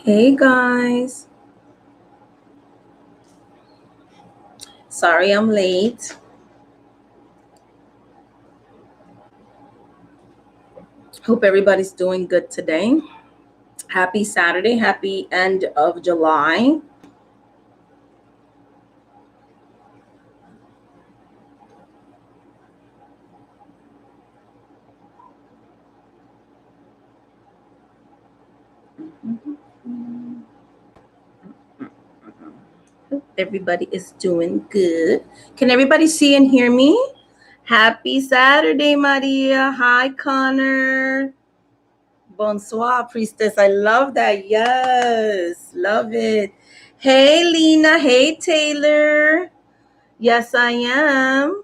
Hey guys, sorry I'm late. Hope everybody's doing good today. Happy Saturday, happy end of July. Hope everybody is doing good. Can everybody see and hear me? Happy Saturday, Maria. Hi, Connor. Bonsoir, priestess. I love that. Yes, love it. Hey, Lena. Hey, Taylor. Yes, I am.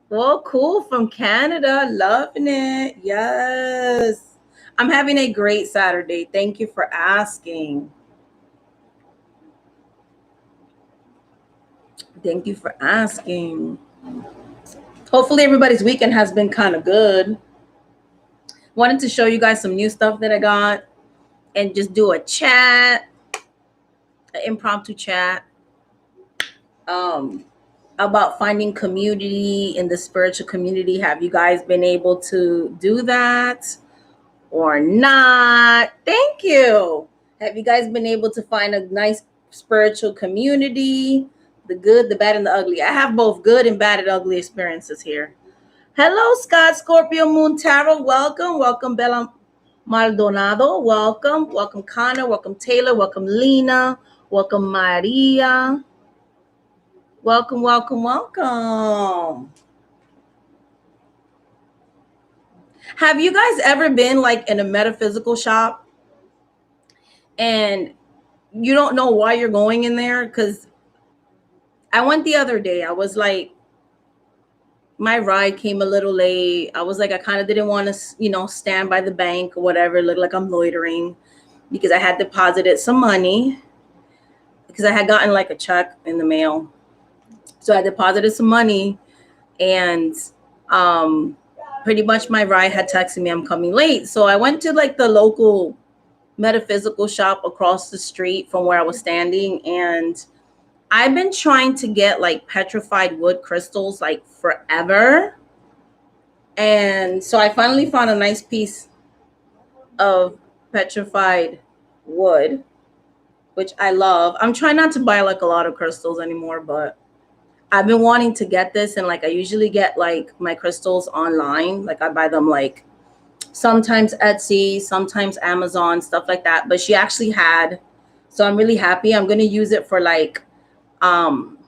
Well, cool from Canada. Loving it. Yes. I'm having a great Saturday. Thank you for asking. Thank you for asking. Hopefully, everybody's weekend has been kind of good. Wanted to show you guys some new stuff that I got and just do a chat, an impromptu chat um, about finding community in the spiritual community. Have you guys been able to do that? Or not. Thank you. Have you guys been able to find a nice spiritual community? The good, the bad, and the ugly. I have both good and bad and ugly experiences here. Hello, Scott, Scorpio, Moon, Tarot. Welcome. Welcome, Bella Maldonado. Welcome. Welcome, Connor. Welcome, Taylor. Welcome, Lena. Welcome, Maria. Welcome, welcome, welcome. Have you guys ever been like in a metaphysical shop and you don't know why you're going in there? Because I went the other day. I was like, my ride came a little late. I was like, I kind of didn't want to, stand by the bank or whatever, look like I'm loitering because I had deposited some money because I had gotten like a check in the mail. So I deposited some money and pretty much my ride had texted me I'm coming late. So I went to like the local metaphysical shop across the street from where I was standing, and I've been trying to get like petrified wood crystals like forever. And so I finally found a nice piece of petrified wood, which I love. I'm trying not to buy like a lot of crystals anymore, but I've been wanting to get this. And like I usually get like my crystals online. Like I buy them like sometimes Etsy, sometimes Amazon, stuff like that. But she actually had, so I'm really happy. I'm going to use it for um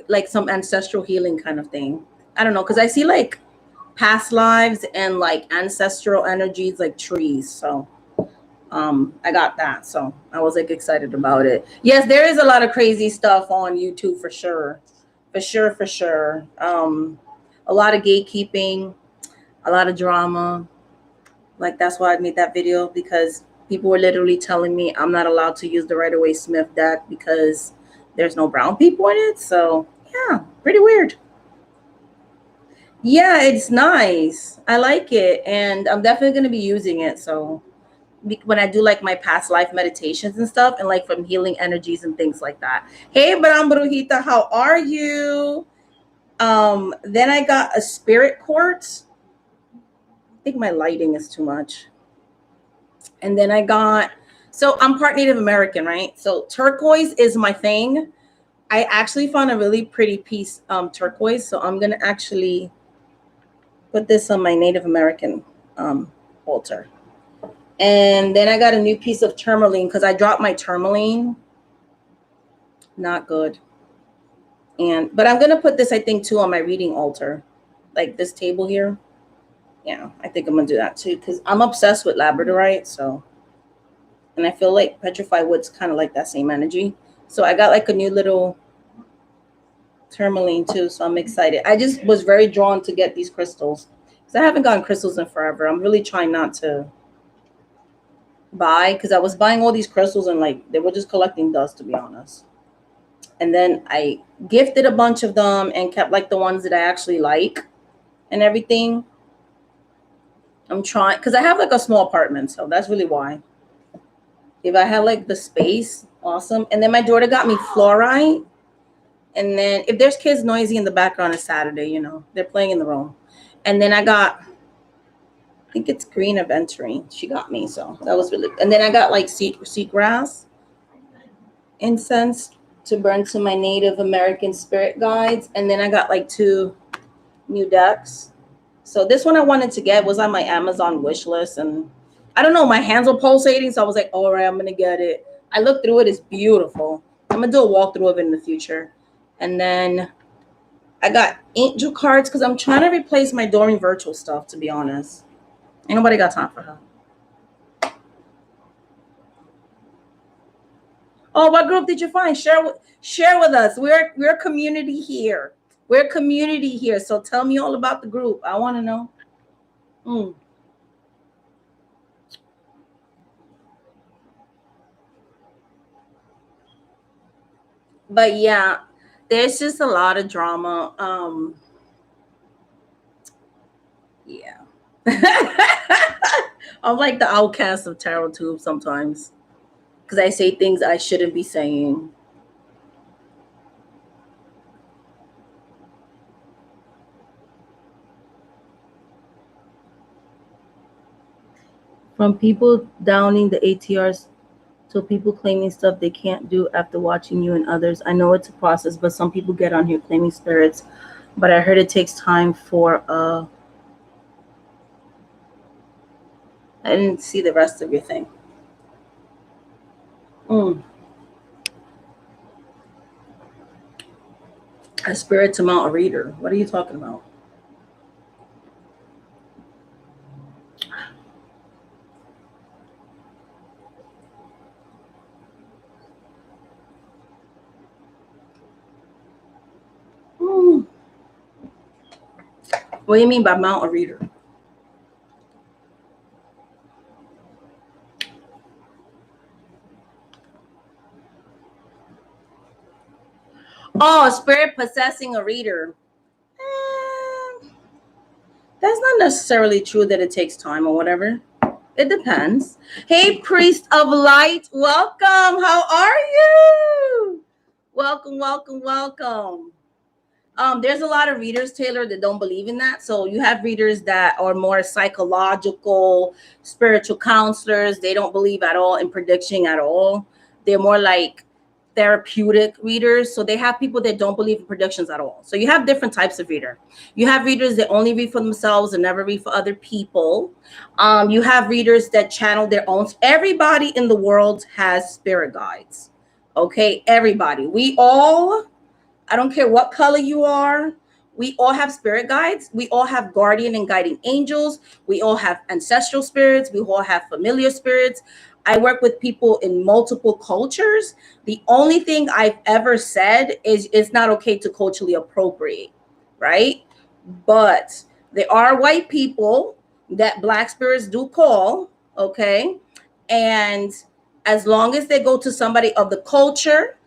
like some ancestral healing kind of thing. I don't know, because I see like past lives and like ancestral energies like trees. So I got that. So I was like excited about it. Yes, there is a lot of crazy stuff on YouTube for sure. For sure, for sure. A lot of gatekeeping, a lot of drama. Like that's why I made that video, because people were literally telling me I'm not allowed to use the Rider Waite Smith deck because there's no brown people in it. So yeah, pretty weird. Yeah, it's nice. I like it, and I'm definitely going to be using it. So when I do like my past life meditations and stuff, and like from healing energies and things like that. Hey, Bram Brujita, how are you? Then I got a spirit quartz. I think my lighting is too much. And then I got, so I'm part Native American, right? So turquoise is my thing. I actually found a really pretty piece turquoise, so I'm gonna actually put this on my Native American altar. And then I got a new piece of tourmaline because I dropped my tourmaline. Not good. But I'm gonna put this, I think, too, on my reading altar, like this table here. Yeah, I think I'm gonna do that too because I'm obsessed with labradorite. So, and I feel like petrified wood's kind of like that same energy. So I got like a new little tourmaline too. So I'm excited. I just was very drawn to get these crystals because I haven't gotten crystals in forever. I'm really trying not to buy because I was buying all these crystals and like they were just collecting dust, to be honest. And then I gifted a bunch of them and kept like the ones that I actually like and everything. I'm trying because I have like a small apartment, so that's really why. If I had like the space, awesome. And then my daughter got me fluorite. And then if there's kids noisy in the background, it's Saturday, they're playing in the room. And then I think it's green aventurine. She got me, so that was really. And then I got like seagrass incense to burn to my Native American spirit guides. And then I got like 2 new decks. So this one I wanted to get was on my Amazon wish list, and I don't know, my hands were pulsating, so I was like, all right, I'm gonna get it. I looked through it, it's beautiful. I'm gonna do a walkthrough of it in the future. And then I got angel cards because I'm trying to replace my Doreen Virtual stuff, to be honest. Ain't nobody got time for her. Oh, what group did you find? Share with us. We're a community here. We're a community here. So tell me all about the group. I want to know. But yeah, there's just a lot of drama. Yeah. I'm like the outcast of Tarot Tube sometimes because I say things I shouldn't be saying. From people downing the ATRs to people claiming stuff they can't do after watching you and others. I know it's a process, but some people get on here claiming spirits. But I heard it takes time for I didn't see the rest of your thing. A spirit to mount a reader. What are you talking about? What do you mean by mount a reader? Oh, spirit possessing a reader. That's not necessarily true that it takes time or whatever. It depends. Hey, priest of light, welcome. How are you? Welcome, welcome, welcome. There's a lot of readers, Taylor, that don't believe in that. So you have readers that are more psychological, spiritual counselors. They don't believe at all in prediction at all. They're more like therapeutic readers. So they have people that don't believe in predictions at all. So you have different types of reader. You have readers that only read for themselves and never read for other people. You have readers that channel their own. Everybody in the world has spirit guides. Okay, everybody. I don't care what color you are. We all have spirit guides. We all have guardian and guiding angels. We all have ancestral spirits. We all have familiar spirits. I work with people in multiple cultures. The only thing I've ever said is it's not okay to culturally appropriate, right? But there are white people that Black spirits do call, okay? And as long as they go to somebody of the culture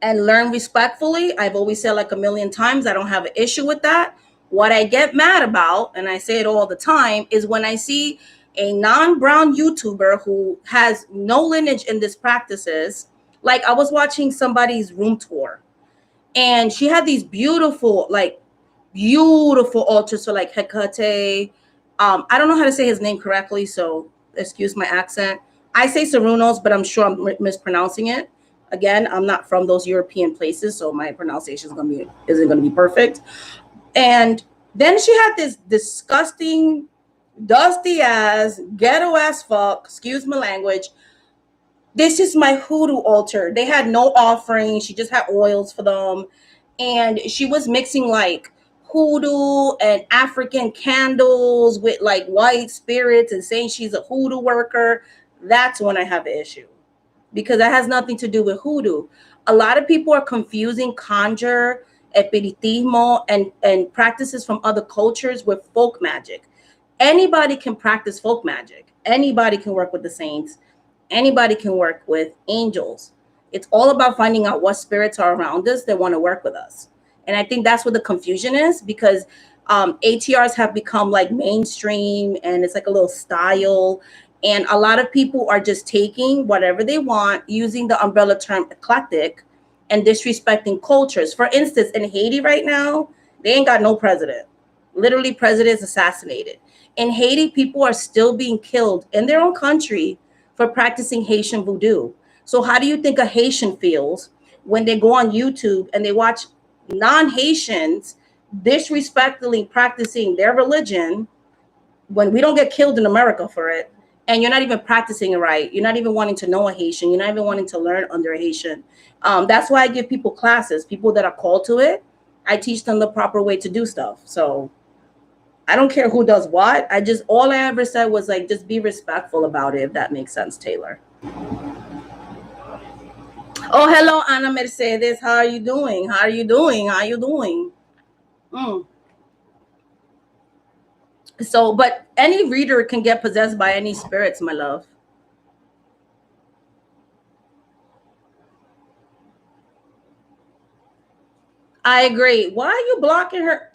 and learn respectfully, I've always said like a million times, I don't have an issue with that. What I get mad about, and I say it all the time, is when I see a non-brown YouTuber who has no lineage in these practices. Like I was watching somebody's room tour and she had these beautiful altars for like Hecate. I don't know how to say his name correctly, so excuse my accent. I say Sarunos, but I'm sure I'm mispronouncing it. Again, I'm not from those European places, so my pronunciation isn't gonna be perfect. And then she had this disgusting, dusty ass, ghetto ass fuck, excuse my language. This is my hoodoo altar. They had no offering. She just had oils for them. And she was mixing like hoodoo and African candles with like white spirits and saying she's a hoodoo worker. That's when I have an issue because that has nothing to do with hoodoo. A lot of people are confusing conjure, espiritismo, and practices from other cultures with folk magic. Anybody can practice folk magic. Anybody can work with the saints. Anybody can work with angels. It's all about finding out what spirits are around us that want to work with us. And I think that's what the confusion is because ATRs have become like mainstream, and it's like a little style. And a lot of people are just taking whatever they want, using the umbrella term eclectic, and disrespecting cultures. For instance, in Haiti right now, they ain't got no president. Literally, presidents assassinated. In Haiti, people are still being killed in their own country for practicing Haitian voodoo. So, how do you think a Haitian feels when they go on YouTube and they watch non Haitians disrespectfully practicing their religion, when we don't get killed in America for it? And you're not even practicing it right. You're not even wanting to know a Haitian. You're not even wanting to learn under a Haitian. That's why I give people classes, people that are called to it. I teach them the proper way to do stuff. So I don't care who does what. All I ever said was like, just be respectful about it, if that makes sense, Taylor. Oh, hello, Ana Mercedes. How are you doing? How are you doing? How are you doing? Mm. So, but any reader can get possessed by any spirits, my love. I agree. Why are you blocking her?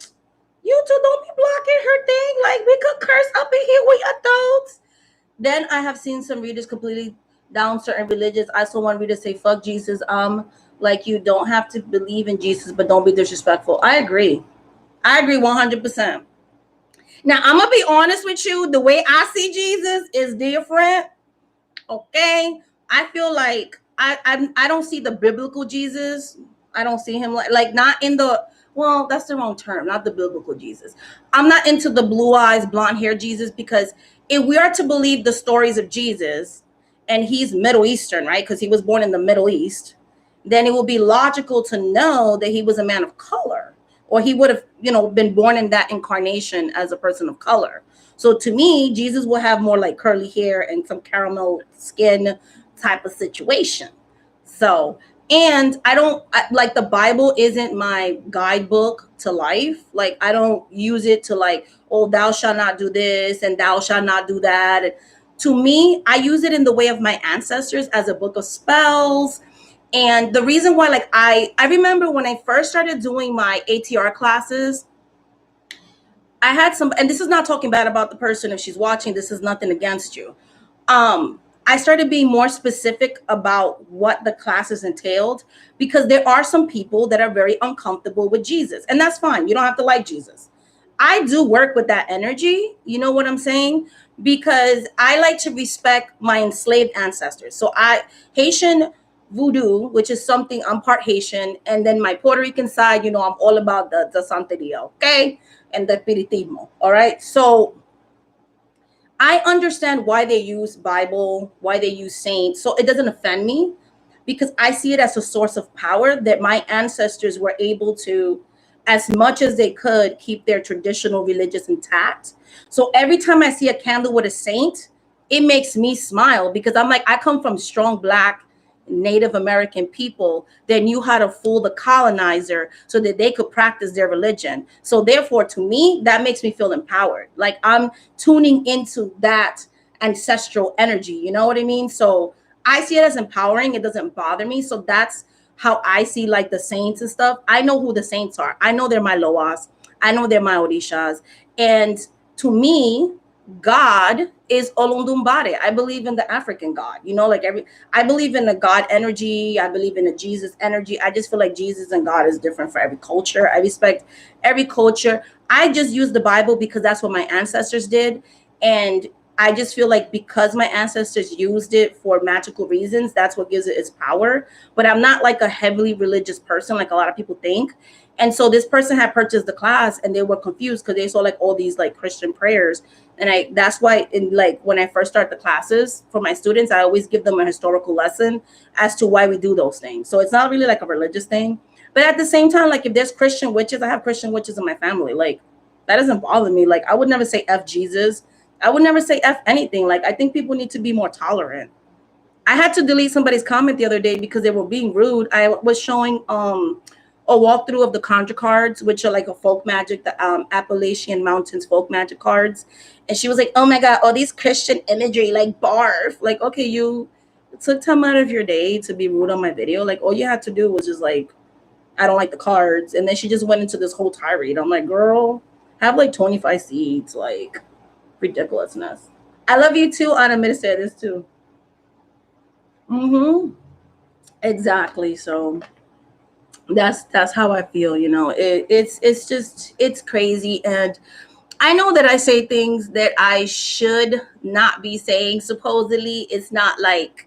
You two don't be blocking her thing. Like, we could curse up in here with adults. Then I have seen some readers completely down certain religions. I saw one reader say, fuck Jesus. Like, you don't have to believe in Jesus, but don't be disrespectful. I agree. I agree 100%. Now, I'm going to be honest with you. The way I see Jesus is different. Okay. I feel like I don't see the biblical Jesus. I don't see him like not in the, well, that's the wrong term, not the biblical Jesus. I'm not into the blue eyes, blonde hair Jesus, because if we are to believe the stories of Jesus, and he's Middle Eastern, right? Because he was born in the Middle East, then it would be logical to know that he was a man of color, or he would have, been born in that incarnation as a person of color. So to me, Jesus will have more like curly hair and some caramel skin type of situation. So, and like, the Bible isn't my guidebook to life. Like, I don't use it to like, oh, thou shalt not do this and thou shalt not do that. And to me, I use it in the way of my ancestors as a book of spells. And the reason why, like, I remember when I first started doing my ATR classes, I had some, and this is not talking bad about the person if she's watching, this is nothing against you. I started being more specific about what the classes entailed, because there are some people that are very uncomfortable with Jesus, and that's fine. You don't have to like Jesus. I do work with that energy. You know what I'm saying? Because I like to respect my enslaved ancestors. So Haitian voodoo, which is something, I'm part Haitian, and then my Puerto Rican side, I'm all about the Santeria, okay? And the Piritismo, all right? So I understand why they use Bible, why they use saints. So it doesn't offend me, because I see it as a source of power that my ancestors were able to, as much as they could, keep their traditional religious intact. So every time I see a candle with a saint, it makes me smile, because I'm like, I come from strong Black Native American people that knew how to fool the colonizer so that they could practice their religion. So therefore, to me, that makes me feel empowered. Like, I'm tuning into that ancestral energy. You know what I mean? So I see it as empowering. It doesn't bother me. So that's how I see like the saints and stuff. I know who the saints are. I know they're my Loas. I know they're my Orishas. And to me, God is Olundumbare. I believe in the African God. I believe in the God energy. I believe in the Jesus energy. I just feel like Jesus and God is different for every culture. I respect every culture. I just use the Bible because that's what my ancestors did. And I just feel like because my ancestors used it for magical reasons, that's what gives it its power. But I'm not like a heavily religious person like a lot of people think. And so this person had purchased the class and they were confused because they saw like all these like Christian prayers. And that's why when I first start the classes for my students, I always give them a historical lesson as to why we do those things. So it's not really like a religious thing. But at the same time, like if there's Christian witches, I have Christian witches in my family. Like that doesn't bother me. Like I would never say F Jesus. I would never say F anything. Like I think people need to be more tolerant. I had to delete somebody's comment the other day because they were being rude. I was showing a walkthrough of the conjure cards, which are like a folk magic, the Appalachian Mountains folk magic cards. And she was like, oh my God, all these Christian imagery, like barf. Like, okay, you took time out of your day to be rude on my video. Like all you had to do was just like, I don't like the cards. And then she just went into this whole tirade. I'm like, girl, I have like 25 seeds, like ridiculousness. I love you too, Anna. I'm gonna say this too. Mm-hmm. Exactly. So that's how I feel. You know, it's just it's crazy, and I know that I say things that I should not be saying. Supposedly, it's not like,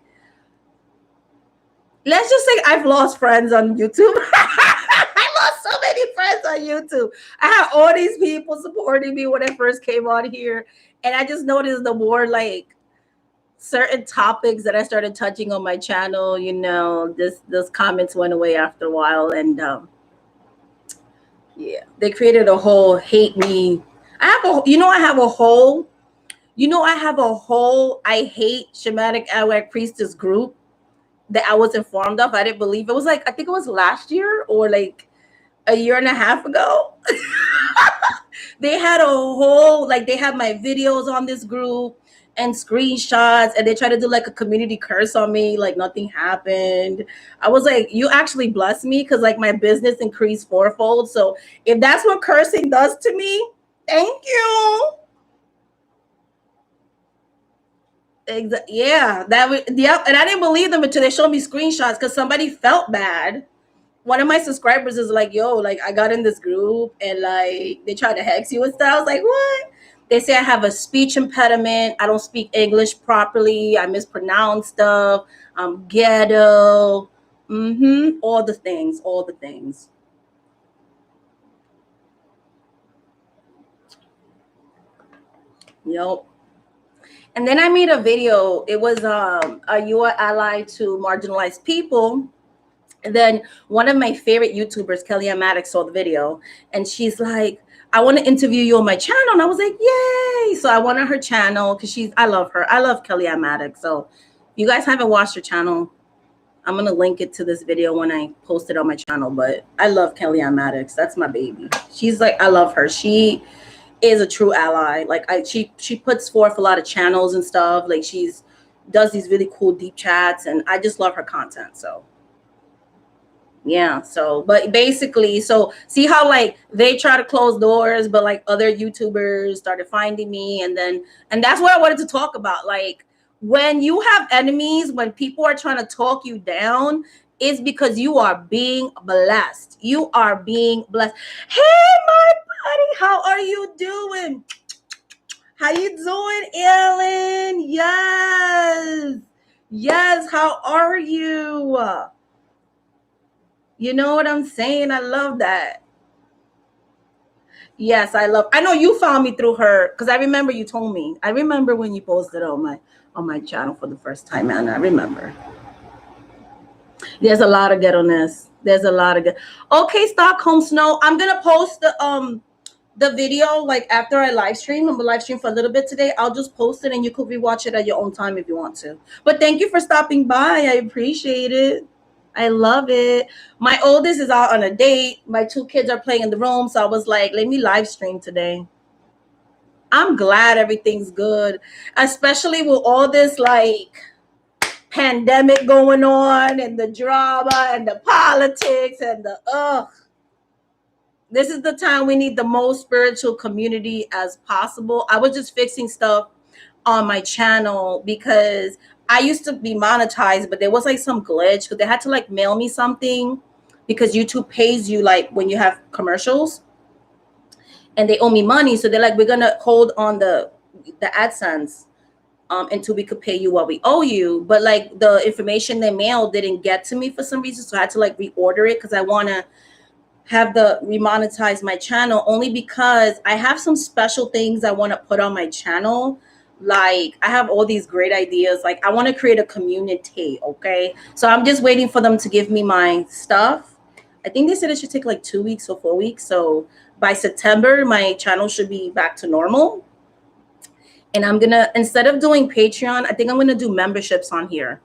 let's just say I've lost friends on YouTube. I lost so many friends on YouTube. I have all these people supporting me when I first came on here, and I just noticed the more like certain topics that I started touching on my channel, you know, this those comments went away after a while, and yeah, they created a whole hate me. I have a, you know, I have a whole, you know, I have a whole I hate shamanic Awak priestess group that I was informed of. I didn't believe it was like, I think it was last year or like a year and a half ago. They had a whole, like, they had my videos on this group and screenshots, and they tried to do like a community curse on me, like nothing happened. I was like, you actually blessed me because like my business increased fourfold. So if that's what cursing does to me, thank you. Yeah, that was, yep. And I didn't believe them until they showed me screenshots because somebody felt bad. One of my subscribers is like, yo, like I got in this group and like they try to hex you and stuff. I was like, what? They say I have a speech impediment. I don't speak English properly. I mispronounce stuff. I'm ghetto. Mm-hmm. All the things, all the things. Yep. And then I made a video. It was are you an ally to marginalized people? And then one of my favorite YouTubers, Kelly Maddox, saw the video and she's like, I want to interview you on my channel. And I was like, yay. So I went on her channel because I love her. I love Kelly Maddox. So if you guys haven't watched her channel, I'm going to link it to this video when I post it on my channel. But I love Kelly Maddox. That's my baby. She's like, I love her. She is a true ally. Like she puts forth a lot of channels and stuff. Like she's does these really cool deep chats and I just love her content. So yeah, so but basically, so see how like they try to close doors, but like other YouTubers started finding me, and then and that's what I wanted to talk about. Like when you have enemies, when people are trying to talk you down, it's because you are being blessed. You are being blessed. Hey, my buddy, how are you doing? How you doing, Ellen? Yes. Yes, how are you? You know what I'm saying? I love that. Yes, I know you found me through her because I remember you told me. I remember when you posted on my channel for the first time, man. I remember. There's a lot of ghetto-ness. There's a lot of good. Okay, Stockholm Snow. I'm gonna post the video like after I live stream. I'm gonna live stream for a little bit today. I'll just post it and you could rewatch it at your own time if you want to. But thank you for stopping by. I appreciate it. I love it. My oldest is out on a date. My two kids are playing in the room. So I was like, let me live stream today. I'm glad everything's good, especially with all this like pandemic going on and the drama and the politics and the this is the time we need the most spiritual community as possible. I was just fixing stuff on my channel because I used to be monetized, but there was like some glitch because they had to like mail me something because YouTube pays you like when you have commercials and they owe me money. So they're like, we're gonna hold on the AdSense until we could pay you what we owe you. But like the information they mailed didn't get to me for some reason. So I had to like reorder it because I wanna have the remonetize my channel only because I have some special things I want to put on my channel. Like I have all these great ideas. Like I want to create a community. Okay. So I'm just waiting for them to give me my stuff. I think they said it should take like 2 weeks or 4 weeks. So by September, my channel should be back to normal. And I'm gonna, instead of doing Patreon, I think I'm gonna do memberships on here.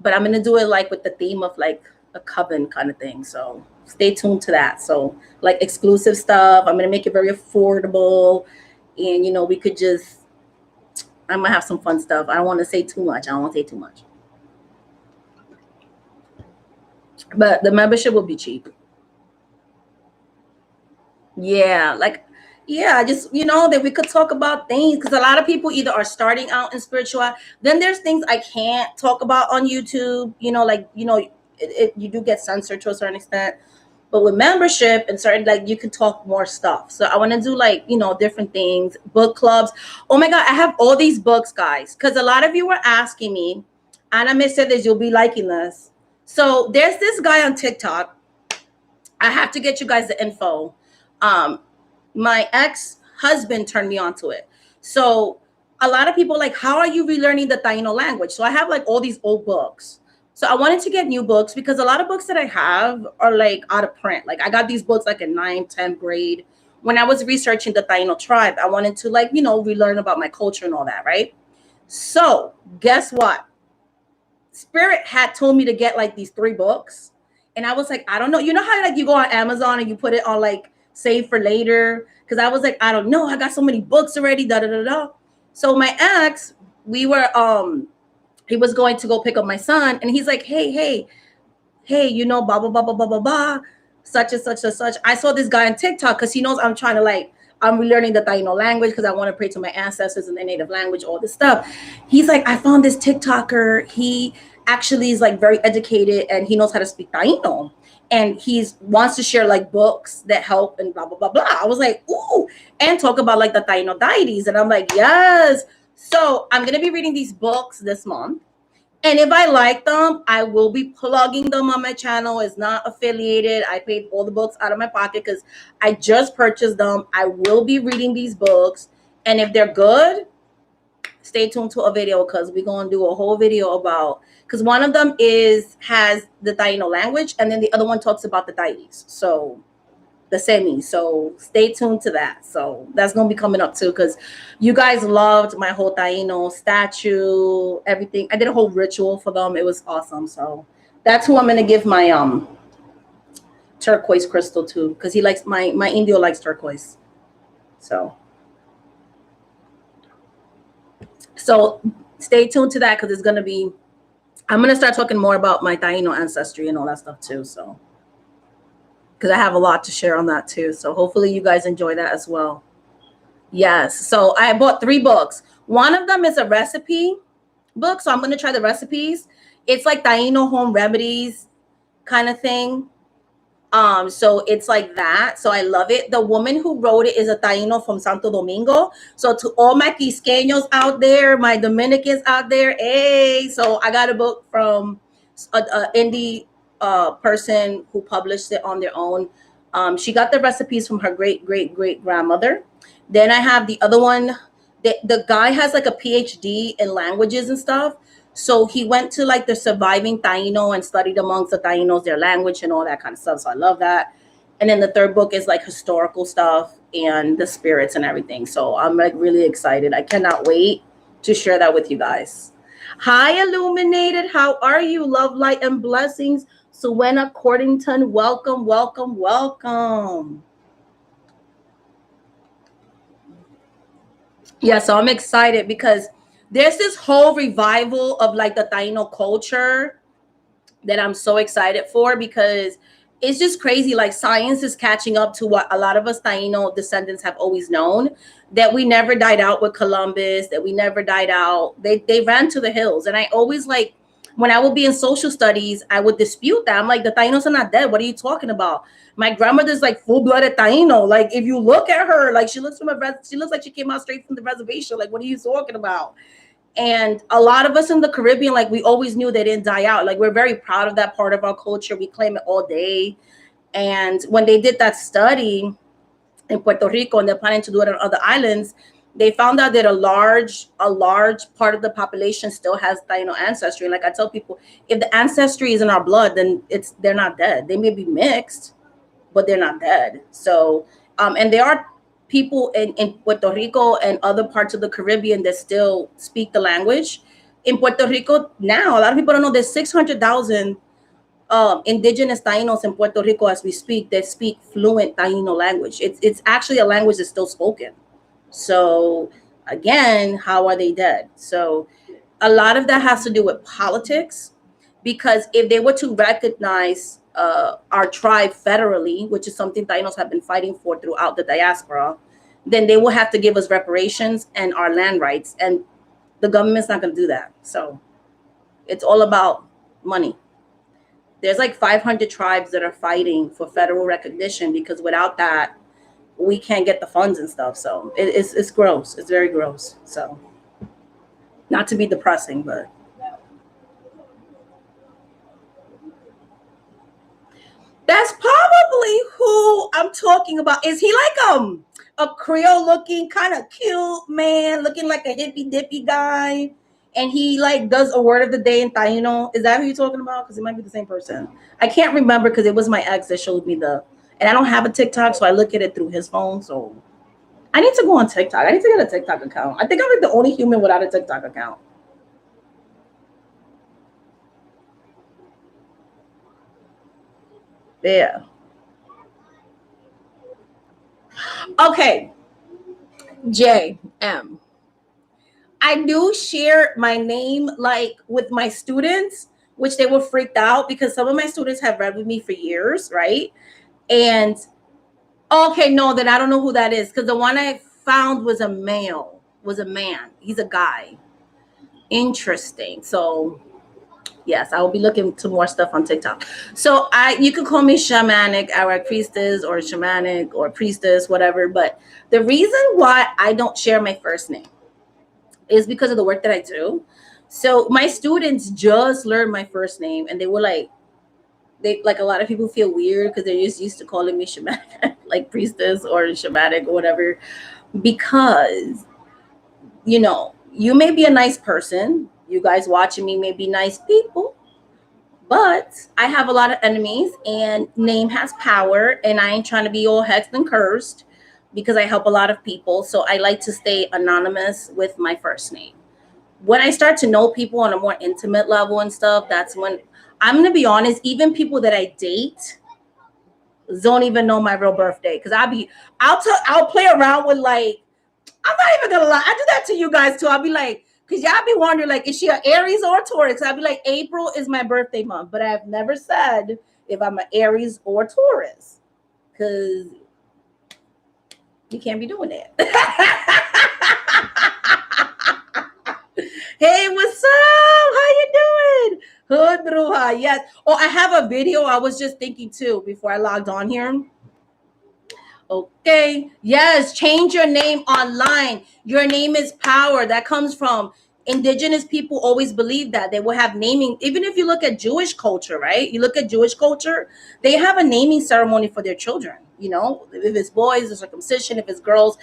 But I'm gonna do it like with the theme of like a coven kind of thing. So stay tuned to that. So like exclusive stuff. I'm gonna make it very affordable, and you know we could just. I'm gonna have some fun stuff. I don't want to say too much. I don't want to say too much. But the membership will be cheap. Yeah, like Yeah, just that we could talk about things, because a lot of people either are starting out in spiritual, then there's things I can't talk about on YouTube, like you do get censored to a certain extent. But with membership and certain, like, you can talk more stuff. So I want to do, like, different things, book clubs. Oh my god, I have all these books, guys, because a lot of you were asking me, Anna Miss said that you'll be liking this. So there's this guy on TikTok. I have to get you guys the info. um my ex-husband turned me onto it. So a lot of people like, how are you relearning the Taino language? So I have like all these old books. So I wanted to get new books because a lot of books that I have are like out of print. Like I got these books like in 9th, 10th grade. When I was researching the Taino tribe, I wanted to, like, relearn about my culture and all that, right? So guess what? Spirit had told me to get like these 3 books. And I was like, I don't know. You know how like you go on Amazon and you put it on like save for later? Because I was like, I don't know. I got so many books already. Da da da da. So my ex, we were he was going to go pick up my son, and he's like, hey, blah blah blah blah blah blah blah, such and such and such. I saw this guy on TikTok because he knows I'm trying to, like, I'm relearning the Taino language because I want to pray to my ancestors in their native language, all this stuff. He's like, I found this TikToker. He actually is like very educated and he knows how to speak Taino. And he's wants to share like books that help and blah blah blah blah. I was like, ooh, and talk about like the Taino deities. And I'm like, yes. So I'm gonna be reading these books this month. And if I like them, I will be plugging them on my channel. It's not affiliated. I paid all the books out of my pocket because I just purchased them. I will be reading these books. And if they're good, stay tuned to a video, because we're going to do a whole video about, because one of them has the Taino language, and then the other one talks about the deities. So the semi. So stay tuned to that. So that's gonna be coming up too, because you guys loved my whole Taino statue, everything. I did a whole ritual for them. It was awesome. So that's who I'm gonna give my turquoise crystal to, because he likes my Indio likes turquoise. So stay tuned to that, because it's gonna be, I'm gonna start talking more about my Taino ancestry and all that stuff too. So because I have a lot to share on that too. So hopefully you guys enjoy that as well. Yes. So I bought 3 books. One of them is a recipe book. So I'm going to try the recipes. It's like Taino home remedies kind of thing. So it's like that. So I love it. The woman who wrote it is a Taino from Santo Domingo. So to all my Quisqueños out there, my Dominicans out there, hey. So I got a book from a indie person who published it on their own. She got the recipes from her great great great grandmother. Then I have the other one. The guy has like a PhD in languages and stuff. So he went to like the surviving Taino and studied amongst the Tainos, their language and all that kind of stuff. So I love that. And then the third book is like historical stuff and the spirits and everything. So I'm like really excited. I cannot wait to share that with you guys. Hi, Illuminated. How are you? Love, light, and blessings. Suwena Cordington, welcome, welcome, welcome. Yeah, so I'm excited because there's this whole revival of like the Taino culture that I'm so excited for, because it's just crazy. Like science is catching up to what a lot of us Taino descendants have always known, that we never died out with Columbus, that we never died out. They ran to the hills. And I always, like, when I would be in social studies, I would dispute that. I'm like, the Tainos are not dead. What are you talking about? My grandmother's like full-blooded Taino. Like, if you look at her, like she looks like she came out straight from the reservation. Like, what are you talking about? And a lot of us in the Caribbean, like, we always knew they didn't die out. Like, we're very proud of that part of our culture. We claim it all day. And when they did that study in Puerto Rico, and they're planning to do it on other islands, they found out that a large part of the population still has Taino ancestry. And like I tell people, if the ancestry is in our blood, then they're not dead. They may be mixed, but they're not dead. So, and there are people in Puerto Rico and other parts of the Caribbean that still speak the language. In Puerto Rico now, a lot of people don't know there's 600,000 indigenous Tainos in Puerto Rico as we speak that speak fluent Taino language. It's actually a language that's still spoken. So again, how are they dead? So a lot of that has to do with politics, because if they were to recognize our tribe federally, which is something Tainos have been fighting for throughout the diaspora, then they will have to give us reparations and our land rights. And the government's not going to do that. So it's all about money. There's like 500 tribes that are fighting for federal recognition, because without that, we can't get the funds and stuff. So it's gross. It's very gross. So not to be depressing, but that's probably who I'm talking about. Is he like a Creole looking, kind of cute man, looking like a hippy dippy guy? And he like does a word of the day in Taino. Is that who you're talking about? Because it might be the same person. I can't remember, because it was my ex that showed me and I don't have a TikTok, so I look at it through his phone. So I need to go on TikTok. I need to get a TikTok account. I think I'm like the only human without a TikTok account. Yeah. Okay. JM. I do share my name like with my students, which they were freaked out because some of my students have read with me for years, right? And okay, no, then I don't know who that is, because the one I found was a male, was a man. He's a guy. Interesting. So yes, I will be looking to more stuff on TikTok. So you can call me shamanic, our priestess, or shamanic, or priestess, whatever. But the reason why I don't share my first name is because of the work that I do. So my students just learned my first name, and they were like, a lot of people feel weird because they're just used to calling me shamanic, like priestess or shamanic or whatever. Because you may be a nice person. You guys watching me may be nice people, but I have a lot of enemies, and name has power, and I ain't trying to be all hexed and cursed, because I help a lot of people. So I like to stay anonymous with my first name. When I start to know people on a more intimate level and stuff, that's when I'm going to be honest, even people that I date don't even know my real birthday. Cause I'll play around with like, I'm not even gonna lie. I do that to you guys too. I'll be like, cause y'all be wondering like, is she an Aries or a Taurus? I'll be like, April is my birthday month, but I've never said if I'm an Aries or Taurus, cause you can't be doing that. Hey, what's up? How you doing? Hood Bruja, yes. Oh, I have a video I was just thinking too before I logged on here. Okay. Yes, change your name online. Your name is power. That comes from Indigenous people. Always believe that they will have naming. Even if you look at Jewish culture, right? You look at Jewish culture, they have a naming ceremony for their children. If it's boys, the circumcision. If it's girls,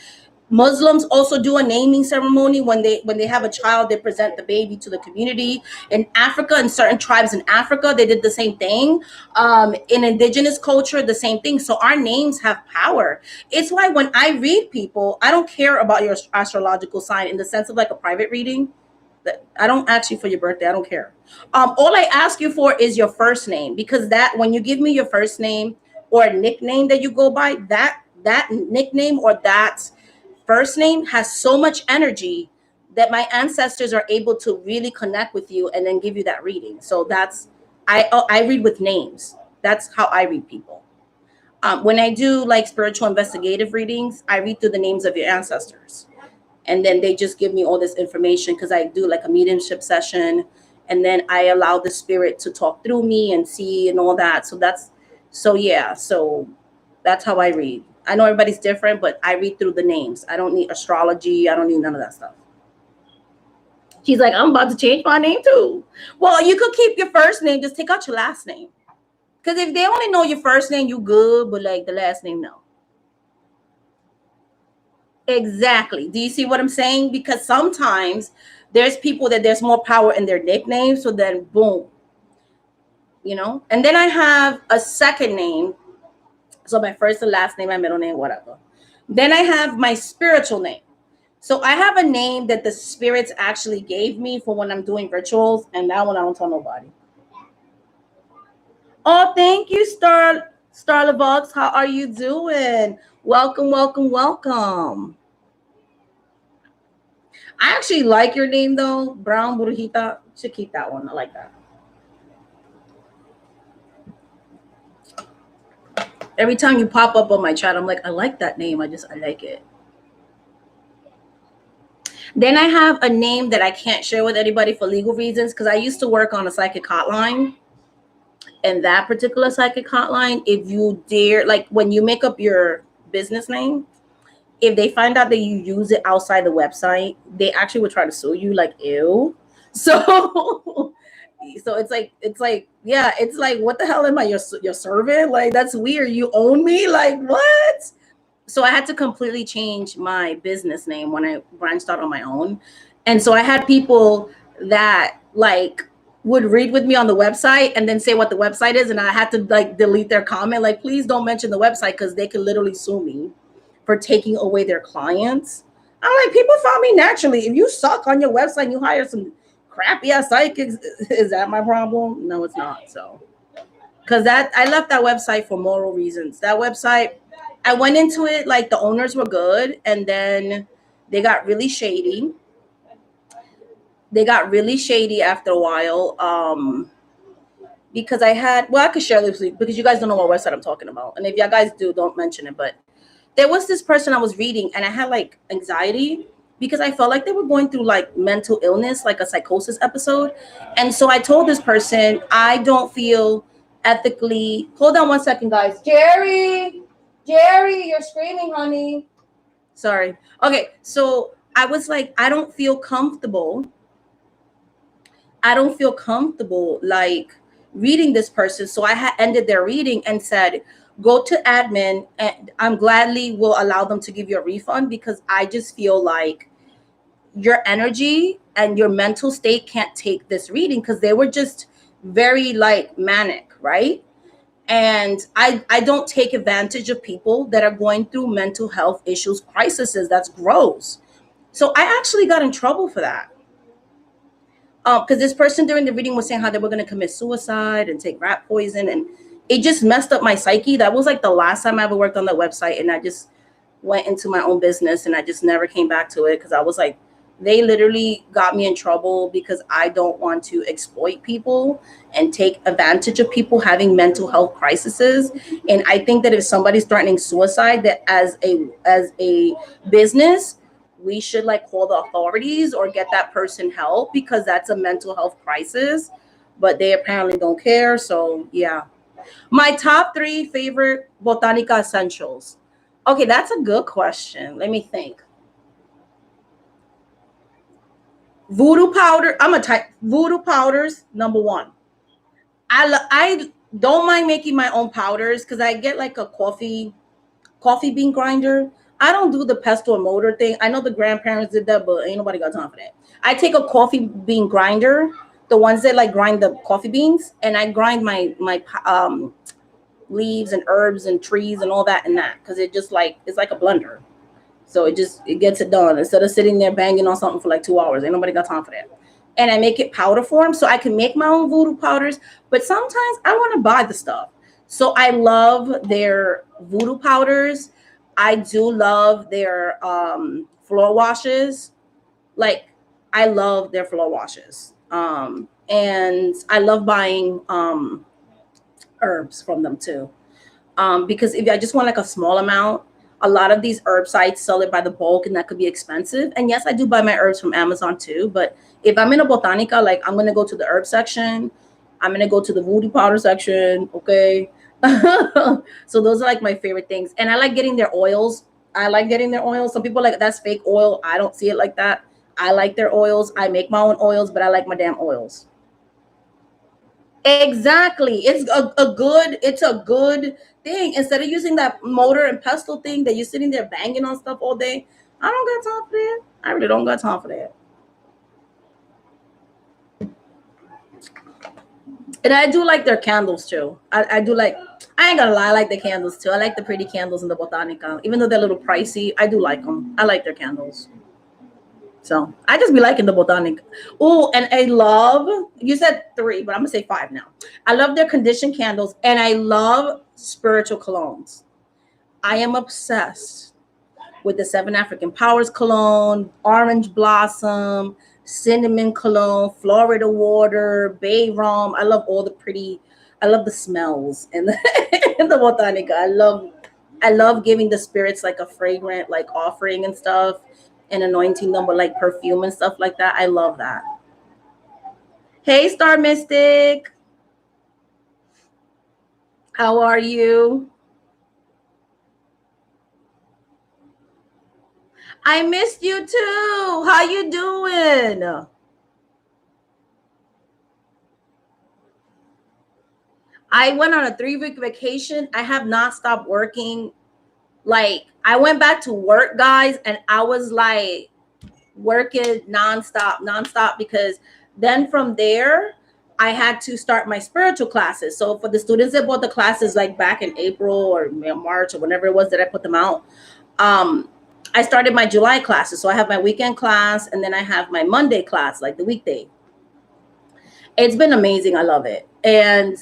Muslims also do a naming ceremony when they have a child. They present the baby to the community. In Africa, in certain tribes in Africa, they did the same thing. In Indigenous culture, the same thing. So our names have power. It's why when I read people, I don't care about your astrological sign in the sense of like a private reading. That I don't ask you for your birthday. I don't care. All I ask you for is your first name, because that when you give me your first name or a nickname that you go by, that nickname or that first name has so much energy that my ancestors are able to really connect with you and then give you that reading. So that's I read with names. That's how I read people. When I do like spiritual investigative readings, I read through the names of your ancestors, and then they just give me all this information because I do like a mediumship session, and then I allow the spirit to talk through me and see and all that. So that's how I read. I know everybody's different, but I read through the names. I don't need astrology. I don't need none of that stuff. She's like, I'm about to change my name too. Well, you could keep your first name. Just take out your last name. Because if they only know your first name, you good, but like the last name, no. Exactly. Do you see what I'm saying? Because sometimes there's people that there's more power in their nickname. So then, boom. And then I have a second name. So my first and last name, my middle name, whatever. Then I have my spiritual name. So I have a name that the spirits actually gave me for when I'm doing rituals, and that one I don't tell nobody. Oh, thank you, Starla Box. How are you doing? Welcome, welcome, welcome. I actually like your name though, Brown Burujita. Should keep that one. I like that. Every time you pop up on my chat, I'm like, I like that name. I like it. Then I have a name that I can't share with anybody for legal reasons, because I used to work on a psychic hotline. And that particular psychic hotline, if you dare, like when you make up your business name, if they find out that you use it outside the website, they actually would try to sue you. Like, ew. So so it's like yeah, it's like, what the hell, am I your servant? Like, that's weird, you own me, like what? So I had to completely change my business name when I branched out on my own. And so I had people that like would read with me on the website and then say what the website is, and I had to like delete their comment, like, please don't mention the website, because they could literally sue me for taking away their clients. I'm like, people found me naturally. If you suck on your website and you hire some crappy ass psychics, is that my problem? No, it's not. So because that, I left that website for moral reasons. That website, I went into it like the owners were good, and then they got really shady. They got really shady after a while. Because I had, well, I could share this because you guys don't know what website I'm talking about, and if you guys do, don't mention it. But there was this person I was reading, and I had like anxiety because I felt like they were going through like mental illness, like a psychosis episode. And so I told this person, I don't feel ethically. Hold on one second, guys. Jerry, you're screaming, honey. Sorry. Okay, so I was like, I don't feel comfortable. I don't feel comfortable like reading this person. So I had ended their reading and said, go to admin, and I'm gladly will allow them to give you a refund, because I just feel like your energy and your mental state can't take this reading, because they were just very like manic, right? And I don't take advantage of people that are going through mental health issues, crises. That's gross. So I actually got in trouble for that. Because this person during the reading was saying how they were going to commit suicide and take rat poison, and it just messed up my psyche. That was like the last time I ever worked on the website, and I just went into my own business, and I just never came back to it, because I was like, they literally got me in trouble because I don't want to exploit people and take advantage of people having mental health crises. And I think that if somebody's threatening suicide, that as a business, we should like call the authorities or get that person help, because that's a mental health crisis. But they apparently don't care. So yeah. My top 3 favorite botanica essentials. Okay, that's a good question. Let me think. Voodoo powder. I'm a type voodoo powders. Number 1. I don't mind making my own powders, because I get like a coffee bean grinder. I don't do the pestle or motor thing. I know the grandparents did that, but ain't nobody got time for that. I take a coffee bean grinder, the ones that like grind the coffee beans, and I grind my leaves and herbs and trees and all that in that, because it just like, it's like a blender. So it gets it done instead of sitting there banging on something for like 2 hours. Ain't nobody got time for that. And I make it powder form so I can make my own voodoo powders. But sometimes I want to buy the stuff. So I love their voodoo powders. I do love their floor washes. Like, I love their floor washes. And I love buying herbs from them too. Because if I just want like a small amount, a lot of these herb sites sell it by the bulk, and that could be expensive. And yes, I do buy my herbs from Amazon too. But if I'm in a botanica, like, I'm gonna go to the herb section, I'm gonna go to the voodoo powder section. Okay. So those are like my favorite things. And I like getting their oils. I like getting their oils. Some people are like, that's fake oil. I don't see it like that. I like their oils. I make my own oils, but I like my damn oils. Exactly. It's a good thing. Instead of using that motor and pestle thing that you're sitting there banging on stuff all day, I don't got time for that. I really don't got time for that. And I do like their candles too. I do like, I ain't gonna lie, I like the candles too. I like the pretty candles in the Botanica. Even though they're a little pricey, I do like them. I like their candles. So I just be liking the Botanic. Oh, and I love, you said 3, but I'm gonna say 5 now. I love their conditioned candles, and I love spiritual colognes. I am obsessed with the 7 African Powers cologne, orange blossom, cinnamon cologne, Florida water, bay rum. I love all the pretty, I love the smells and the, in the Botanica. I love giving the spirits like a fragrant like offering and stuff. and anointing them with like perfume and stuff like that. I love that. Hey, Star Mystic. How are you? I missed you too. How you doing? I went on a 3 week vacation. I have not stopped working. Like I went back to work, guys, and I was like working nonstop because then from there I had to start my spiritual classes. So for the students that bought the classes like back in April or March or whenever it was that I put them out, um, I started my July classes. So I have my weekend class and then I have my Monday class, like the weekday. It's been amazing. I love it. And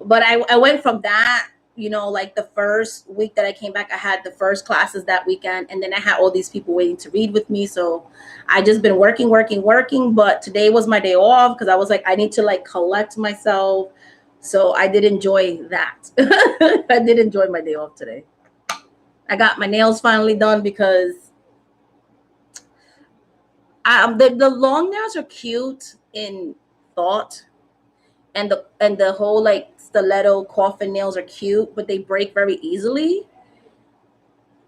but I went from that, like the first week that I came back, I had the first classes that weekend, and then I had all these people waiting to read with me. So I just been working. But today was my day off because I was like, I need to like collect myself. So I did enjoy that. I did enjoy my day off today. I got my nails finally done because the long nails are cute in thought, and the whole like stiletto coffin nails are cute, but they break very easily.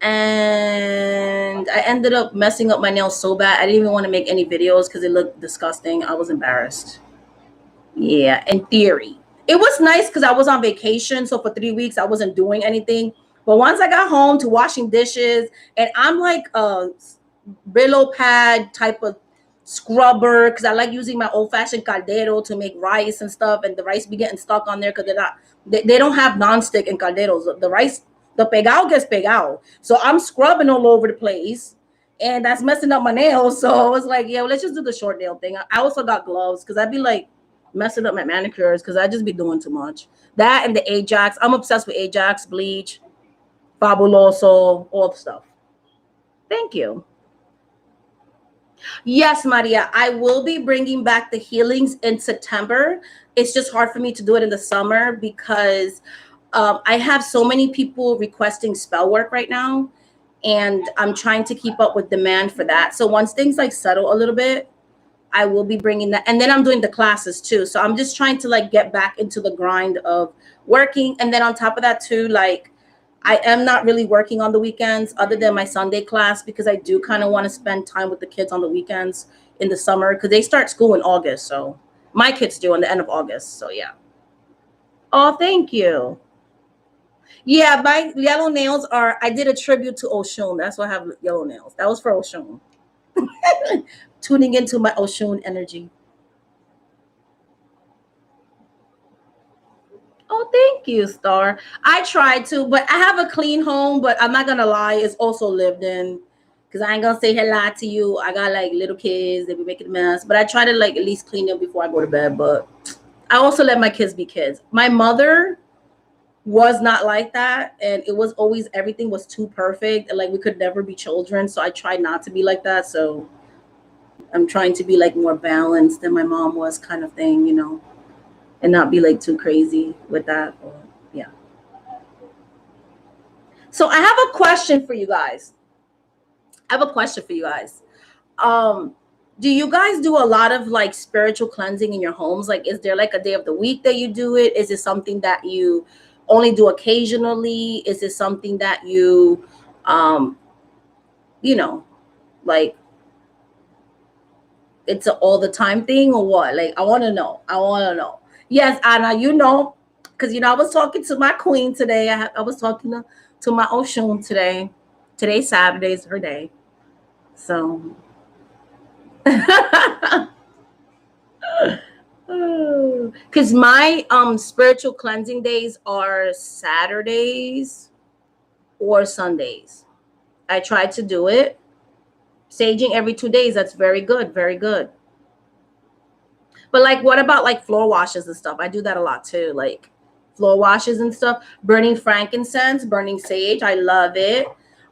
And I ended up messing up my nails so bad I didn't even want to make any videos because it looked disgusting. I was embarrassed. Yeah, in theory. It was nice because I was on vacation. So for 3 weeks, I wasn't doing anything. But once I got home to washing dishes, and I'm like a Brillo pad type of scrubber because I like using my old fashioned caldero to make rice and stuff. And the rice be getting stuck on there because they don't have nonstick in calderos. The rice, the pegao gets pegao. So I'm scrubbing all over the place. And that's messing up my nails. So I was like, yeah, well, let's just do the short nail thing. I also got gloves because I'd be like, messing up my manicures because I just be doing too much. That and the Ajax. I'm obsessed with Ajax, bleach, fabuloso, all the stuff. Thank you. Yes, Maria, I will be bringing back the healings in September. It's just hard for me to do it in the summer because I have so many people requesting spell work right now, and I'm trying to keep up with demand for that. So once things like settle a little bit, I will be bringing that. And then I'm doing the classes too. So I'm just trying to like get back into the grind of working. And then on top of that too, like I am not really working on the weekends other than my Sunday class because I do kind of want to spend time with the kids on the weekends in the summer because they start school in August. So my kids do in the end of August. So yeah. Oh, thank you. Yeah, my yellow nails are, I did a tribute to Oshun. That's why I have yellow nails. That was for Oshun. Tuning into my Oshun energy. Oh, thank you, Star. I tried to, but I have a clean home, but I'm not gonna lie, it's also lived in. Cause I ain't gonna say hey lie to you. I got like little kids, they be making a mess. But I try to like at least clean them before I go to bed. But I also let my kids be kids. My mother was not like that, and it was always everything was too perfect, and like we could never be children. So I tried not to be like that. So I'm trying to be like more balanced than my mom was, kind of thing, and not be like too crazy with that. Or, yeah. So I have a question for you guys. I have a question for you guys. Um, do you guys do a lot of like spiritual cleansing in your homes? Like, is there like a day of the week that you do it? Is it something that you only do occasionally? Is it something that um, you know, like it's an all the time thing or what? Like, I want to know. I want to know. Yes, Anna, because I was talking to my queen today. I was talking to my Oshun today. Today's Saturday is her day. So, because my spiritual cleansing days are Saturdays or Sundays. I try to do it. Saging every 2 days. That's very good. Very good. But like, what about like floor washes and stuff? I do that a lot too. Like floor washes and stuff. Burning frankincense, burning sage. I love it.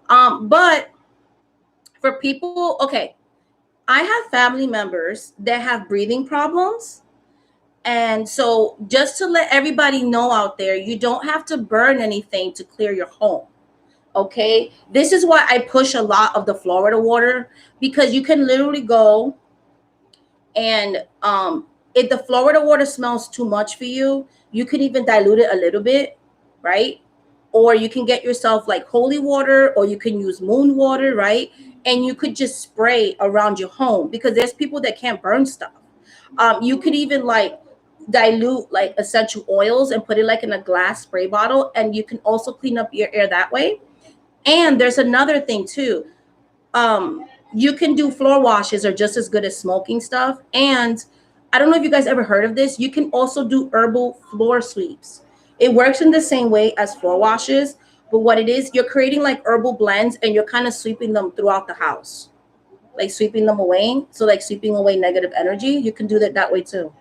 But for people, okay, I have family members that have breathing problems. And so just to let everybody know out there, you don't have to burn anything to clear your home. Okay, this is why I push a lot of the Florida water, because you can literally go and if the Florida water smells too much for you, you can even dilute it a little bit, right? Or you can get yourself like holy water, or you can use moon water, right? And you could just spray around your home, because there's people that can't burn stuff. You could even like dilute like essential oils and put it like in a glass spray bottle, and you can also clean up your air that way. And there's another thing too. You can do floor washes are just as good as smoking stuff. And I don't know if you guys ever heard of this. You can also do herbal floor sweeps. It works in the same way as floor washes, but what it is, you're creating like herbal blends and you're kind of sweeping them throughout the house, like sweeping them away. So like sweeping away negative energy. You can do that way too.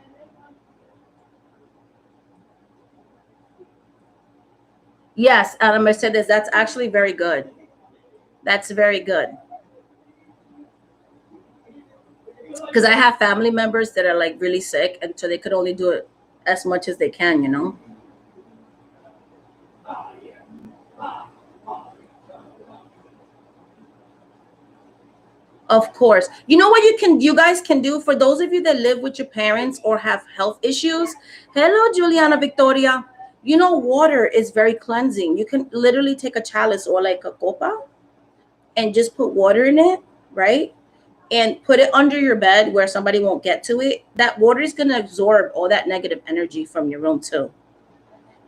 Yes, Adam, I said this. That's actually very good. That's very good. Because I have family members that are like really sick, and so they could only do it as much as they can, you know. Of course. You know what you guys can do for those of you that live with your parents or have health issues? Hello, Juliana Victoria. You know, water is very cleansing. You can literally take a chalice or like a copa and just put water in it, right? And put it under your bed where somebody won't get to it. That water is going to absorb all that negative energy from your room too.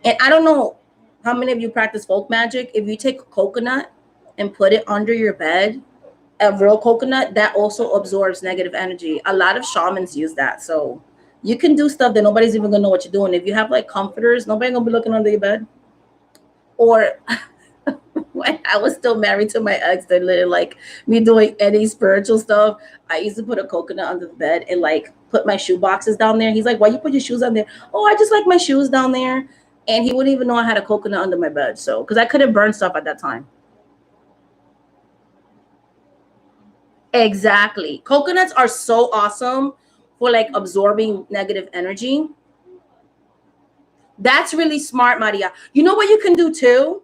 And I don't know how many of you practice folk magic. If you take a coconut and put it under your bed, a real coconut, that also absorbs negative energy. A lot of shamans use that. So you can do stuff that nobody's even gonna know what you're doing. If you have like comforters, nobody gonna be looking under your bed. Or when I was still married to my ex, that literally like me doing any spiritual stuff, I used to put a coconut under the bed and like put my shoe boxes down there. He's like, "Why you put your shoes on there?" "Oh, I just like my shoes down there." And he wouldn't even know I had a coconut under my bed. So because I couldn't burn stuff at that time. Exactly. Coconuts are so awesome for like absorbing negative energy. That's really smart, Maria. You know what you can do too?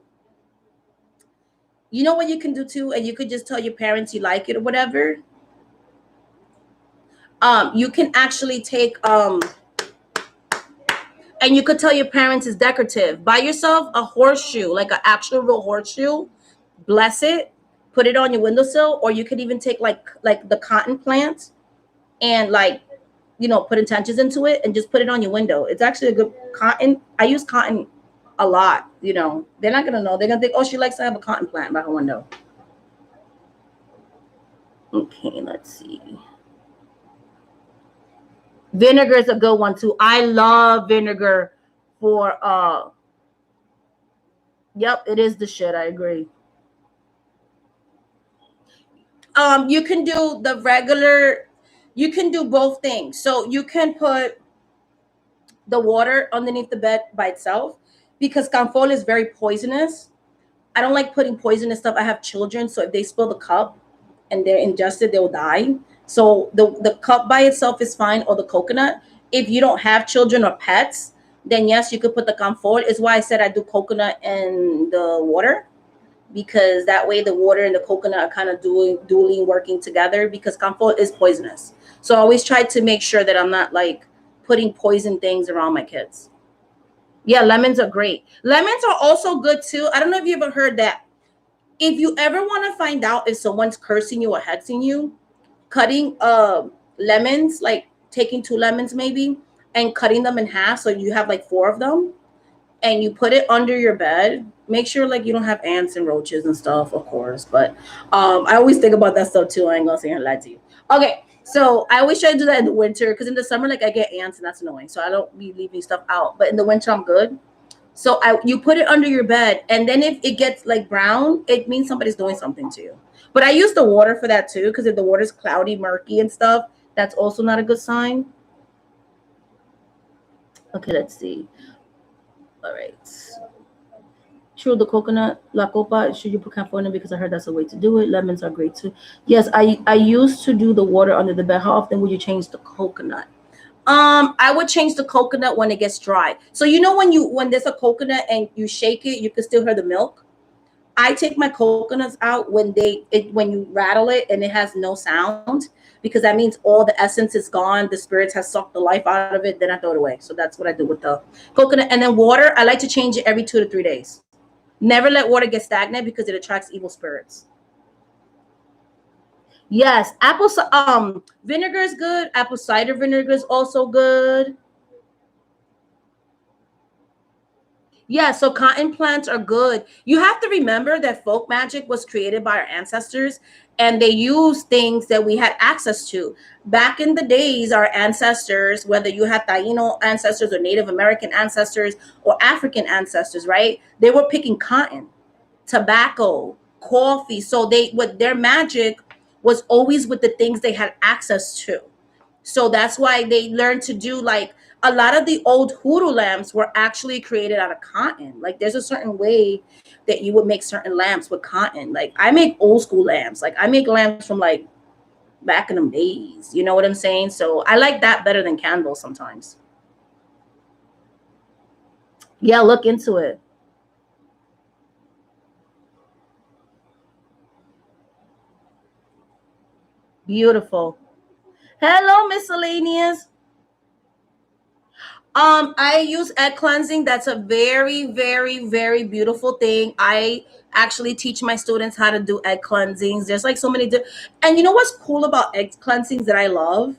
You know what you can do too? And you could just tell your parents you like it or whatever. You can actually take and you could tell your parents it's decorative. Buy yourself a horseshoe, like an actual real horseshoe, bless it, put it on your windowsill, or you could even take like the cotton plants and like put intentions into it and just put it on your window. It's actually a good cotton. I use cotton a lot. They're not gonna know. They're gonna think, oh, she likes to have a cotton plant by her window. Okay, let's see. Vinegar is a good one too. I love vinegar for yep, it is the shit. I agree. You can do the regular, you can do both things. So you can put the water underneath the bed by itself, because camphor is very poisonous. I don't like putting poisonous stuff. I have children, so if they spill the cup and they're ingested, they'll die. So the cup by itself is fine, or the coconut. If you don't have children or pets, then yes, you could put the camphor. Is why I said I do coconut and the water, because that way the water and the coconut are kind of dually working together, because camphor is poisonous. So I always try to make sure that I'm not like putting poison things around my kids. Yeah, lemons are great. Lemons are also good too. I don't know if you ever heard that. If you ever want to find out if someone's cursing you or hexing you, cutting lemons, like taking two lemons maybe and cutting them in half so you have like four of them, and you put it under your bed. Make sure like you don't have ants and roaches and stuff, of course. But I always think about that stuff too. I ain't gonna say and lie to you. Okay, so I always try to do that in the winter, because in the summer like I get ants and that's annoying. So I don't be leaving stuff out. But in the winter I'm good. So you put it under your bed, and then if it gets like brown, it means somebody's doing something to you. But I use the water for that too, because if the water's cloudy, murky, and stuff, that's also not a good sign. Okay, let's see. All right. True, the coconut, la copa, should you put camphor in it? Because I heard that's a way to do it. Lemons are great too. Yes, I used to do the water under the bed. How often would you change the coconut? I would change the coconut when it gets dry. So when there's a coconut and you shake it, you can still hear the milk. I take my coconuts out when you rattle it and it has no sound, because that means all the essence is gone. The spirits has sucked the life out of it. Then I throw it away. So that's what I do with the coconut. And then water, I like to change it every 2 to 3 days. Never let water get stagnant because it attracts evil spirits. Yes, vinegar is good. Apple cider vinegar is also good. Yeah, so cotton plants are good. You have to remember that folk magic was created by our ancestors, and they used things that we had access to. Back in the days, our ancestors, whether you had Taino ancestors or Native American ancestors or African ancestors, right? They were picking cotton, tobacco, coffee. So they what their magic was always with the things they had access to. So that's why they learned to do, like, a lot of the old hoodoo lamps were actually created out of cotton. Like there's a certain way that you would make certain lamps with cotton. Like I make old school lamps. Like I make lamps from like back in the days. You know what I'm saying? So I like that better than candles sometimes. Yeah, look into it. Beautiful. Hello, miscellaneous. I use egg cleansing. That's a very, very, very beautiful thing. I actually teach my students how to do egg cleansings. There's like so many and you know what's cool about egg cleansings that I love?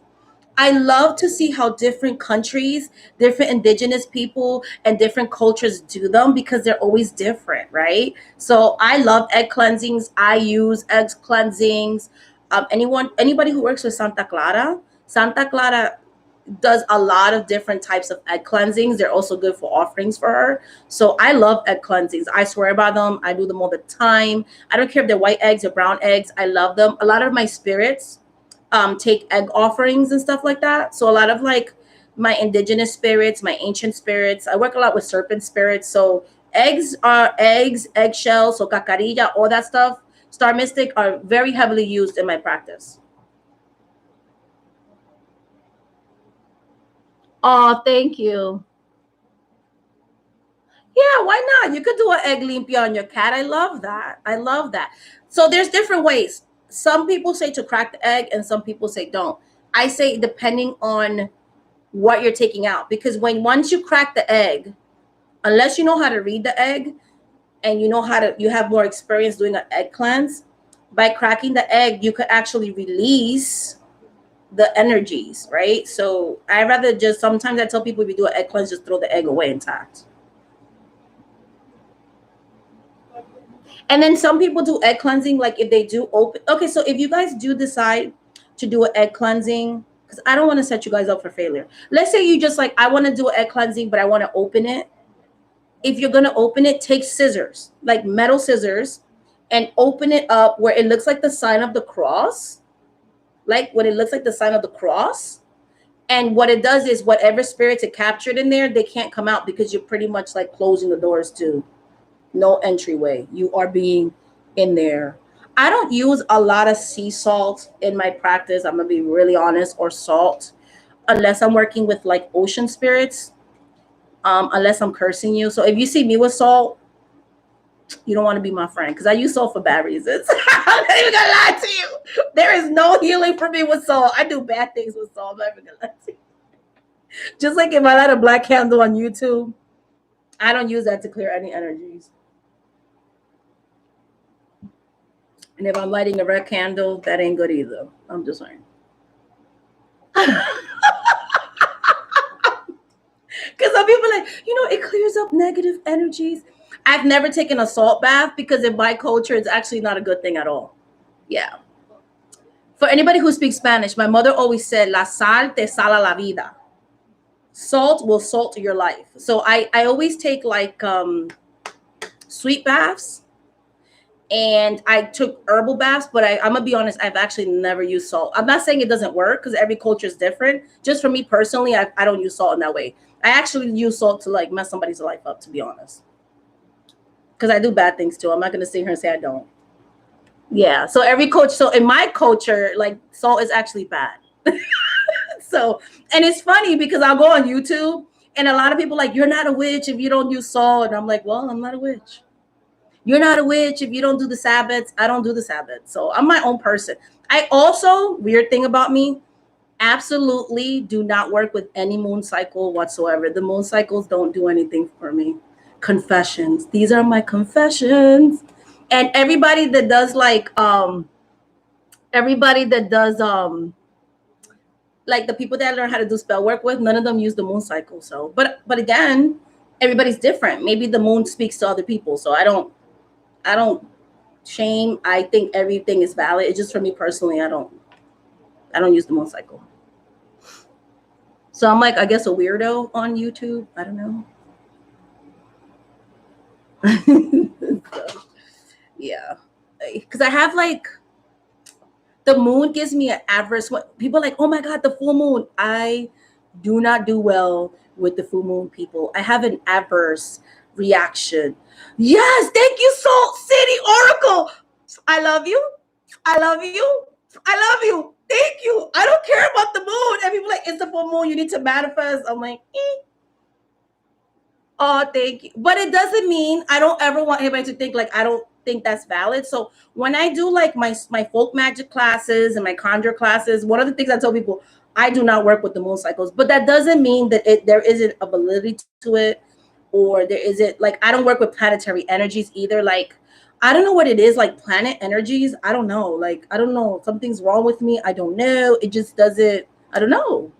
I love to see how different countries, different indigenous people, and different cultures do them because they're always different, right? So I love egg cleansings. I use egg cleansings. Anybody who works with Santa Clara does a lot of different types of egg cleansings. They're also good for offerings for her. So I love egg cleansings. I swear by them. I do them all the time. I don't care if they're white eggs or brown eggs. I love them. A lot of my spirits take egg offerings and stuff like that. So a lot of like my indigenous spirits, my ancient spirits. I work a lot with serpent spirits. So eggs, eggshells, so cacarilla, all that stuff. Star mystic are very heavily used in my practice. Oh, thank you. Yeah, why not? You could do an egg limpia on your cat. I love that. I love that. So there's different ways. Some people say to crack the egg, and some people say don't. I say depending on what you're taking out, because once you crack the egg, unless you know how to read the egg and you have more experience doing an egg cleanse, by cracking the egg, you could actually release the energies, right? So I rather just sometimes I tell people if you do an egg cleanse, just throw the egg away intact. And then some people do egg cleansing, like if they do open. Okay, so if you guys do decide to do an egg cleansing, because I don't want to set you guys up for failure. Let's say you just like, I want to do an egg cleansing, but I want to open it. If you're going to open it, take scissors, like metal scissors, and open it up where it looks like the sign of the cross, like when it looks like the sign of the cross. And what it does is whatever spirits it captured in there, they can't come out because you're pretty much like closing the doors to no entryway. You are being in there. I don't use a lot of sea salt in my practice. I'm gonna be really honest, or salt, unless I'm working with like ocean spirits. Unless I'm cursing you. So if you see me with salt, you don't want to be my friend because I use salt for bad reasons. I'm not even gonna lie to you. There is no healing for me with salt. I do bad things with salt. I'm not even gonna lie to you. Just like if I light a black candle on YouTube, I don't use that to clear any energies. And if I'm lighting a red candle, that ain't good either. I'm just saying. Because some people are like, it clears up negative energies. I've never taken a salt bath because in my culture, it's actually not a good thing at all. Yeah. For anybody who speaks Spanish, my mother always said, La sal te sala la vida. Salt will salt your life. So I always take like sweet baths, and I took herbal baths, but I'm gonna be honest, I've actually never used salt. I'm not saying it doesn't work because every culture is different. Just for me personally, I don't use salt in that way. I actually use salt to like mess somebody's life up, to be honest, because I do bad things too. I'm not gonna sit here and say I don't. Yeah. So every culture. So in my culture, like salt is actually bad. So, and it's funny because I'll go on YouTube and a lot of people like, you're not a witch if you don't use salt, and I'm like, well, I'm not a witch. You're not a witch if you don't do the Sabbats. I don't do the Sabbats. So I'm my own person. I also, weird thing about me, absolutely do not work with any moon cycle whatsoever. The moon cycles don't do anything for me. Confessions. These are my confessions. And everybody that does everybody that does like the people that learn how to do spell work with, none of them use the moon cycle. So but again, everybody's different. Maybe the moon speaks to other people. So I don't shame. I think everything is valid. It's just for me personally, I don't use the moon cycle. So I'm like, I guess a weirdo on YouTube. I don't know. So, yeah. Because I have like the moon gives me an adverse. What people are like, oh my god, the full moon. I do not do well with the full moon people. I have an adverse reaction. Yes, thank you, Salt City Oracle. I love you. I love you. I love you. Thank you. I don't care about the moon. And people are like, it's the full moon. You need to manifest. I'm like, oh, thank you. But it doesn't mean I don't ever want anybody to think like I don't think that's valid. So when I do like my folk magic classes and my conjure classes, one of the things I tell people, I do not work with the moon cycles. But that doesn't mean that there isn't a validity to it, or there isn't like I don't work with planetary energies either. Like I don't know what it is, like planet energies. I don't know. Like I don't know. Something's wrong with me. I don't know. It just doesn't. I don't know.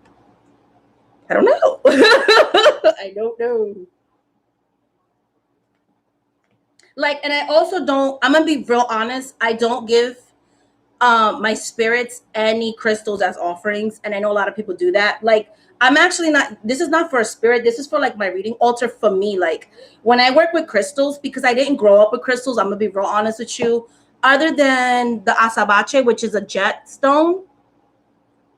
I don't know. I don't know. Like, and I also don't, I'm gonna be real honest, I don't give my spirits any crystals as offerings. And I know a lot of people do that. Like, I'm actually not, this is not for a spirit, this is for like my reading altar for me. Like when I work with crystals, because I didn't grow up with crystals, I'm gonna be real honest with you, other than the asabache, which is a jet stone.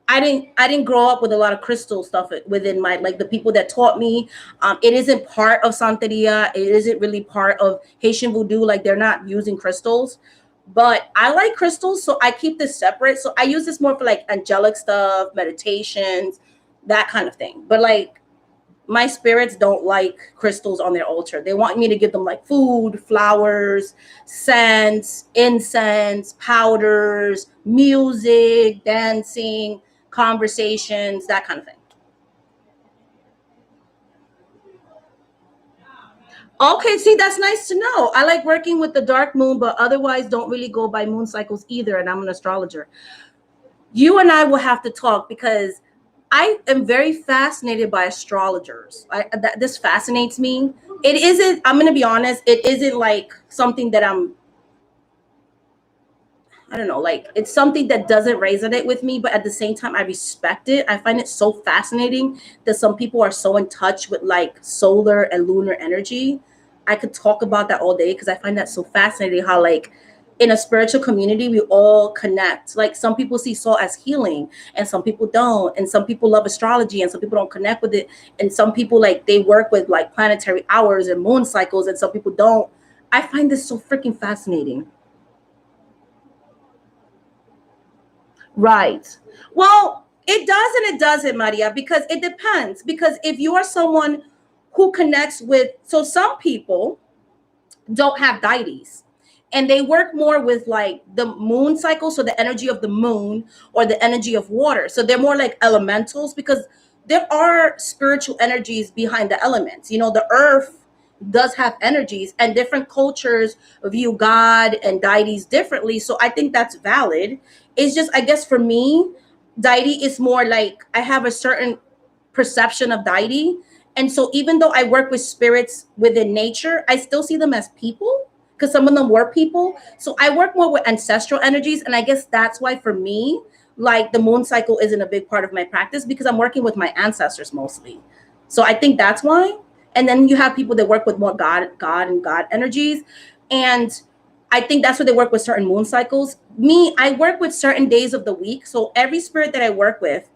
I didn't grow up with a lot of crystal stuff within my, like the people that taught me. It isn't part of Santeria. It isn't really part of Haitian voodoo. Like they're not using crystals, but I like crystals, so I keep this separate. So I use this more for like angelic stuff, meditations, that kind of thing. But like my spirits don't like crystals on their altar. They want me to give them like food, flowers, scents, incense, powders, music, dancing, conversations, that kind of thing. Okay, see, that's nice to know. I like working with the dark moon, but otherwise don't really go by moon cycles either. And I'm an astrologer. You and I will have to talk because I am very fascinated by astrologers. This fascinates me. It isn't, I'm going to be honest, it isn't like something that I don't know, like it's something that doesn't resonate with me, but at the same time, I respect it. I find it so fascinating that some people are so in touch with like solar and lunar energy. I could talk about that all day because I find that so fascinating how, like, in a spiritual community, we all connect. Like, some people see soul as healing, and some people don't. And some people love astrology, and some people don't connect with it. And some people, like, they work with like planetary hours and moon cycles, and some people don't. I find this so freaking fascinating. Right. Well, it does and it doesn't, Maria, because it depends. Because if you are someone who connects with, so some people don't have deities and they work more with like the moon cycle, so the energy of the moon or the energy of water. So they're more like elementals because there are spiritual energies behind the elements. You know, the earth does have energies, and different cultures view God and deities differently. So I think that's valid. It's just, I guess for me, deity is more like I have a certain perception of deity. And so even though I work with spirits within nature, I still see them as people because some of them were people. So I work more with ancestral energies. And I guess that's why for me, like the moon cycle isn't a big part of my practice because I'm working with my ancestors mostly. So I think that's why. And then you have people that work with more God energies. And I think that's where they work with certain moon cycles. Me, I work with certain days of the week. So every spirit that I work with,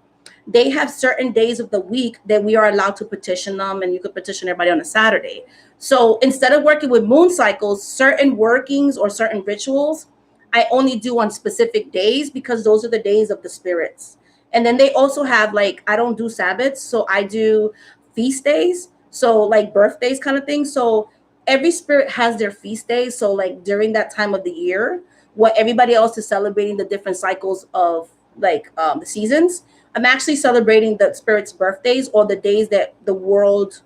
they have certain days of the week that we are allowed to petition them, and you could petition everybody on a Saturday. So instead of working with moon cycles, certain workings or certain rituals I only do on specific days because those are the days of the spirits. And then they also have, like, I don't do Sabbats, so I do feast days, so like birthdays kind of thing. So every spirit has their feast days. So like during that time of the year, what everybody else is celebrating the different cycles of like the seasons, I'm actually celebrating the spirits' birthdays or the days that the world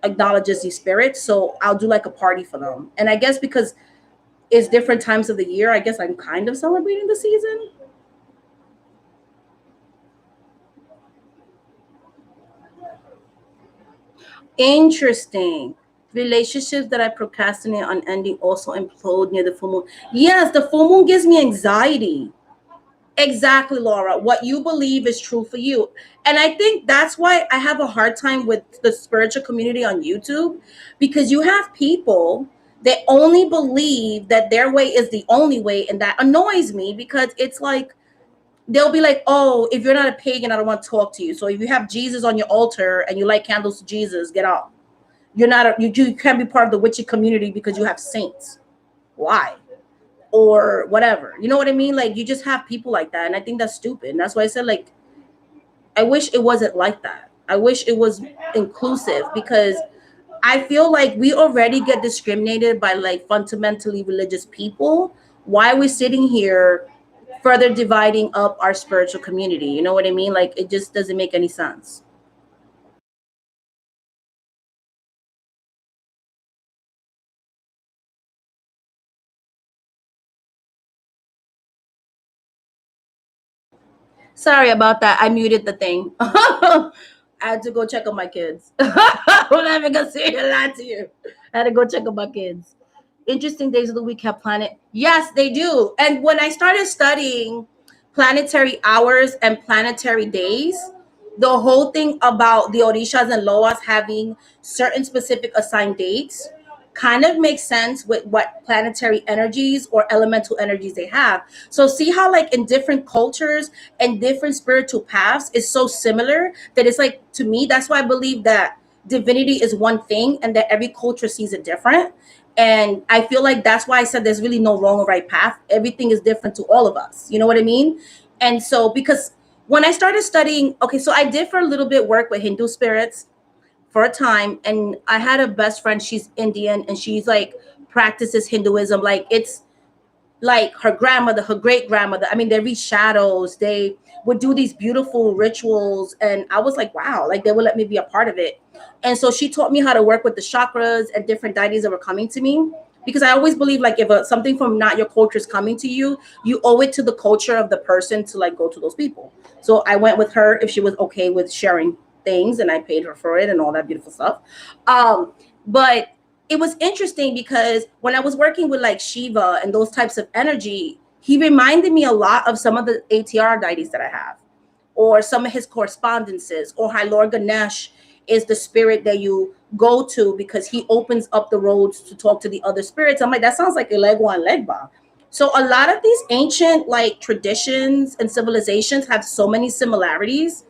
acknowledges these spirits. So I'll do like a party for them. And I guess because it's different times of the year, I guess I'm kind of celebrating the season. Interesting. Relationships that I procrastinate on ending also implode near the full moon. Yes, the full moon gives me anxiety. Exactly, Laura. What you believe is true for you. And I think that's why I have a hard time with the spiritual community on YouTube, because you have people that only believe that their way is the only way. And that annoys me because it's like, they'll be like, oh, if you're not a pagan, I don't want to talk to you. So if you have Jesus on your altar and you light candles to Jesus, get out. You're not you can't be part of the witchy community because you have saints. Why? Or whatever. You know what I mean? Like you just have people like that, and I think that's stupid. And that's why I said like I wish it wasn't like that. I wish it was inclusive because I feel like we already get discriminated by like fundamentally religious people. Why are we sitting here further dividing up our spiritual community? You know what I mean? Like it just doesn't make any sense. Sorry about that. I muted the thing. I had to go check on my kids. I'm not even gonna sit here and lie to you. I had to go check on my kids. Interesting days of the week have planet. Yes, they do. And when I started studying planetary hours and planetary days, the whole thing about the Orishas and Loas having certain specific assigned dates kind of makes sense with what planetary energies or elemental energies they have. So see how like in different cultures and different spiritual paths is so similar that it's like, to me, that's why I believe that divinity is one thing and that every culture sees it different. And I feel like that's why I said there's really no wrong or right path. Everything is different to all of us. You know what I mean? And so because when I started studying, okay, so I did for a little bit work with Hindu spirits for a time, and I had a best friend, she's Indian, and she's like practices Hinduism. Like it's like her grandmother, her great grandmother. I mean, they read shadows. They would do these beautiful rituals, and I was like, wow, like they would let me be a part of it. And so she taught me how to work with the chakras and different deities that were coming to me. Because I always believe like if something from not your culture is coming to you, you owe it to the culture of the person to like go to those people. So I went with her if she was okay with sharing things, and I paid her for it and all that beautiful stuff. But it was interesting because when I was working with like Shiva and those types of energy, he reminded me a lot of some of the ATR deities that I have, or some of his correspondences, or how Lord Ganesh is the spirit that you go to because he opens up the roads to talk to the other spirits. I'm like, that sounds like Elegua and Legba. So a lot of these ancient like traditions and civilizations have so many similarities.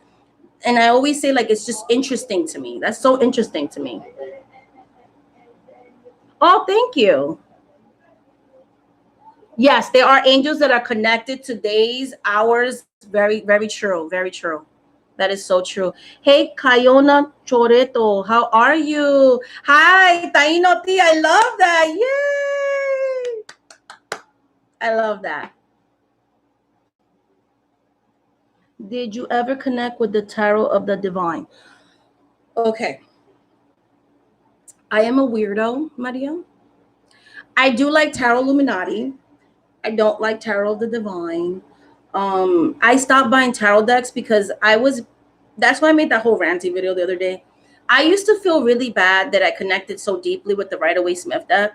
And I always say like it's just interesting to me. That's so interesting to me. Oh, thank you. Yes, there are angels that are connected to days, hours. Very, very true. Very true. That is so true. Hey, Kayona Choreto, how are you? Hi, Taino T. I love that. Yay! I love that. Did you ever connect with the tarot of the divine? Okay. I am a weirdo, Maria. I do like tarot Illuminati. I don't like tarot of the divine. I stopped buying tarot decks because I was. That's why I made that whole ranty video the other day. I used to feel really bad that I connected so deeply with the Rider Waite Smith deck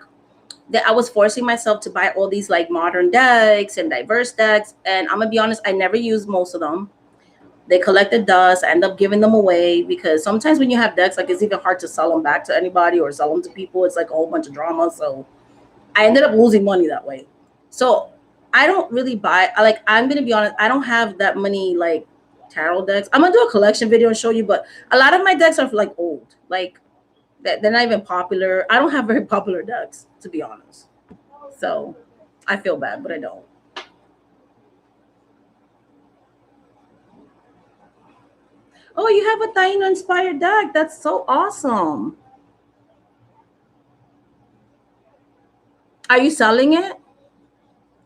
that I was forcing myself to buy all these like modern decks and diverse decks. And I'm gonna be honest, I never used most of them. They collected dust. I end up giving them away because sometimes when you have decks, like it's even hard to sell them back to anybody or sell them to people. It's like a whole bunch of drama. So I ended up losing money that way. So I don't really buy. I'm gonna be honest. I don't have that many like tarot decks. I'm gonna do a collection video and show you, but a lot of my decks are like old. Like they're not even popular. I don't have very popular decks, to be honest. So I feel bad, but I don't. Oh, you have a Taino inspired deck. That's so awesome. Are you selling it?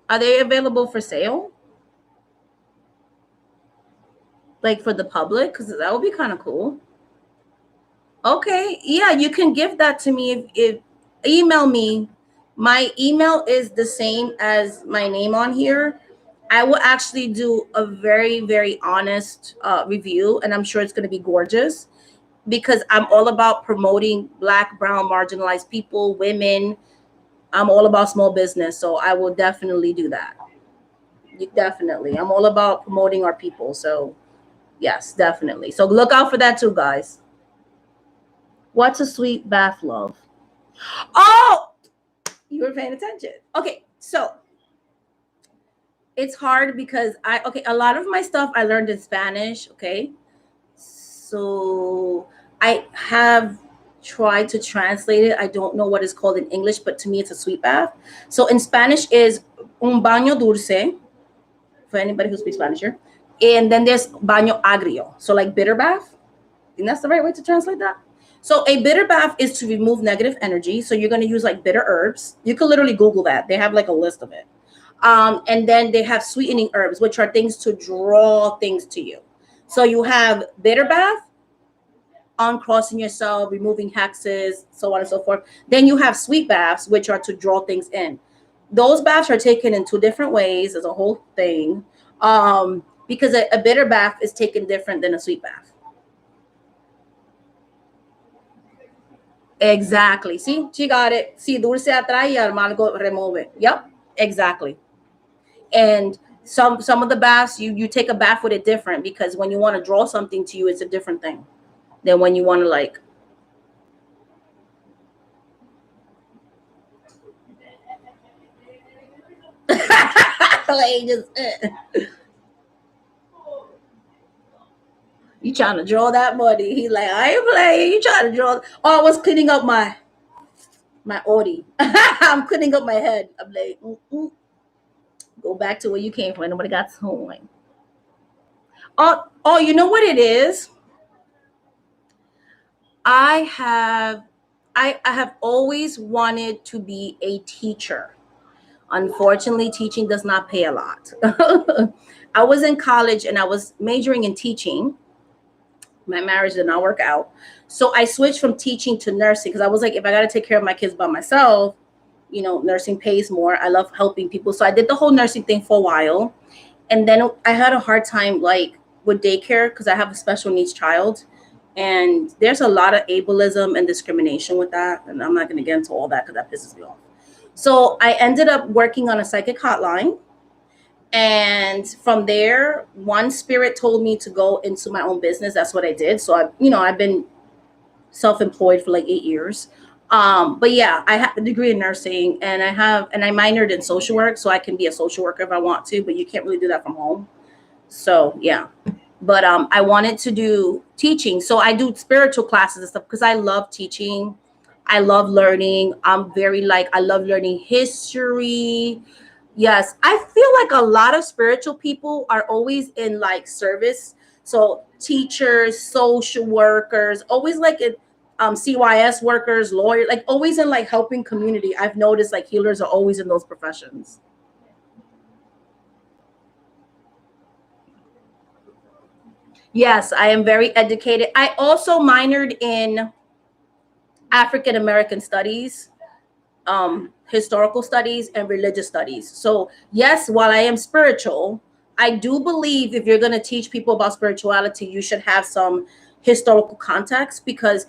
Are they available for sale? Like for the public? Because that would be kind of cool. Okay, yeah, you can give that to me if email me. My email is the same as my name on here. I will actually do a very, very honest review, and I'm sure it's going to be gorgeous because I'm all about promoting Black, brown, marginalized people, women. I'm all about small business, so I will definitely do that. Definitely. I'm all about promoting our people. So, yes, definitely. So, look out for that too, guys. What's a sweet bath love? Oh, you were paying attention. Okay, so it's hard because a lot of my stuff I learned in Spanish, okay? So I have tried to translate it. I don't know what it's called in English, but to me it's a sweet bath. So in Spanish is un baño dulce, for anybody who speaks Spanish here. And then there's baño agrio, so like bitter bath. And that's the right way to translate that. So a bitter bath is to remove negative energy. So you're going to use like bitter herbs. You can literally Google that. They have like a list of it. And then they have sweetening herbs, which are things to draw things to you. So you have bitter bath, uncrossing yourself, removing hexes, so on and so forth. Then you have sweet baths, which are to draw things in. Those baths are taken in two different ways as a whole thing, because a bitter bath is taken different than a sweet bath. Exactly. See, she got it. See, dulce atrae y amargo remove. Yep, exactly. And some of the baths, you take a bath with it different because when you want to draw something to you, it's a different thing than when you want to like. Like just, you trying to draw that money? He's like, I ain't playing. You trying to draw? Oh, I was cleaning up my Audi. I'm cleaning up my head. I'm like, go back to where you came from. Nobody got home. Oh, you know what it is? I have I have always wanted to be a teacher. Unfortunately, teaching does not pay a lot. I was in college and I was majoring in teaching. My marriage did not work out. So I switched from teaching to nursing because I was like, if I got to take care of my kids by myself, nursing pays more. I love helping people. So I did the whole nursing thing for a while. And then I had a hard time like with daycare because I have a special needs child. And there's a lot of ableism and discrimination with that. And I'm not going to get into all that because that pisses me off. So I ended up working on a psychic hotline. And from there, one spirit told me to go into my own business. That's what I did. So I've been self-employed for like 8 years. But yeah, I have a degree in nursing and I minored in social work. So I can be a social worker if I want to, but you can't really do that from home. So yeah. But I wanted to do teaching. So I do spiritual classes and stuff because I love teaching. I love learning. I love learning history. Yes, I feel like a lot of spiritual people are always in like service. So teachers, social workers, always like CYS workers, lawyers, like always in like helping community. I've noticed like healers are always in those professions. Yes, I am very educated. I also minored in African American studies, historical studies, and religious studies. So, yes, while I am spiritual, I do believe if you're going to teach people about spirituality, you should have some historical context because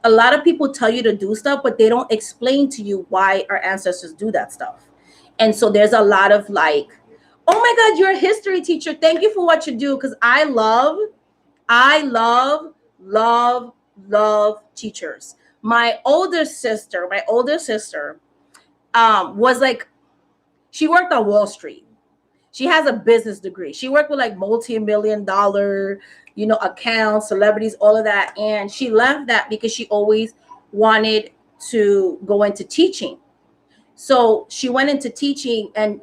a lot of people tell you to do stuff, but they don't explain to you why our ancestors do that stuff. And so there's a lot of like, oh my God, you're a history teacher. Thank you for what you do. Because I love, love teachers. My older sister was like, she worked on Wall Street. She has a business degree. She worked with like multi-million dollar, accounts, celebrities, all of that. And she left that because she always wanted to go into teaching. So she went into teaching and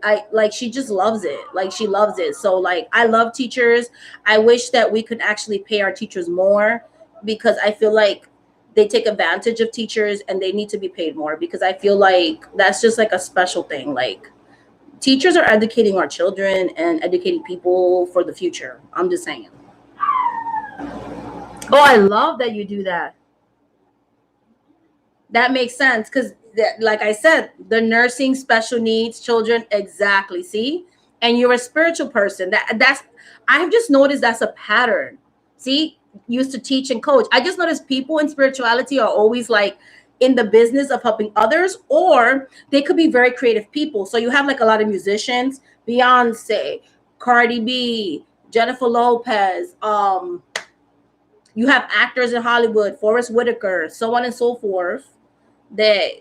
she just loves it. Like she loves it. So like I love teachers. I wish that we could actually pay our teachers more because I feel like they take advantage of teachers and they need to be paid more, because I feel like that's just like a special thing. Like, teachers are educating our children and educating people for the future. I'm just saying. Oh, I love that you do that. That makes sense, because, like I said, the nursing special needs children, exactly. See, and you're a spiritual person. That's I've just noticed that's a pattern. See, used to teach and coach. I just noticed people in spirituality are always like in the business of helping others, or they could be very creative people. So you have like a lot of musicians, Beyonce, Cardi B, Jennifer Lopez. You have actors in Hollywood, Forrest Whitaker, so on and so forth, that,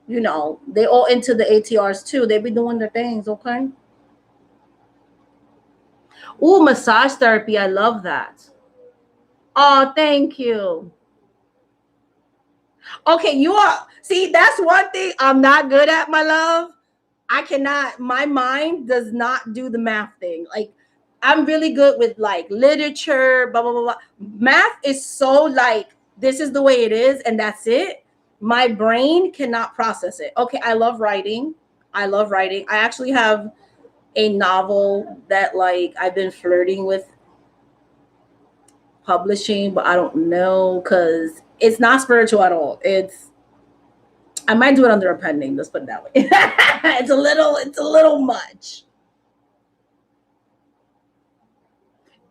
they all into the ATRs too. They be doing their things, okay? Oh, massage therapy. I love that. Oh, thank you. Okay, you are, see, that's one thing I'm not good at, my love. I cannot, my mind does not do the math thing. Like, I'm really good with like literature, blah, blah, blah, blah. Math is so like, this is the way it is, and that's it. My brain cannot process it. Okay, I love writing. I love writing. I actually have a novel that like I've been flirting with publishing, but I don't know, because it's not spiritual at all. I might do it under a pen name, let's put it that way. It's a little much.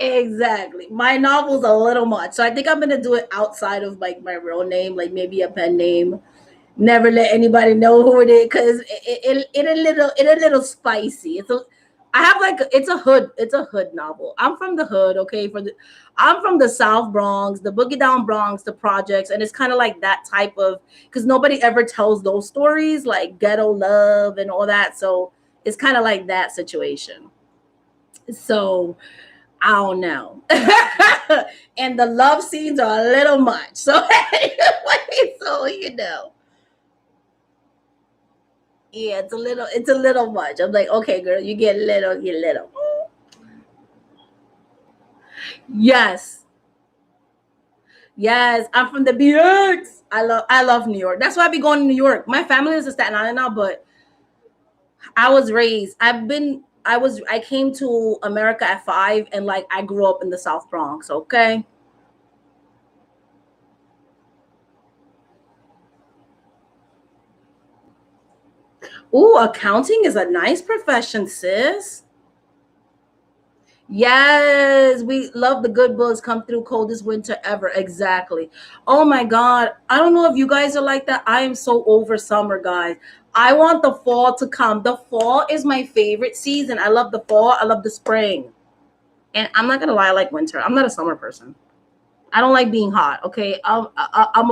Exactly. My novel's a little much. So I think I'm gonna do it outside of like my real name, like maybe a pen name. Never let anybody know who it is, because it a little spicy. I have like it's a hood novel. I'm from the hood, okay? I'm from the South Bronx, the Boogie Down Bronx, the projects, and it's kind of like that type of, because nobody ever tells those stories like ghetto love and all that. So it's kind of like that situation. So I don't know. And the love scenes are a little much. So anyway, so yeah, it's a little much. I'm like, okay, girl, you get little, you little. Yes. Yes. I'm from the BX. I love New York. That's why I be going to New York. My family is in Staten Island now, but I came to America at 5, and like I grew up in the South Bronx, okay? Ooh, accounting is a nice profession, sis. Yes, we love the good books come through coldest winter ever. Exactly. Oh my God. I don't know if you guys are like that. I am so over summer, guys. I want the fall to come. The fall is my favorite season. I love the fall. I love the spring. And I'm not going to lie, I like winter. I'm not a summer person. I don't like being hot. Okay. I'm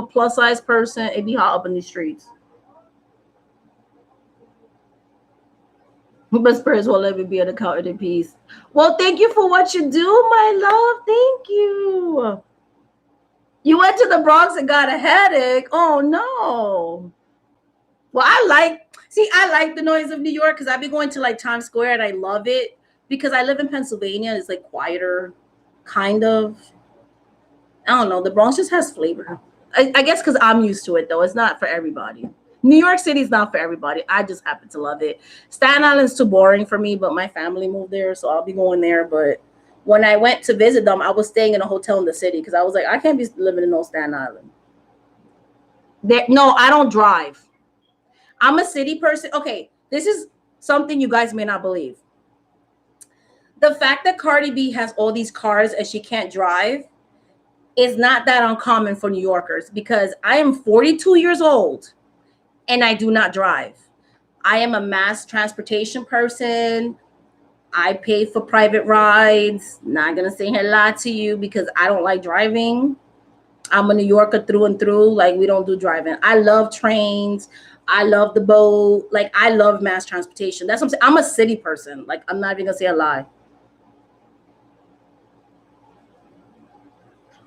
a plus size person. It be hot up in the streets. But spirits will let me be an accountant in peace. Well, thank you for what you do, my love. Thank you. You went to the Bronx and got a headache. Oh no. Well, I like the noise of New York, because I've been going to like Times Square and I love it, because I live in Pennsylvania. It's like quieter, kind of. I don't know. The Bronx just has flavor. I guess because I'm used to it though. It's not for everybody. New York City is not for everybody. I just happen to love it. Staten Island's too boring for me, but my family moved there, so I'll be going there. But when I went to visit them, I was staying in a hotel in the city, because I was like, I can't be living in no Staten Island. No, I don't drive. I'm a city person. Okay, this is something you guys may not believe. The fact that Cardi B has all these cars and she can't drive is not that uncommon for New Yorkers, because I am 42 years old and I do not drive. I am a mass transportation person. I pay for private rides. Not gonna say here lie to you, because I don't like driving. I'm a New Yorker through and through. Like, we don't do driving. I love trains. I love the boat. Like, I love mass transportation. That's what I'm saying. I'm a city person. Like, I'm not even gonna say a lie.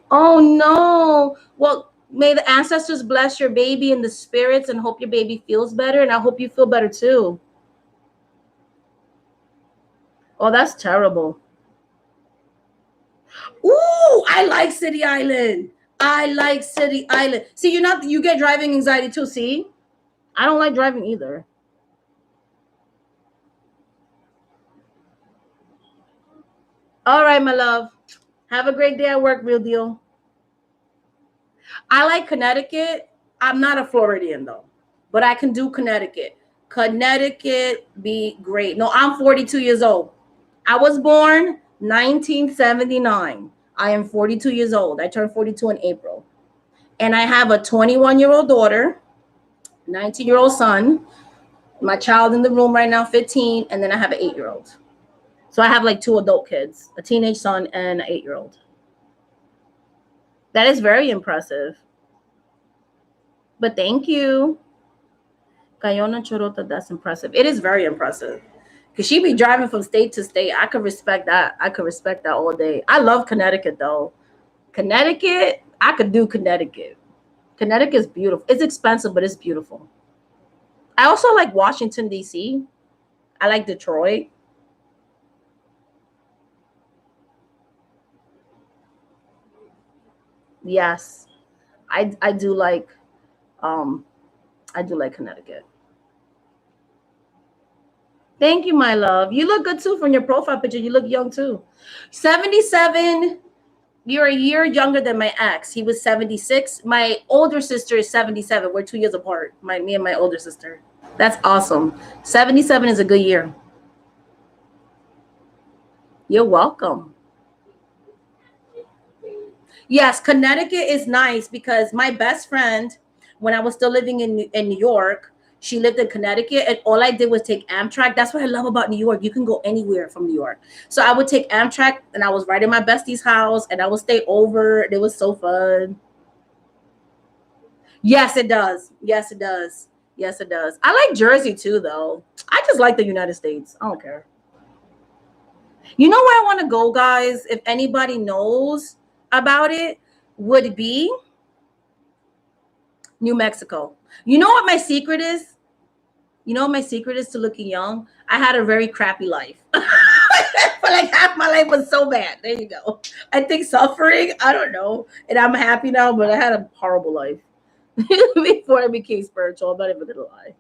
Oh no. Well, may the ancestors bless your baby and the spirits, and hope your baby feels better. And I hope you feel better too. Oh, that's terrible. Ooh, I like City Island. I like city island. See, you get driving anxiety too. See, I don't like driving either. All right, my love. Have a great day at work, real deal. I like Connecticut. I'm not a Floridian though, but I can do Connecticut. Connecticut be great. No, I'm 42 years old. I was born 1979. I am 42 years old. I turned 42 in April. And I have a 21-year-old daughter, 19-year-old son, my child in the room right now, 15, and then I have an 8-year-old. So I have like two adult kids, a teenage son and an 8-year-old. That is very impressive. But thank you. Cayona Chorota, that's impressive. It is very impressive. Because she be driving from state to state. I could respect that. I could respect that all day. I love Connecticut though. Connecticut, I could do Connecticut. Connecticut is beautiful. It's expensive, but it's beautiful. I also like Washington, D.C. I like Detroit. Yes. I do like um I do like Connecticut. Thank you, my love. You look good too from your profile picture. You look young too. 77. You're a year younger than my ex. He was 76. My older sister is 77. We're 2 years apart. Me and my older sister. That's awesome. 77 is a good year. You're welcome. Yes, Connecticut is nice because my best friend, when I was still living in New York, she lived in Connecticut, and all I did was take Amtrak. That's what I love about New York. You can go anywhere from New York. So I would take Amtrak, and I was right in my bestie's house, and I would stay over. It was so fun. Yes, it does. Yes, it does. Yes, it does. I like Jersey too, though. I just like the United States. I don't care. You know where I want to go, guys? If anybody knows about it, would be New Mexico. You know what my secret is? You know what my secret is to looking young? I had a very crappy life. For like half my life was so bad. There you go. I think suffering, I don't know. And I'm happy now, but I had a horrible life before I became spiritual. I'm not even gonna lie.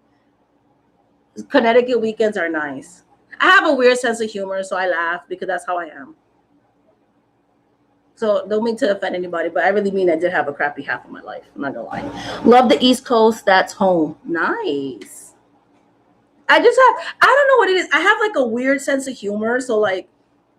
Connecticut weekends are nice. I have a weird sense of humor, so I laugh because that's how I am. So don't mean to offend anybody, but I really mean I did have a crappy half of my life. I'm not gonna lie. Love the East Coast. That's home. Nice. I don't know what it is. I have like a weird sense of humor. So like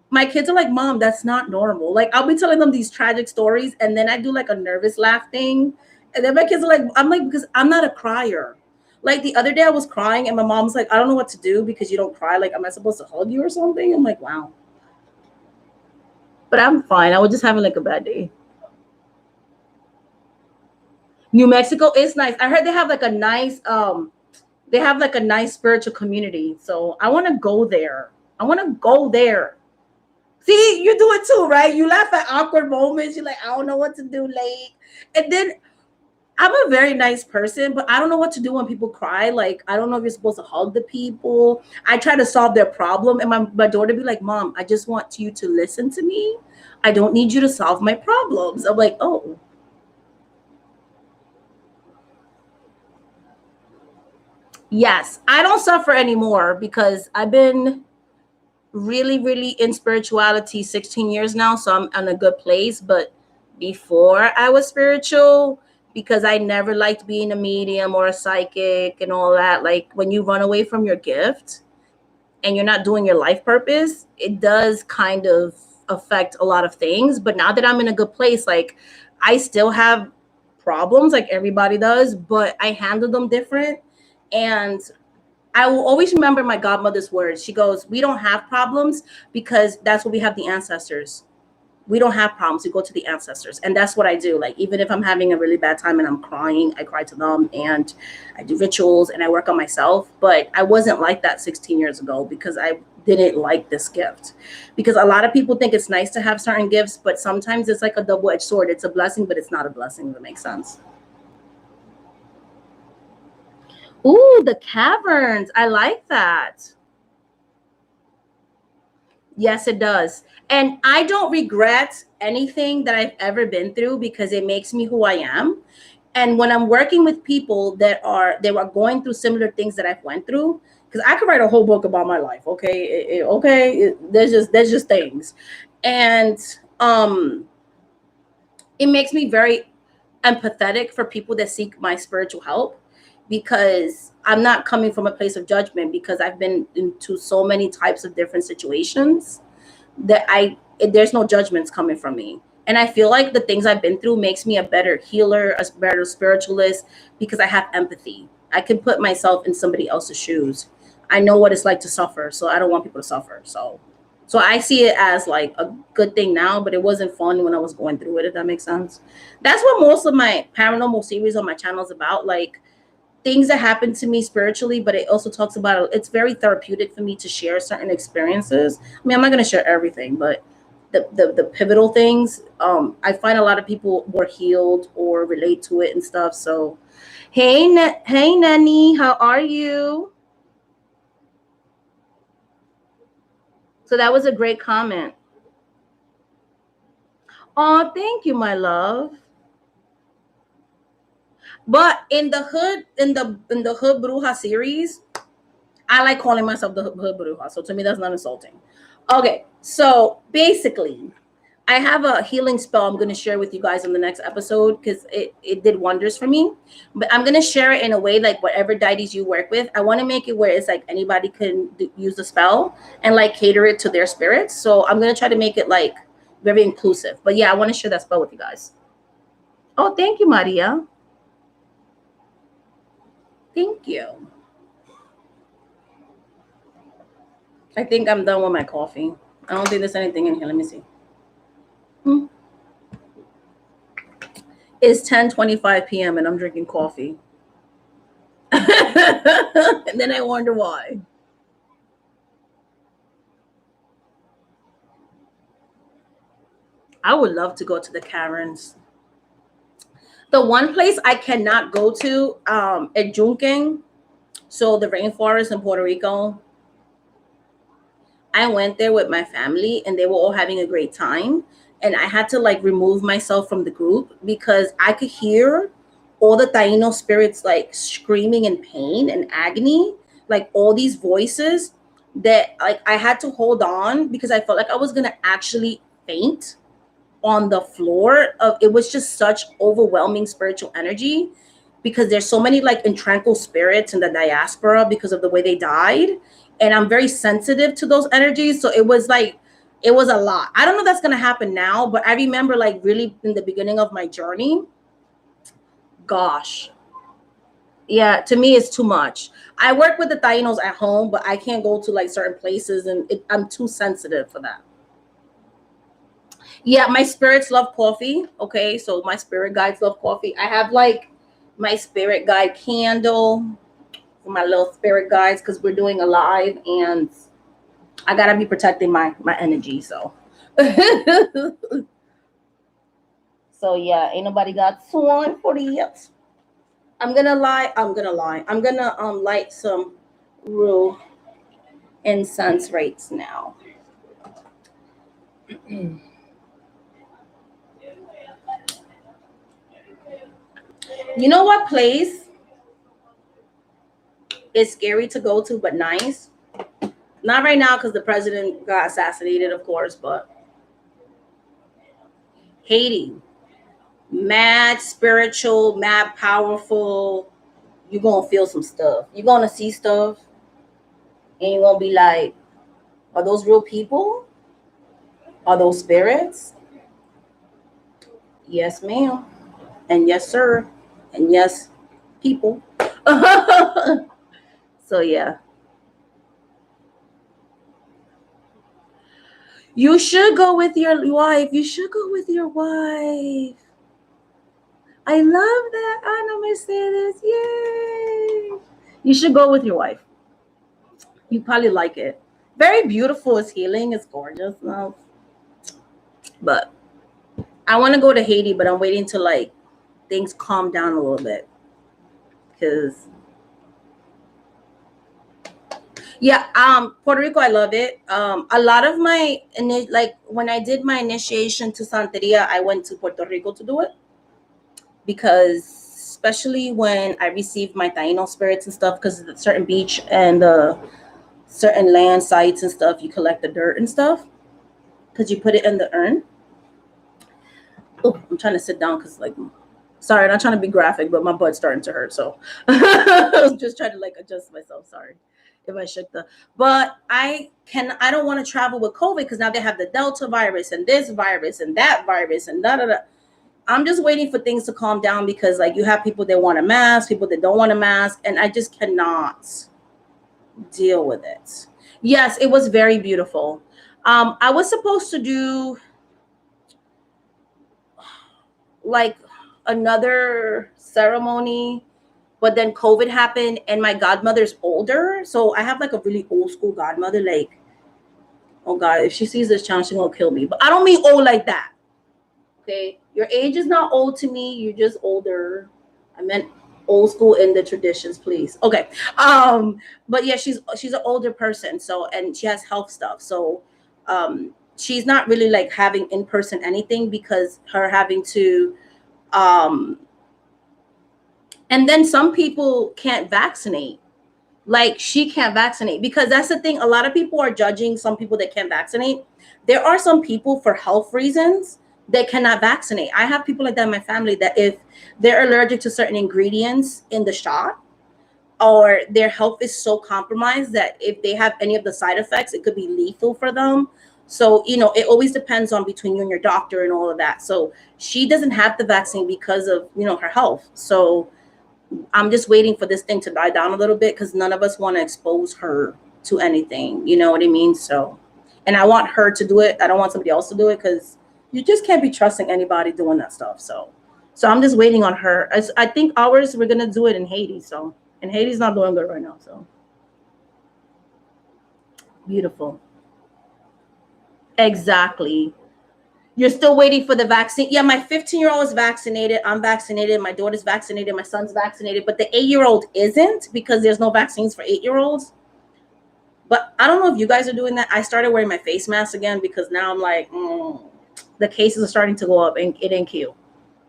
my kids are like, Mom, that's not normal. Like I'll be telling them these tragic stories and then I do like a nervous laugh thing. And then my kids are like, I'm like, because I'm not a crier. Like the other day I was crying and my mom's like, I don't know what to do because you don't cry. Like, am I supposed to hug you or something? I'm like, wow. But I'm fine. I was just having like a bad day. New Mexico is nice. I heard they have like a nice spiritual community. So I want to go there. I want to go there. See, you do it too, right? You laugh at awkward moments. You're like, I don't know what to do late. And then I'm a very nice person, but I don't know what to do when people cry. Like, I don't know if you're supposed to hug the people. I try to solve their problem. And my daughter be like, Mom, I just want you to listen to me. I don't need you to solve my problems. I'm like, oh, yes. I don't suffer anymore because I've been really, really in spirituality 16 years now. So I'm in a good place. But before I was spiritual, because I never liked being a medium or a psychic and all that, like when you run away from your gift and you're not doing your life purpose, it does kind of affect a lot of things. But now that I'm in a good place, like I still have problems like everybody does, but I handle them different. And I will always remember my godmother's words. She goes, we don't have problems because that's what we have the ancestors. We don't have problems. We go to the ancestors. And that's what I do. Like, even if I'm having a really bad time and I'm crying, I cry to them and I do rituals and I work on myself. But I wasn't like that 16 years ago because I didn't like this gift. Because a lot of people think it's nice to have certain gifts, but sometimes it's like a double-edged sword. It's a blessing, but it's not a blessing, if that makes sense. Ooh, the caverns. I like that. Yes, it does. And I don't regret anything that I've ever been through because it makes me who I am. And when I'm working with people that were going through similar things that I've went through, because I could write a whole book about my life. Okay, there's just things, and um, it makes me very empathetic for people that seek my spiritual help, because I'm not coming from a place of judgment, because I've been into so many types of different situations that there's no judgments coming from me. And I feel like the things I've been through makes me a better healer, a better spiritualist, because I have empathy. I can put myself in somebody else's shoes. I know what it's like to suffer, so I don't want people to suffer. So I see it as like a good thing now, but it wasn't fun when I was going through it, if that makes sense. That's what most of my paranormal series on my channel is about, like things that happen to me spiritually, but it also talks about, it's very therapeutic for me to share certain experiences. I mean, I'm not going to share everything, but the pivotal things, I find a lot of people were healed or relate to it and stuff. So hey Nanny, how are you? So that was a great comment. Oh, thank you, my love. But in the hood, in the hood bruja series, I like calling myself the hood bruja. So to me, that's not insulting. Okay, so basically, I have a healing spell I'm going to share with you guys in the next episode, because it did wonders for me. But I'm going to share it in a way like whatever deities you work with. I want to make it where it's like anybody can use the spell and like cater it to their spirits. So I'm going to try to make it like very inclusive. But yeah, I want to share that spell with you guys. Oh, thank you, Maria. Thank you. I think I'm done with my coffee. I don't think there's anything in here. Let me see. Hmm. It's 10:25 p.m. and I'm drinking coffee. And then I wonder why. I would love to go to the caverns. The one place I cannot go to, at Junking, so the rainforest in Puerto Rico. I went there with my family and they were all having a great time. And I had to like remove myself from the group because I could hear all the Taino spirits like screaming in pain and agony, like all these voices that like I had to hold on because I felt like I was gonna actually faint on the floor. Of it was just such overwhelming spiritual energy, because there's so many like intranquil spirits in the diaspora because of the way they died, and I'm very sensitive to those energies. So it was like, it was a lot. I don't know if that's going to happen now, but I remember like really in the beginning of my journey, gosh, yeah, to me it's too much. I work with the Tainos at home, but I can't go to like certain places, and I'm too sensitive for that. Yeah, my spirits love coffee. Okay, so my spirit guides love coffee. I have like my spirit guide candle for my little spirit guides, because we're doing a live and I gotta be protecting my energy. So so yeah, ain't nobody got sworn for the yet. I'm gonna light some real incense right now. You know what place is scary to go to but nice? Not right now because the president got assassinated, of course, but Haiti. Mad spiritual, mad powerful. You're gonna feel some stuff. You're gonna see stuff, and you're gonna be like, are those real people? Are those spirits? Yes, ma'am. And yes, sir. And yes, people. So yeah. You should go with your wife. You should go with your wife. I love that. Anna Mercedes. Yay. You should go with your wife. You probably like it. Very beautiful. It's healing. It's gorgeous. No. But I want to go to Haiti, but I'm waiting to like things calm down a little bit. Because Yeah, Puerto Rico, I love it. A lot of like when I did my initiation to Santeria, I went to Puerto Rico to do it because, especially when I received my Taino spirits and stuff, because the certain beach and certain land sites and stuff, you collect the dirt and stuff because you put it in the urn. Oh, I'm trying to sit down because, like, sorry, I'm not trying to be graphic, but my butt's starting to hurt. So I was just trying to like adjust myself. Sorry if I shook the. But I don't want to travel with COVID because now they have the Delta virus and this virus and that virus and da da da. I'm just waiting for things to calm down because like you have people that want a mask, people that don't want a mask, and I just cannot deal with it. Yes, it was very beautiful. I was supposed to do like another ceremony, but then COVID happened and my godmother's older. So I have like a really old school godmother. Like, oh God, if she sees this channel, she's gonna kill me. But I don't mean old like that. Okay. Your age is not old to me, you're just older. I meant old school in the traditions, please. Okay. But yeah, she's an older person. So and she has health stuff. So she's not really like having in-person anything because her having to um and then some people can't vaccinate. Like she can't vaccinate because that's the thing. A lot of people are judging some people that can't vaccinate. There are some people for health reasons that cannot vaccinate. I have people like that in my family that if they're allergic to certain ingredients in the shot or their health is so compromised that if they have any of the side effects, it could be lethal for them. So, it always depends on between you and your doctor and all of that. So she doesn't have the vaccine because of, her health. So I'm just waiting for this thing to die down a little bit because none of us want to expose her to anything. You know what I mean? So, and I want her to do it. I don't want somebody else to do it because you just can't be trusting anybody doing that stuff. So I'm just waiting on her. I think ours, we're going to do it in Haiti. So, and Haiti's not doing good right now. So beautiful. Exactly. You're still waiting for the vaccine. Yeah, my 15-year-old is vaccinated. I'm vaccinated. My daughter's vaccinated. My son's vaccinated. But the 8-year-old isn't because there's no vaccines for 8-year-olds. But I don't know if you guys are doing that. I started wearing my face mask again because now I'm like, the cases are starting to go up and it ain't cute.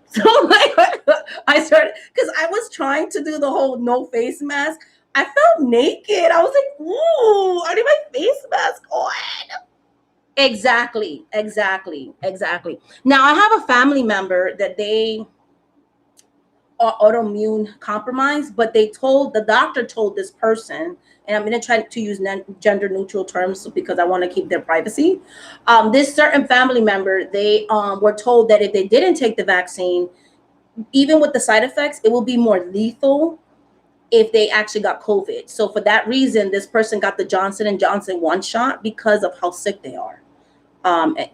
So like, I started because I was trying to do the whole no face mask. I felt naked. I was like, ooh, I need my face mask on. Exactly. Now I have a family member that they are autoimmune compromised, but the doctor told this person, and I'm going to try to use gender neutral terms because I want to keep their privacy. This certain family member, they were told that if they didn't take the vaccine, even with the side effects, it will be more lethal if they actually got COVID. So for that reason, this person got the Johnson and Johnson one shot because of how sick they are.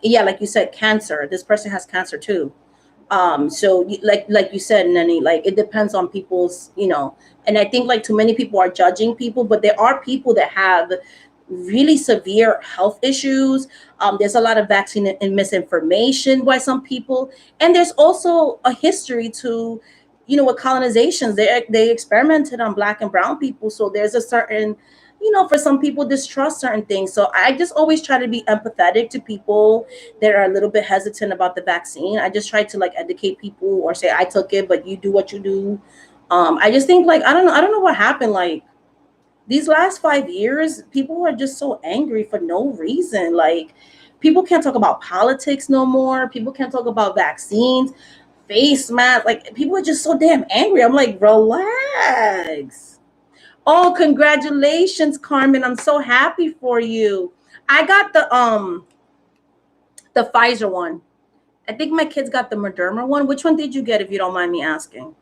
Yeah, like you said, cancer. This person has cancer too. So like you said, Nani, like it depends on people's, and I think like too many people are judging people, but there are people that have really severe health issues. There's a lot of vaccine and misinformation by some people, and there's also a history to, with colonizations. They experimented on Black and brown people, so there's a certain, for some people distrust certain things. So I just always try to be empathetic to people that are a little bit hesitant about the vaccine. I just try to like educate people or say I took it, but you do what you do. I just think like I don't know what happened. Like these last 5 years, people are just so angry for no reason. Like people can't talk about politics no more. People can't talk about vaccines, face masks. Like people are just so damn angry. I'm like, relax. Oh, congratulations, Carmen. I'm so happy for you. I got the Pfizer one. I think my kids got the Moderna one. Which one did you get, if you don't mind me asking?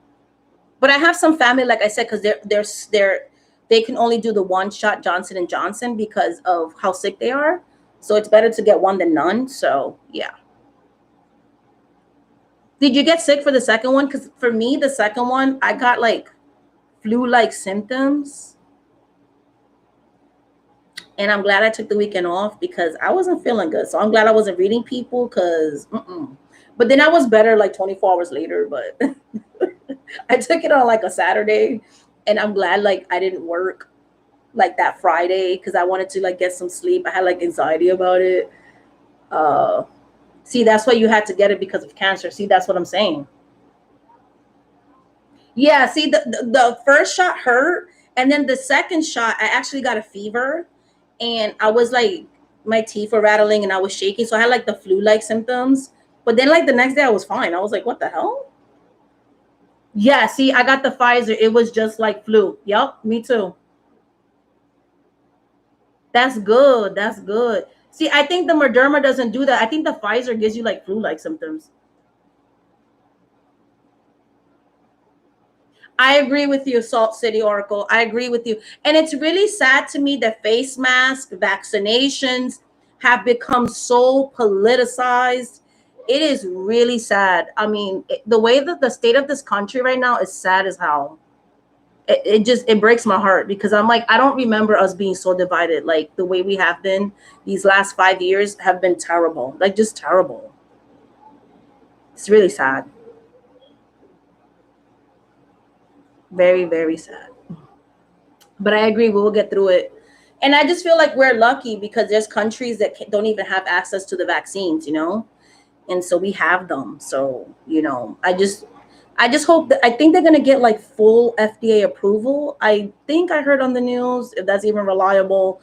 But I have some family, like I said, because they can only do the one shot Johnson and Johnson because of how sick they are. So it's better to get one than none. So yeah. Did you get sick for the second one? Because for me, the second one, I got like flu-like symptoms. And I'm glad I took the weekend off because I wasn't feeling good. So I'm glad I wasn't reading people because, but then I was better like 24 hours later. But I took it on like a Saturday, and I'm glad like I didn't work like that Friday because I wanted to like get some sleep. I had like anxiety about it. Uh, See, that's why you had to get it because of cancer. See, that's what I'm saying. Yeah, see, the first shot hurt, and then the second shot, I actually got a fever, and I was like, my teeth were rattling, and I was shaking, so I had like the flu-like symptoms. But then, like the next day, I was fine. I was like, what the hell? Yeah, see, I got the Pfizer. It was just like flu. Yep, me too. That's good. That's good. See, I think the Moderna doesn't do that. I think the Pfizer gives you like flu-like symptoms. I agree with you, Salt City Oracle. I agree with you. And it's really sad to me that face masks, vaccinations have become so politicized. It is really sad. I mean, the way that the state of this country right now is sad as hell. It just it breaks my heart because I'm like, I don't remember us being so divided. Like the way we have been these last 5 years have been terrible. Like just terrible. It's really sad. Very, very sad. But I agree, we will get through it. And I just feel like we're lucky because there's countries that don't even have access to the vaccines, and so we have them. So I just hope that I think they're gonna get like full FDA approval. I think I heard on the news, if that's even reliable,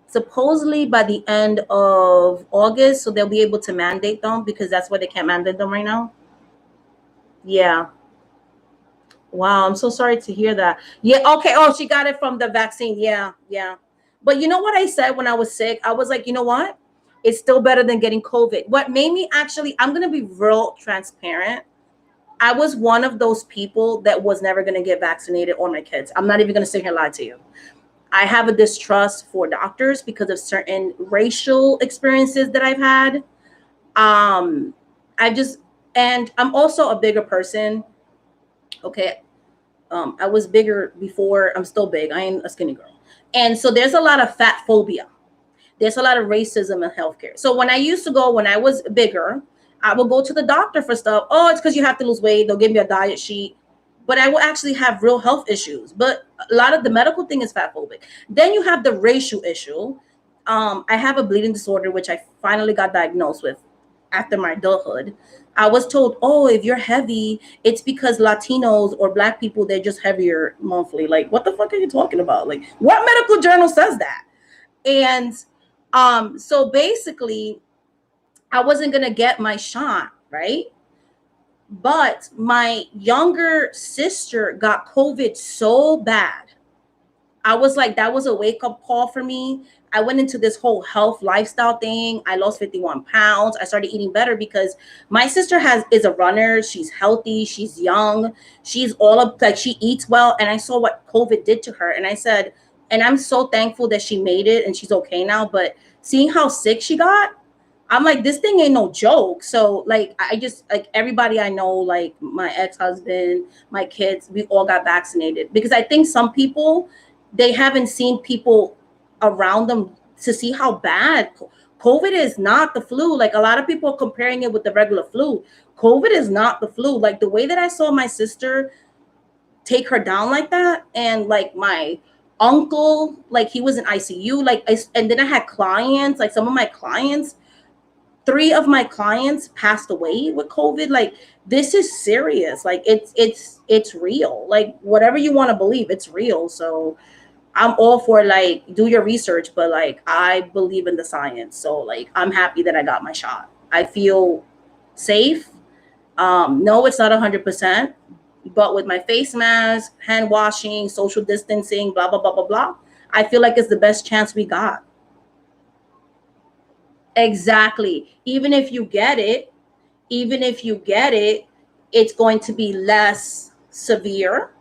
supposedly by the end of August, so they'll be able to mandate them because that's why they can't mandate them right now. Yeah. Wow, I'm so sorry to hear that. Yeah, okay. Oh, she got it from the vaccine. Yeah, yeah. But you know what I said when I was sick? I was like, you know what? It's still better than getting COVID. What made me actually, I'm going to be real transparent. I was one of those people that was never going to get vaccinated or my kids. I'm not even going to sit here and lie to you. I have a distrust for doctors because of certain racial experiences that I've had. Um, I just, and I'm also a bigger person. Okay, I was bigger before. I'm still big. I ain't a skinny girl. And so there's a lot of fat phobia. There's a lot of racism in healthcare. So when I used to go, when I was bigger, I would go to the doctor for stuff. Oh, it's because you have to lose weight. They'll give me a diet sheet. But I will actually have real health issues. But a lot of the medical thing is fat phobic. Then you have the racial issue. I have a bleeding disorder, which I finally got diagnosed with after my adulthood. I was told, oh, if you're heavy, it's because Latinos or Black people, they're just heavier monthly. Like, what the fuck are you talking about? Like, what medical journal says that? And so basically, I wasn't going to get my shot, right? But my younger sister got COVID so bad. I was like, that was a wake up call for me. I went into this whole health lifestyle thing. I lost 51 pounds. I started eating better because my sister is a runner. She's healthy. She's young. She's all up, like she eats well. And I saw what COVID did to her. And I said, and I'm so thankful that she made it and she's okay now. But seeing how sick she got, I'm like, this thing ain't no joke. So like, I just like everybody I know, like my ex-husband, my kids, we all got vaccinated because I think some people, they haven't seen people around them to see how bad COVID is. Not the flu. Like a lot of people are comparing it with the regular flu. COVID is not the flu. Like the way that I saw my sister take her down like that, and like my uncle, like he was in ICU, like and then I had clients, like some of my clients, 3 of my clients passed away with COVID. Like this is serious. Like it's real. Like whatever you want to believe, it's real. So I'm all for like do your research, but like I believe in the science. So like I'm happy that I got my shot. I feel safe. No, it's not 100%, but with my face mask, hand washing, social distancing, blah blah blah blah blah, I feel like it's the best chance we got. Exactly. Even if you get it, it's going to be less severe,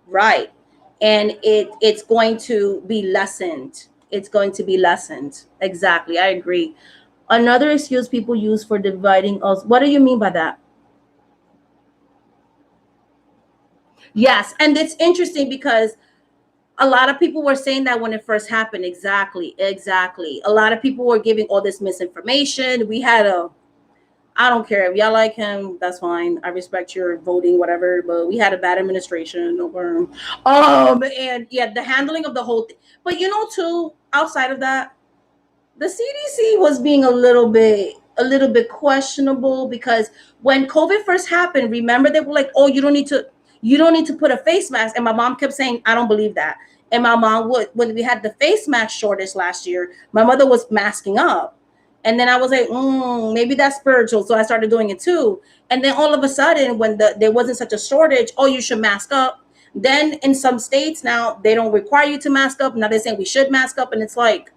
right? And it's going to be lessened. It's going to be lessened. Exactly. I agree. Another excuse people use for dividing us. What do you mean by that? Yes, and it's interesting because a lot of people were saying that when it first happened. Exactly, exactly. A lot of people were giving all this misinformation. We had I don't care if y'all like him. That's fine. I respect your voting, whatever. But we had a bad administration. No problem. And yeah, the handling of the whole thing. But too, outside of that, the CDC was being a little bit questionable because when COVID first happened, remember they were like, "Oh, you don't need to put a face mask," and my mom kept saying, "I don't believe that." And my mom would when we had the face mask shortage last year, my mother was masking up, and then I was like, maybe that's spiritual, so I started doing it too. And then all of a sudden, when there wasn't such a shortage, oh, you should mask up. Then in some states now they don't require you to mask up. Now they're saying we should mask up, and it's like,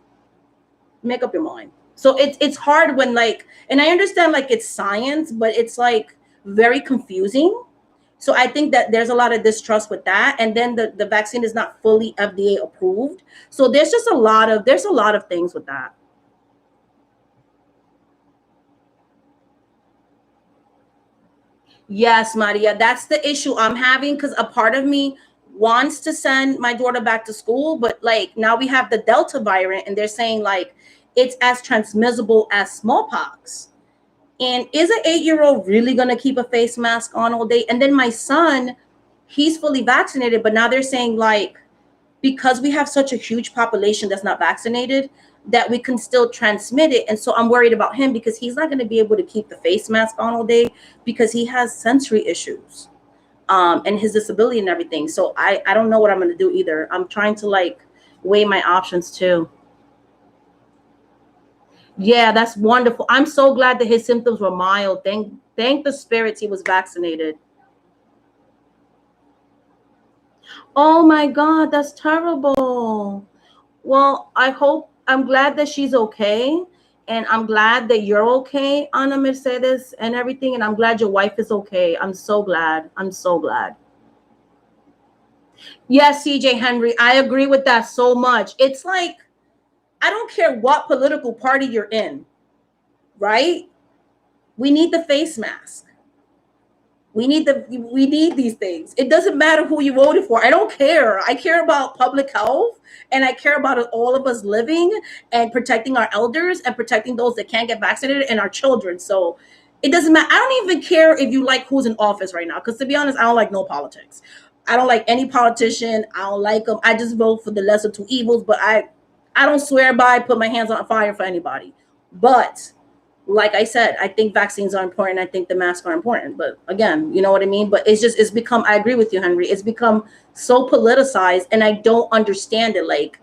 make up your mind. So it's hard when, like, and I understand like it's science, but it's like very confusing. So I think that there's a lot of distrust with that. And then the vaccine is not fully FDA approved. So there's a lot of things with that. Yes, Maria, that's the issue I'm having because a part of me wants to send my daughter back to school, but like now we have the Delta variant and they're saying like it's as transmissible as smallpox. And is an 8-year old really going to keep a face mask on all day? And then my son, he's fully vaccinated, but now they're saying like because we have such a huge population that's not vaccinated, that we can still transmit it. And so I'm worried about him because he's not going to be able to keep the face mask on all day because he has sensory issues, and his disability and everything. So I don't know what I'm going to do either. I'm trying to like weigh my options too. Yeah, that's wonderful. I'm so glad that his symptoms were mild. Thank the spirits he was vaccinated. Oh my God, that's terrible. Well, I'm glad that she's okay. And I'm glad that you're okay, Ana Mercedes, and everything. And I'm glad your wife is okay. I'm so glad. I'm so glad. Yes, CJ Henry, I agree with that so much. It's like, I don't care what political party you're in, right? We need the face mask. We need these things. It doesn't matter who you voted for. I don't care. I care about public health and I care about all of us living and protecting our elders and protecting those that can't get vaccinated and our children. So it doesn't matter. I don't even care if you like who's in office right now. Because to be honest, I don't like no politics. I don't like any politician. I don't like them. I just vote for the lesser two evils. But I don't swear by put my hands on fire for anybody. But like I said, I think vaccines are important. I think the masks are important. But again, you know what I mean? But it's become, I agree with you, Henry. It's become so politicized and I don't understand it. Like,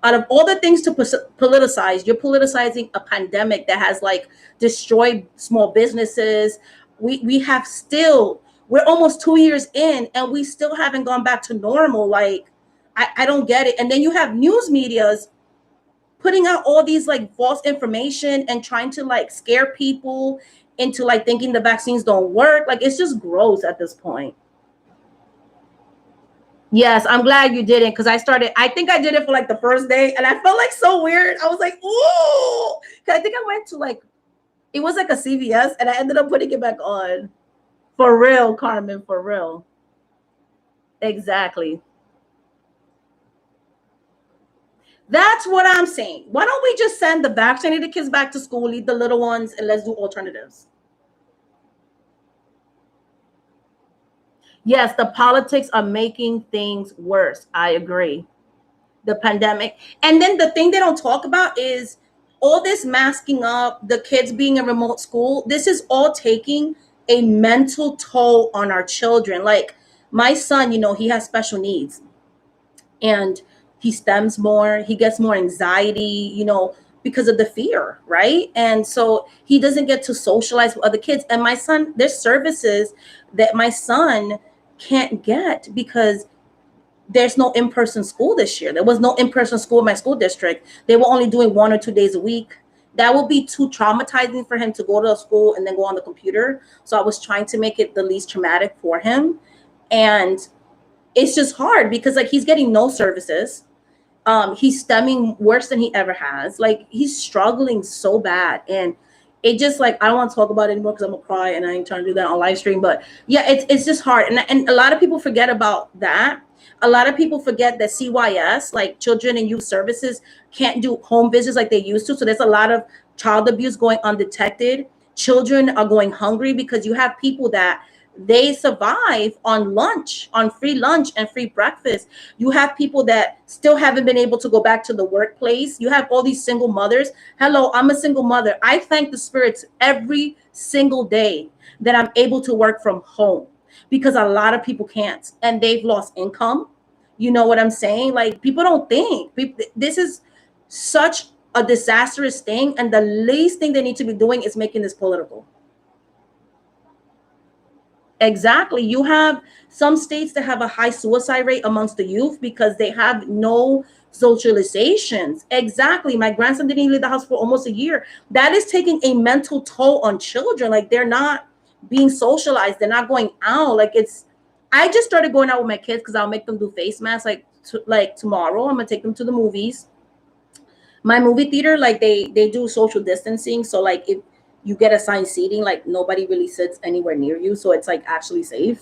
out of all the things to politicize, you're politicizing a pandemic that has like destroyed small businesses. We have still, we're almost 2 years in and we still haven't gone back to normal. Like, I don't get it. And then you have news medias putting out all these like false information and trying to like scare people into like thinking the vaccines don't work. Like it's just gross at this point. Yes, I'm glad you didn't because I think I did it for like the first day and I felt like so weird. I was like, ooh, because I think I went to like, it was like a CVS and I ended up putting it back on. For real, Carmen, for real. Exactly. That's what I'm saying. Why don't we just send the vaccinated kids back to school, leave the little ones, and let's do alternatives? Yes, the politics are making things worse. I agree. The pandemic. And then the thing they don't talk about is all this masking up, the kids being in remote school. This is all taking a mental toll on our children. Like my son, he has special needs and he stems more, he gets more anxiety, because of the fear, right? And so he doesn't get to socialize with other kids. And my son, there's services that my son can't get because there's no in-person school this year. There was no in-person school in my school district. They were only doing 1 or 2 days a week. That would be too traumatizing for him to go to a school and then go on the computer. So I was trying to make it the least traumatic for him. And it's just hard because like he's getting no services. He's stemming worse than he ever has. Like he's struggling so bad. And it just like I don't want to talk about it anymore because I'm gonna cry and I ain't trying to do that on live stream. But yeah, it's just hard. And a lot of people forget about that. A lot of people forget that CYS, like children and youth services, can't do home visits like they used to. So there's a lot of child abuse going undetected Children are going hungry because you have people that they survive on lunch, on free lunch and free breakfast. You have people that still haven't been able to go back to the workplace. You have all these single mothers. Hello, I'm a single mother. I thank the spirits every single day that I'm able to work from home, because a lot of people can't and they've lost income. You know what I'm saying? Like, people don't think this is such a disastrous thing, and the least thing they need to be doing is making this political. Exactly. You have some states that have a high suicide rate amongst the youth because they have no socializations. Exactly. My grandson didn't leave the house for almost a year. That is taking a mental toll on children. Like, they're not being socialized. They're not going out. Like, it's, I just started going out with my kids because I'll make them do face masks. Like tomorrow, I'm gonna take them to the movies. My movie theater, like, they do social distancing, so like if you get assigned seating, like nobody really sits anywhere near you, so it's like actually safe.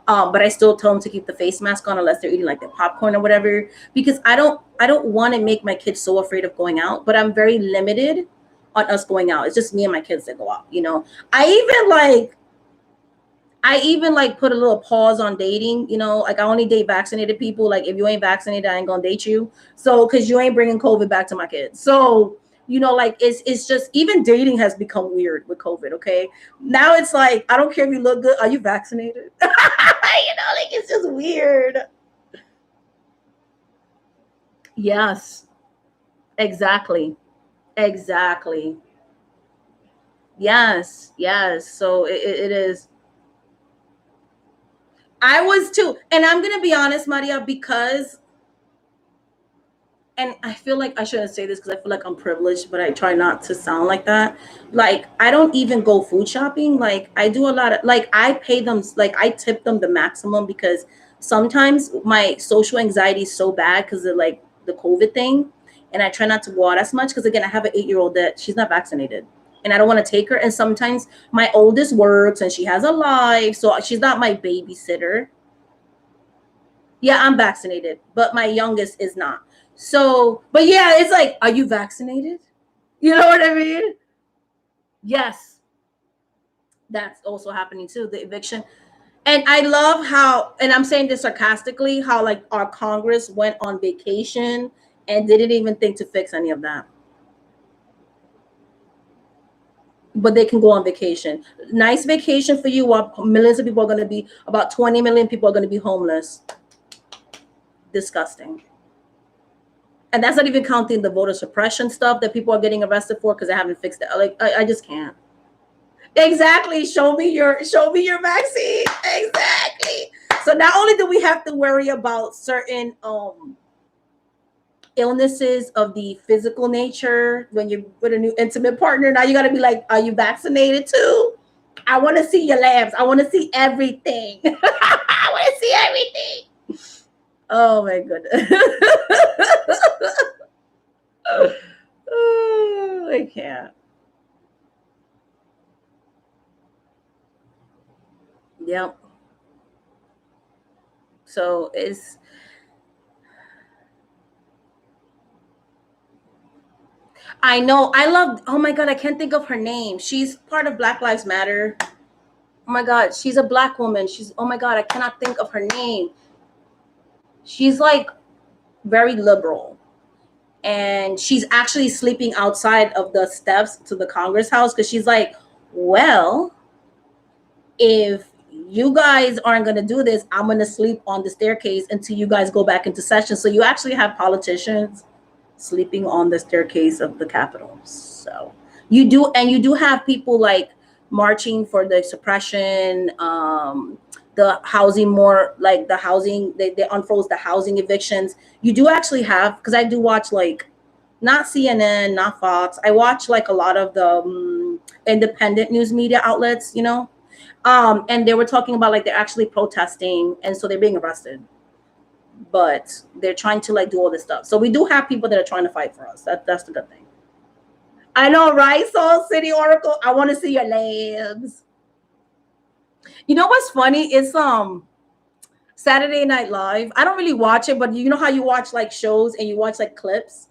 But I still tell them to keep the face mask on unless they're eating like their popcorn or whatever, because I don't want to make my kids so afraid of going out, but I'm very limited on us going out. It's just me and my kids that go out, you know. I even like put a little pause on dating, you know, like I only date vaccinated people. Like, if you ain't vaccinated, I ain't gonna date you. So, cause you ain't bringing COVID back to my kids. So, you know, like it's just, even dating has become weird with COVID. Okay. Now it's like, I don't care if you look good. Are you vaccinated? You know, like, it's just weird. Yes, exactly. Exactly. Yes. Yes. So it is. I was too. And I'm gonna be honest, Maria, because, and I feel like I shouldn't say this because I feel like I'm privileged, but I try not to sound like that. Like, I don't even go food shopping. Like, I do a lot of, like, I pay them, like I tip them the maximum, because sometimes my social anxiety is so bad because of like the COVID thing, and I try not to go out as much because, again, I have an 8-year old that she's not vaccinated, and I don't want to take her. And sometimes my oldest works and she has a life, so she's not my babysitter. Yeah, I'm vaccinated, but my youngest is not. So, but yeah, it's like, are you vaccinated? You know what I mean? Yes, that's also happening too, the eviction. And I love how, and I'm saying this sarcastically, how like our Congress went on vacation and didn't even think to fix any of that. But they can go on vacation. Nice vacation for you, while millions of people are going to be, about 20 million people are going to be homeless. Disgusting. And that's not even counting the voter suppression stuff that people are getting arrested for because they haven't fixed it. Like, I just can't. Exactly. Show me your vaccine. Exactly. So not only do we have to worry about certain illnesses of the physical nature when you're with a new intimate partner, now you got to be like, are you vaccinated too? I want to see your labs. I want to see everything. I want to see everything. Oh my goodness. Oh, I can't. Yep. So it's, I know, I love, oh my God, I can't think of her name. She's part of Black Lives Matter. Oh my God, she's a black woman. She's, oh my God, I cannot think of her name. She's like very liberal. And she's actually sleeping outside of the steps to the Congress house because she's like, well, if you guys aren't going to do this, I'm going to sleep on the staircase until you guys go back into session. So you actually have politicians sleeping on the staircase of the Capitol. So you do, and you do have people like marching for the suppression, the housing, more like the housing, they unfroze the housing evictions. You do actually have, because I do watch like, not CNN, not Fox. I watch like a lot of the independent news media outlets, you know, and they were talking about like they're actually protesting, and so they're being arrested, but they're trying to like do all this stuff. So we do have people that are trying to fight for us. That's the good thing. I know, right? Soul City Oracle. I want to see your labs. You know what's funny? It's Saturday Night Live. I don't really watch it, but you know how you watch like shows and you watch like clips.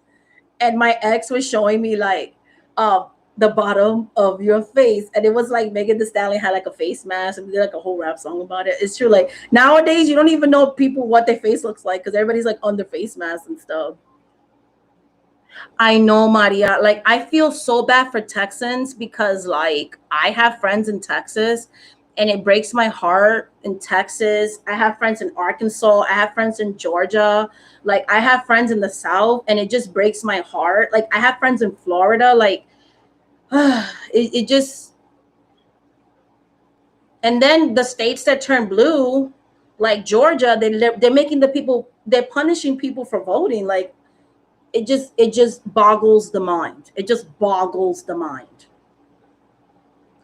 And my ex was showing me like uh the bottom of your face. And it was like Megan Thee Stallion had like a face mask and we did like a whole rap song about it. It's true. Like nowadays, you don't even know people what their face looks like because everybody's like under face masks and stuff. I know, Maria. Like, I feel so bad for Texans because, like, I have friends in Texas and it breaks my heart in Texas. I have friends in Arkansas. I have friends in Georgia. Like, I have friends in the South and it just breaks my heart. Like, I have friends in Florida. Like, it just, and then the states that turn blue, like Georgia, they're making the people, they're punishing people for voting. Like, it just boggles the mind. It just boggles the mind.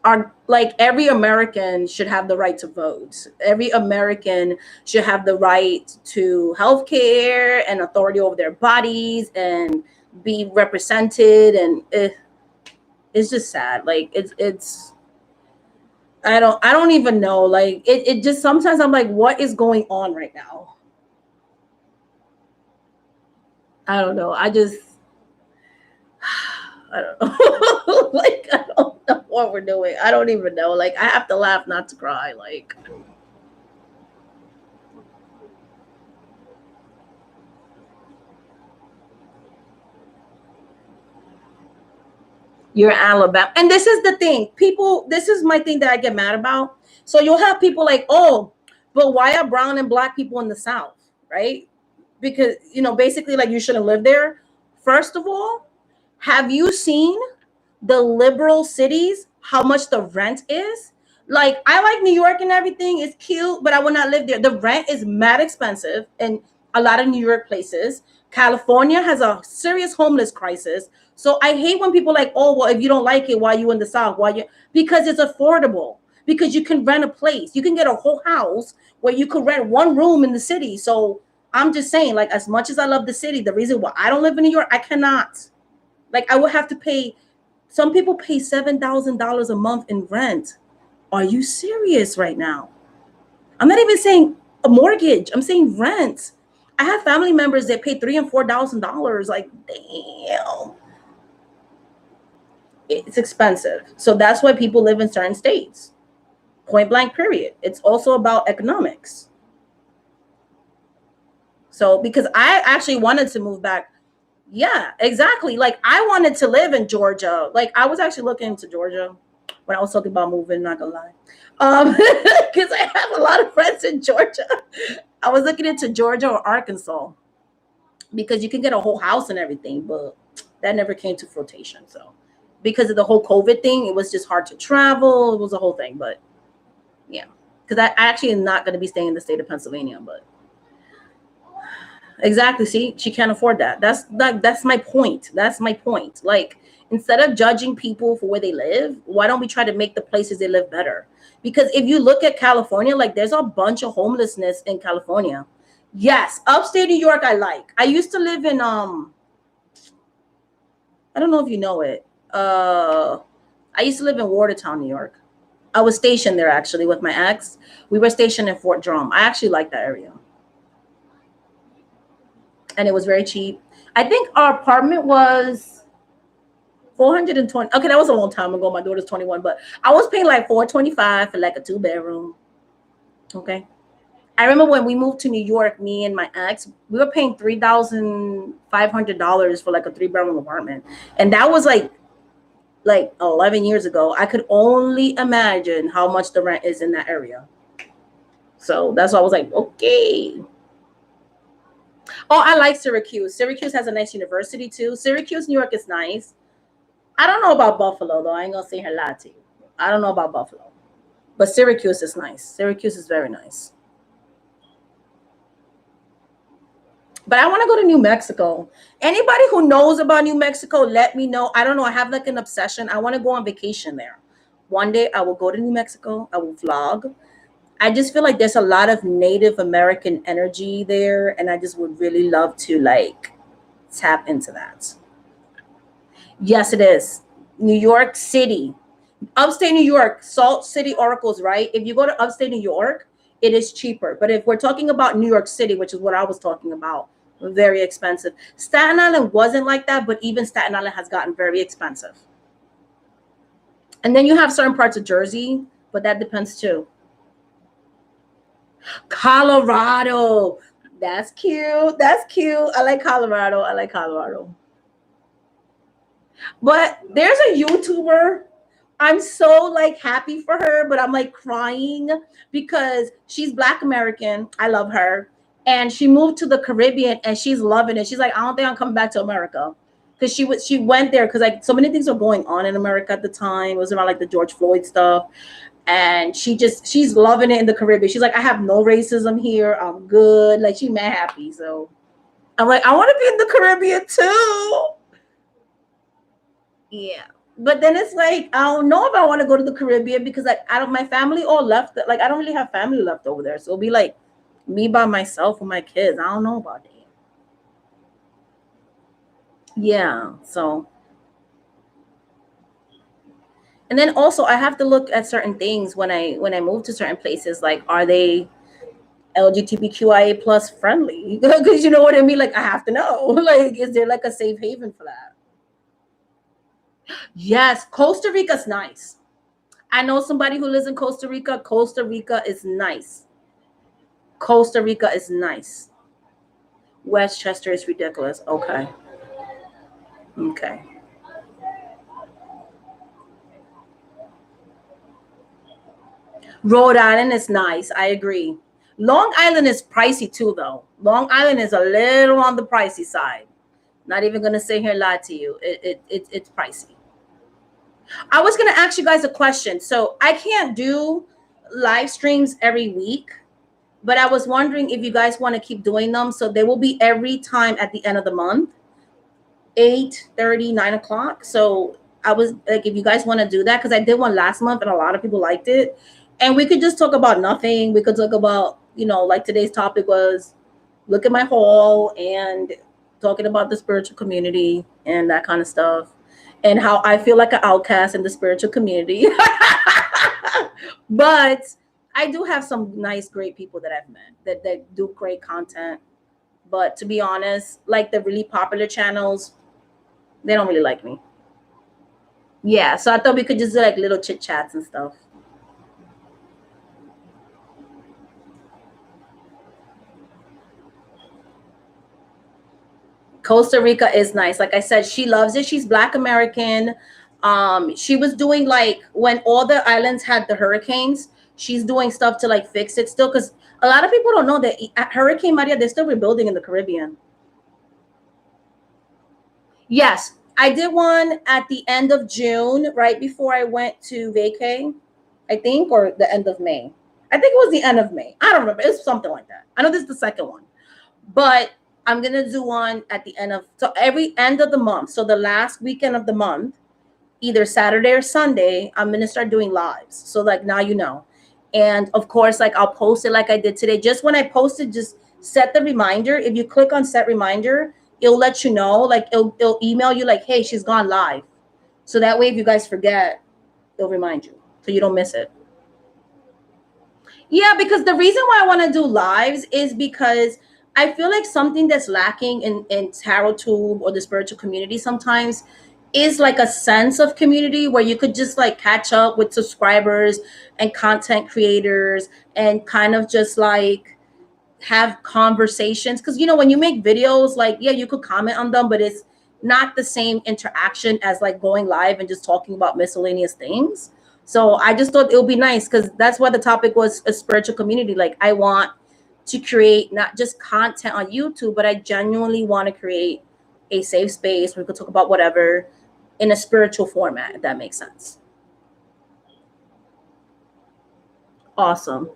Our, like, every American should have the right to vote. Every American should have the right to health care and authority over their bodies and be represented. And it's just sad. Like, it's I don't even know. Like, it just, sometimes I'm like, what is going on right now? I don't know. I don't know. Like, I don't know what we're doing. I don't even know. Like, I have to laugh not to cry. Like, you're Alabama. And this is the thing. People, this is my thing that I get mad about. So you'll have people like, oh, but why are brown and black people in the South? Right? Because, basically, like, you shouldn't live there. First of all, have you seen the liberal cities, how much the rent is? Like, I like New York and everything. It's cute, but I would not live there. The rent is mad expensive in a lot of New York places. California has a serious homeless crisis. So I hate when people are like, oh, well, if you don't like it, why are you in the South? Why you? Because it's affordable. Because you can rent a place. You can get a whole house where you could rent one room in the city. So I'm just saying, like, as much as I love the city, the reason why I don't live in New York, I cannot. Like, I would have to pay. Some people pay $7,000 a month in rent. Are you serious right now? I'm not even saying a mortgage. I'm saying rent. I have family members that pay $3,000 and $4,000. Like, damn, it's expensive. So that's why people live in certain states. Point blank. Period. It's also about economics. So because I actually wanted to move back. Yeah, exactly. Like, I wanted to live in Georgia. Like, I was actually looking into Georgia when I was talking about moving, not gonna lie. Because I have a lot of friends in Georgia. I was looking into Georgia or Arkansas because you can get a whole house and everything, but that never came to fruition. So because of the whole COVID thing, it was just hard to travel. It was a whole thing, but yeah. Because I actually am not gonna be staying in the state of Pennsylvania, but exactly. See, she can't afford that. That's my point. That's my point. Like, instead of judging people for where they live, why don't we try to make the places they live better? Because if you look at California, like, there's a bunch of homelessness in California. Yes, upstate New York I like. I used to live in I don't know if you know it. I used to live in Watertown, New York. I was stationed there actually with my ex. We were stationed in Fort Drum. I actually like that area. And it was very cheap. I think our apartment was 420. Okay, that was a long time ago. My daughter's 21, but I was paying like 425 for like a 2-bedroom. Okay. I remember when we moved to New York, me and my ex, we were paying $3,500 for like a 3-bedroom apartment. And that was like 11 years ago. I could only imagine how much the rent is in that area. So that's why I was like, okay. Oh, I like Syracuse. Syracuse has a nice university too. Syracuse, New York is nice. I don't know about Buffalo though. I ain't gonna say her lie to you. I don't know about Buffalo, but Syracuse is nice. Syracuse is very nice. But I want to go to New Mexico. Anybody who knows about New Mexico, let me know. I don't know. I have like an obsession. I want to go on vacation there. One day I will go to New Mexico. I will vlog. I just feel like there's a lot of Native American energy there, and I just would really love to like tap into that. Yes, it is. New York City, upstate New York, Salt City Oracles, right? If you go to upstate New York, it is cheaper. But if we're talking about New York City, which is what I was talking about, very expensive. Staten Island wasn't like that, but even Staten Island has gotten very expensive. And then you have certain parts of Jersey, but that depends too. Colorado. That's cute. That's cute. I like Colorado. I like Colorado. But there's a YouTuber. I'm so like happy for her, but I'm like crying because she's Black American. I love her. And she moved to the Caribbean and she's loving it. She's like, I don't think I'm coming back to America. Because she went there because like so many things were going on in America at the time. It was around like the George Floyd stuff. And she's loving it in the Caribbean. She's like, I have no racism here. I'm good. Like she mad happy. So I'm like, I want to be in the Caribbean too. Yeah. But then it's like I don't know if I want to go to the Caribbean because like I don't my family all left. Like I don't really have family left over there. So it'll be like me by myself with my kids. I don't know about that. Yeah. So and then also I have to look at certain things when I move to certain places. Like are they LGBTQIA plus friendly? Because you know what I mean? Like I have to know. Like, is there like a safe haven for that? Yes, Costa Rica's nice. I know somebody who lives in Costa Rica. Costa Rica is nice. Costa Rica is nice. Westchester is ridiculous. Okay. Okay. Rhode Island is nice. I agree. Long Island is pricey too, though. Long Island is a little on the pricey side. Not even gonna sit here and lie to you. It's pricey. I was gonna ask you guys a question. So I can't do live streams every week, but I was wondering if you guys want to keep doing them. So they will be every time at the end of the month, 8:30, 9 o'clock. So I was like, if you guys want to do that, because I did one last month and a lot of people liked it. And we could just talk about nothing. We could talk about, like today's topic was look at my haul and talking about the spiritual community and that kind of stuff and how I feel like an outcast in the spiritual community. But I do have some nice, great people that I've met that do great content. But to be honest, like the really popular channels, they don't really like me. Yeah, so I thought we could just do like little chit chats and stuff. Costa Rica is nice. Like I said, she loves it. She's Black American. She was doing like when all the islands had the hurricanes, she's doing stuff to like fix it still. Because a lot of people don't know that at Hurricane Maria, they're still rebuilding in the Caribbean. Yes, I did one at the end of June, right before I went to vacay, I think, or the end of May. I think it was the end of May. I don't remember. It was something like that. I know this is the second one. But I'm gonna do one at the end of so every end of the month. So the last weekend of the month, either Saturday or Sunday, I'm gonna start doing lives. So like now you know. And of course, like I'll post it like I did today. Just when I posted, just set the reminder. If you click on set reminder, it'll let you know, like it'll email you like, hey, she's gone live. So that way if you guys forget, it'll remind you so you don't miss it. Yeah, because the reason why I want to do lives is because I feel like something that's lacking in Tarot Tube or the spiritual community sometimes is like a sense of community where you could just like catch up with subscribers and content creators and kind of just like have conversations. Because, when you make videos, like, yeah, you could comment on them, but it's not the same interaction as like going live and just talking about miscellaneous things. So I just thought it would be nice because that's why the topic was a spiritual community. Like I want to create not just content on YouTube, but I genuinely want to create a safe space where we could talk about whatever in a spiritual format, if that makes sense. Awesome.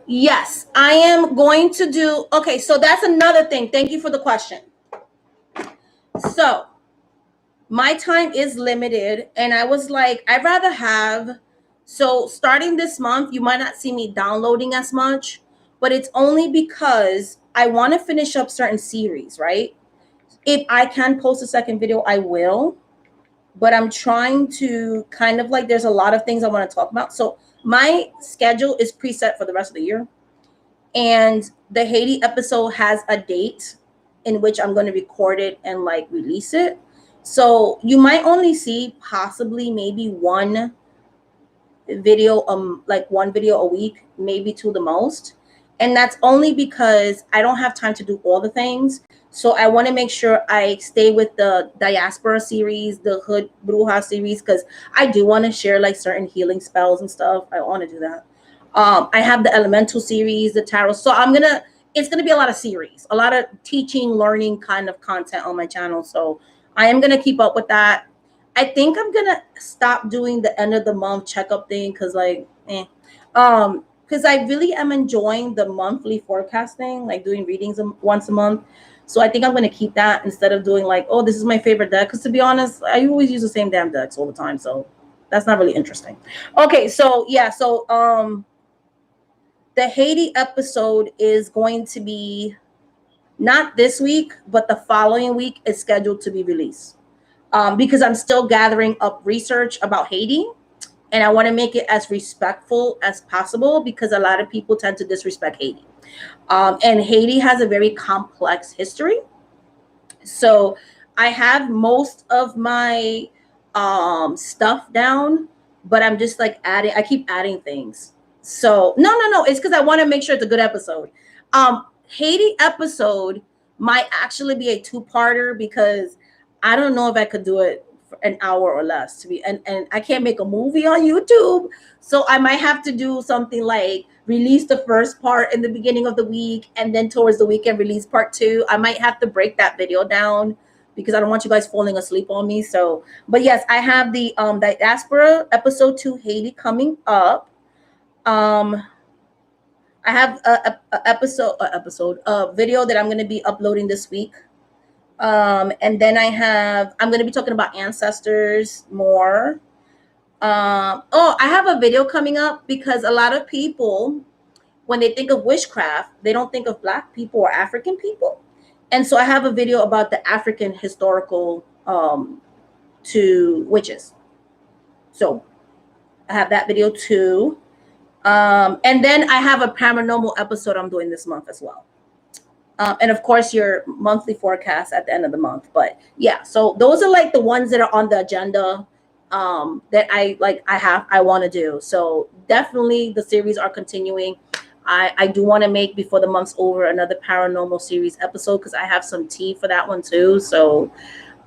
Yes, I am going to do. Okay, so that's another thing. Thank you for the question. So my time is limited, and I was like, I'd rather have. So starting this month, you might not see me downloading as much, but it's only because I want to finish up certain series, right? If I can post a second video, I will. But I'm trying to kind of like, there's a lot of things I want to talk about. So my schedule is preset for the rest of the year. And the Haiti episode has a date in which I'm going to record it and like release it. So you might only see possibly maybe one video, like one video a week, maybe two the most. And that's only because I don't have time to do all the things. So I want to make sure I stay with the diaspora series, the Hood Bruja series, because I do want to share like certain healing spells and stuff. I want to do that. I have the elemental series, the tarot. So it's gonna be a lot of series, a lot of teaching, learning kind of content on my channel. So I am gonna keep up with that. I think I'm gonna stop doing the end of the month checkup thing because because I really am enjoying the monthly forecasting, like doing readings once a month. So I think I'm gonna keep that instead of doing like, oh, this is my favorite deck. Because to be honest, I always use the same damn decks all the time, so that's not really interesting. Okay, so yeah, so the Haiti episode is going to be not this week, but the following week is scheduled to be released. Because I'm still gathering up research about Haiti, and I want to make it as respectful as possible because a lot of people tend to disrespect Haiti. And Haiti has a very complex history. So I have most of my stuff down, but I'm just like adding, I keep adding things. So no, it's because I want to make sure it's a good episode. Haiti episode might actually be a two-parter because I don't know if I could do it for an hour or less to be, and I can't make a movie on YouTube. So I might have to do something like release the first part in the beginning of the week and then towards the weekend release part two. I might have to break that video down because I don't want you guys falling asleep on me. So, but yes, I have the diaspora episode 2 Haiti coming up. I have a video that I'm going to be uploading this week. And then I'm going to be talking about ancestors more. Oh, I have a video coming up because a lot of people, when they think of witchcraft, they don't think of Black people or African people. And so I have a video about the African historical to witches. So I have that video too. And then I have a paranormal episode I'm doing this month as well. And of course, your monthly forecast at the end of the month. But yeah, so those are like the ones that are on the agenda that I want to do. So definitely the series are continuing. I do want to make before the month's over another paranormal series episode because I have some tea for that one too. So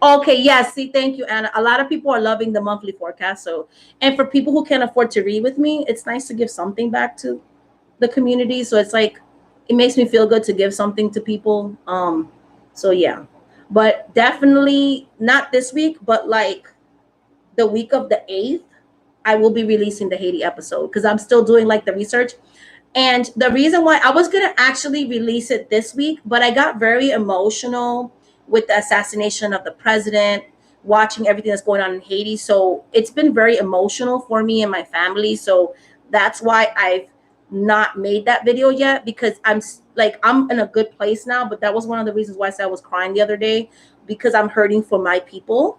okay, yes, see, thank you, Anna. A lot of people are loving the monthly forecast. So, and for people who can't afford to read with me, it's nice to give something back to the community. So it's like it makes me feel good to give something to people. So yeah. But definitely not this week, but like the week of the 8th, I will be releasing the Haiti episode because I'm still doing like the research. And the reason why I was going to actually release it this week, but I got very emotional with the assassination of the president, watching everything that's going on in Haiti. So it's been very emotional for me and my family. So that's why I've not made that video yet because I'm in a good place now. But that was one of the reasons why I said I was crying the other day because I'm hurting for my people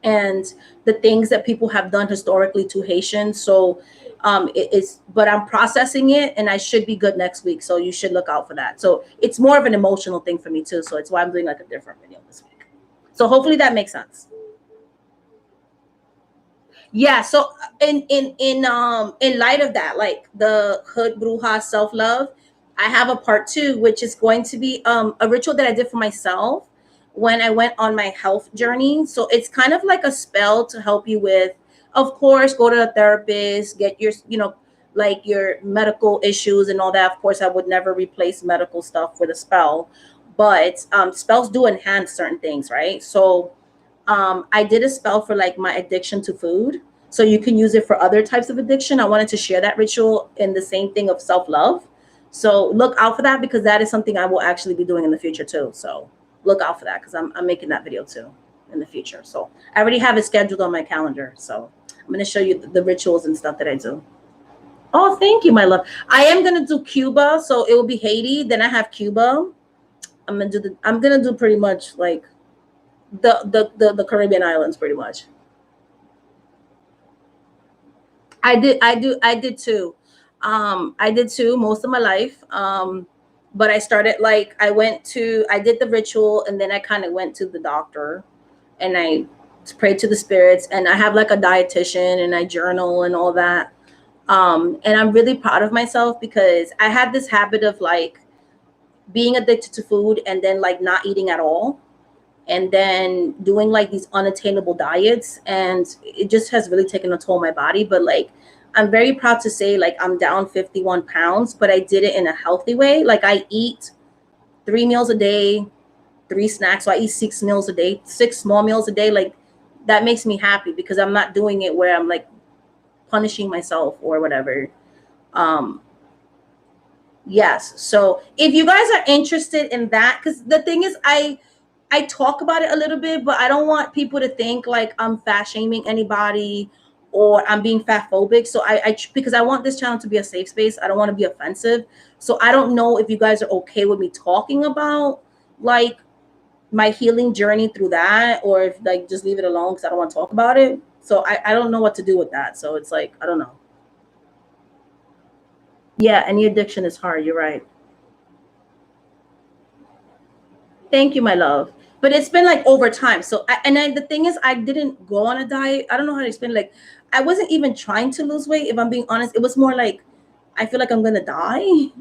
and the things that people have done historically to Haitians. So but I'm processing it and I should be good next week. So you should look out for that. So it's more of an emotional thing for me too. So it's why I'm doing like a different video this week. So hopefully that makes sense. Yeah. So in light of that, like the Hood Bruja self-love, I have a part 2, which is going to be a ritual that I did for myself when I went on my health journey. So it's kind of like a spell to help you with, of course, go to a therapist, get your, like your medical issues and all that. Of course, I would never replace medical stuff with a spell, but spells do enhance certain things, right? So I did a spell for like my addiction to food. So you can use it for other types of addiction. I wanted to share that ritual in the same thing of self-love. So look out for that because that is something I will actually be doing in the future too. So look out for that because I'm making that video too in the future. So I already have it scheduled on my calendar. So I'm going to show you the rituals and stuff that I do. Oh, thank you, my love. I am going to do Cuba. So it will be Haiti. Then I have Cuba. I'm going to do pretty much like the Caribbean islands pretty much. I did too. I did too most of my life. But I started like I did the ritual and then I kind of went to the doctor and I pray to the spirits, and I have like a dietitian, and I journal and all that. And I'm really proud of myself because I had this habit of like being addicted to food and then like not eating at all, and then doing like these unattainable diets, and it just has really taken a toll on my body. But like, I'm very proud to say like I'm down 51 pounds, but I did it in a healthy way. Like I eat 3 meals a day, 3 snacks. So I eat 6 meals a day, 6 small meals a day. Like that makes me happy because I'm not doing it where I'm like punishing myself or whatever. Um, yes. So if you guys are interested in that, because the thing is, I talk about it a little bit, but I don't want people to think like I'm fat shaming anybody or I'm being fat phobic. So because I want this channel to be a safe space. I don't want to be offensive. So I don't know if you guys are okay with me talking about like my healing journey through that, or if like just leave it alone because I don't want to talk about it. So I don't know what to do with that. So it's like, I don't know. Yeah, any addiction is hard. You're right. Thank you, my love. But it's been like over time. So, the thing is, I didn't go on a diet. I don't know how to explain it. Like, I wasn't even trying to lose weight. If I'm being honest, it was more like, I feel like I'm going to die.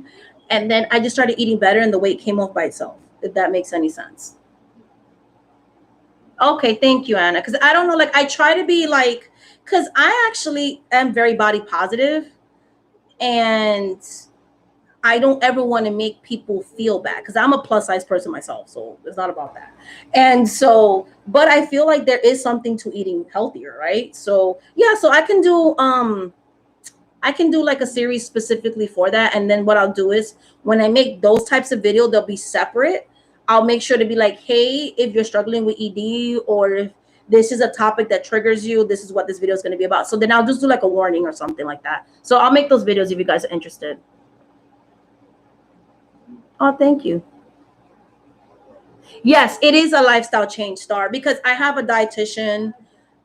And then I just started eating better and the weight came off by itself, if that makes any sense. Okay. Thank you, Anna. Cause I don't know, like I try to be like, cause I actually am very body positive, and I don't ever want to make people feel bad because I'm a plus size person myself. So it's not about that. And so, but I feel like there is something to eating healthier, right? So yeah, so I can do like a series specifically for that. And then what I'll do is when I make those types of video, they'll be separate. I'll make sure to be like, hey, if you're struggling with ED, or if this is a topic that triggers you, this is what this video is going to be about. So then I'll just do like a warning or something like that. So I'll make those videos if you guys are interested. Oh, thank you. Yes, it is a lifestyle change, Star, because I have a dietitian.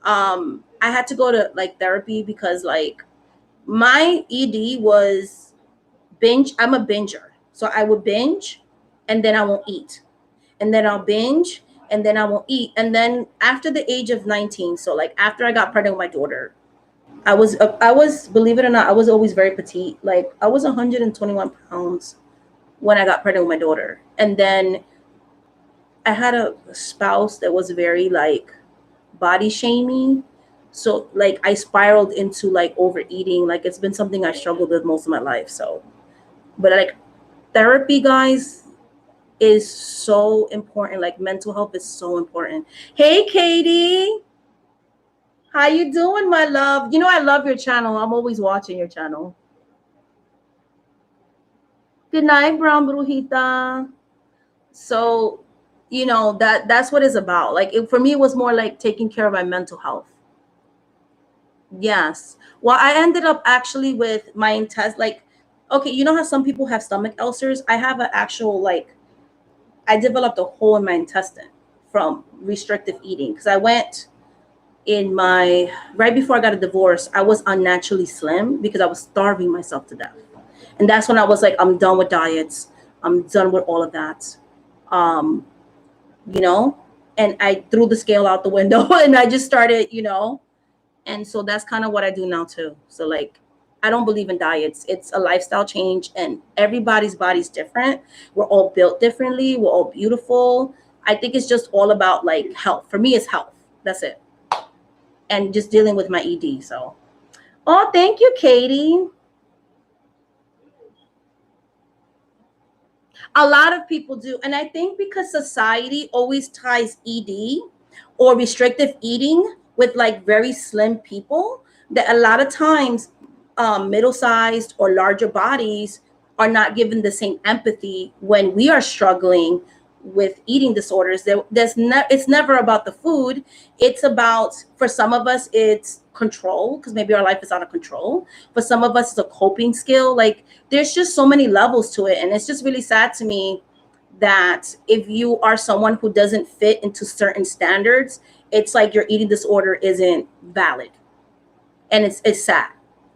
I had to go to like therapy because like my ED was binge. I'm a binger. So I would binge and then I won't eat. And then I'll binge and then I won't eat. And then after the age of 19, so like after I got pregnant with my daughter, I was, believe it or not, I was always very petite. Like I was 121 pounds when I got pregnant with my daughter. And then I had a spouse that was very like body shaming. So like I spiraled into like overeating. Like it's been something I struggled with most of my life. So, but like therapy, guys, is so important. Like mental health is so important. Hey, Katie, how you doing, my love? You know I love your channel. I'm always watching your channel. Good night, Brown Brujita. So, that's what it's about. Like for me, it was more like taking care of my mental health. Yes. Well, I ended up actually with my intestine. Like, okay, you know how some people have stomach ulcers? I have an actual like I developed a hole in my intestine from restrictive eating because I went in my right before I got a divorce. I was unnaturally slim because I was starving myself to death, and that's when I was like, I'm done with diets. I'm done with all of that. Um, you know, and I threw the scale out the window and I just started, and so that's kind of what I do now too. So like I don't believe in diets. It's a lifestyle change and everybody's body's different. We're all built differently. We're all beautiful. I think it's just all about like health. For me, it's health. That's it. And just dealing with my ED. So, oh, thank you, Katie. A lot of people do. And I think because society always ties ED or restrictive eating with like very slim people, that a lot of times middle sized or larger bodies are not given the same empathy when we are struggling with eating disorders. It's never about the food. It's about, for some of us, it's control because maybe our life is out of control. For some of us, it's a coping skill. Like there's just so many levels to it. And it's just really sad to me that if you are someone who doesn't fit into certain standards, it's like your eating disorder isn't valid. And it's sad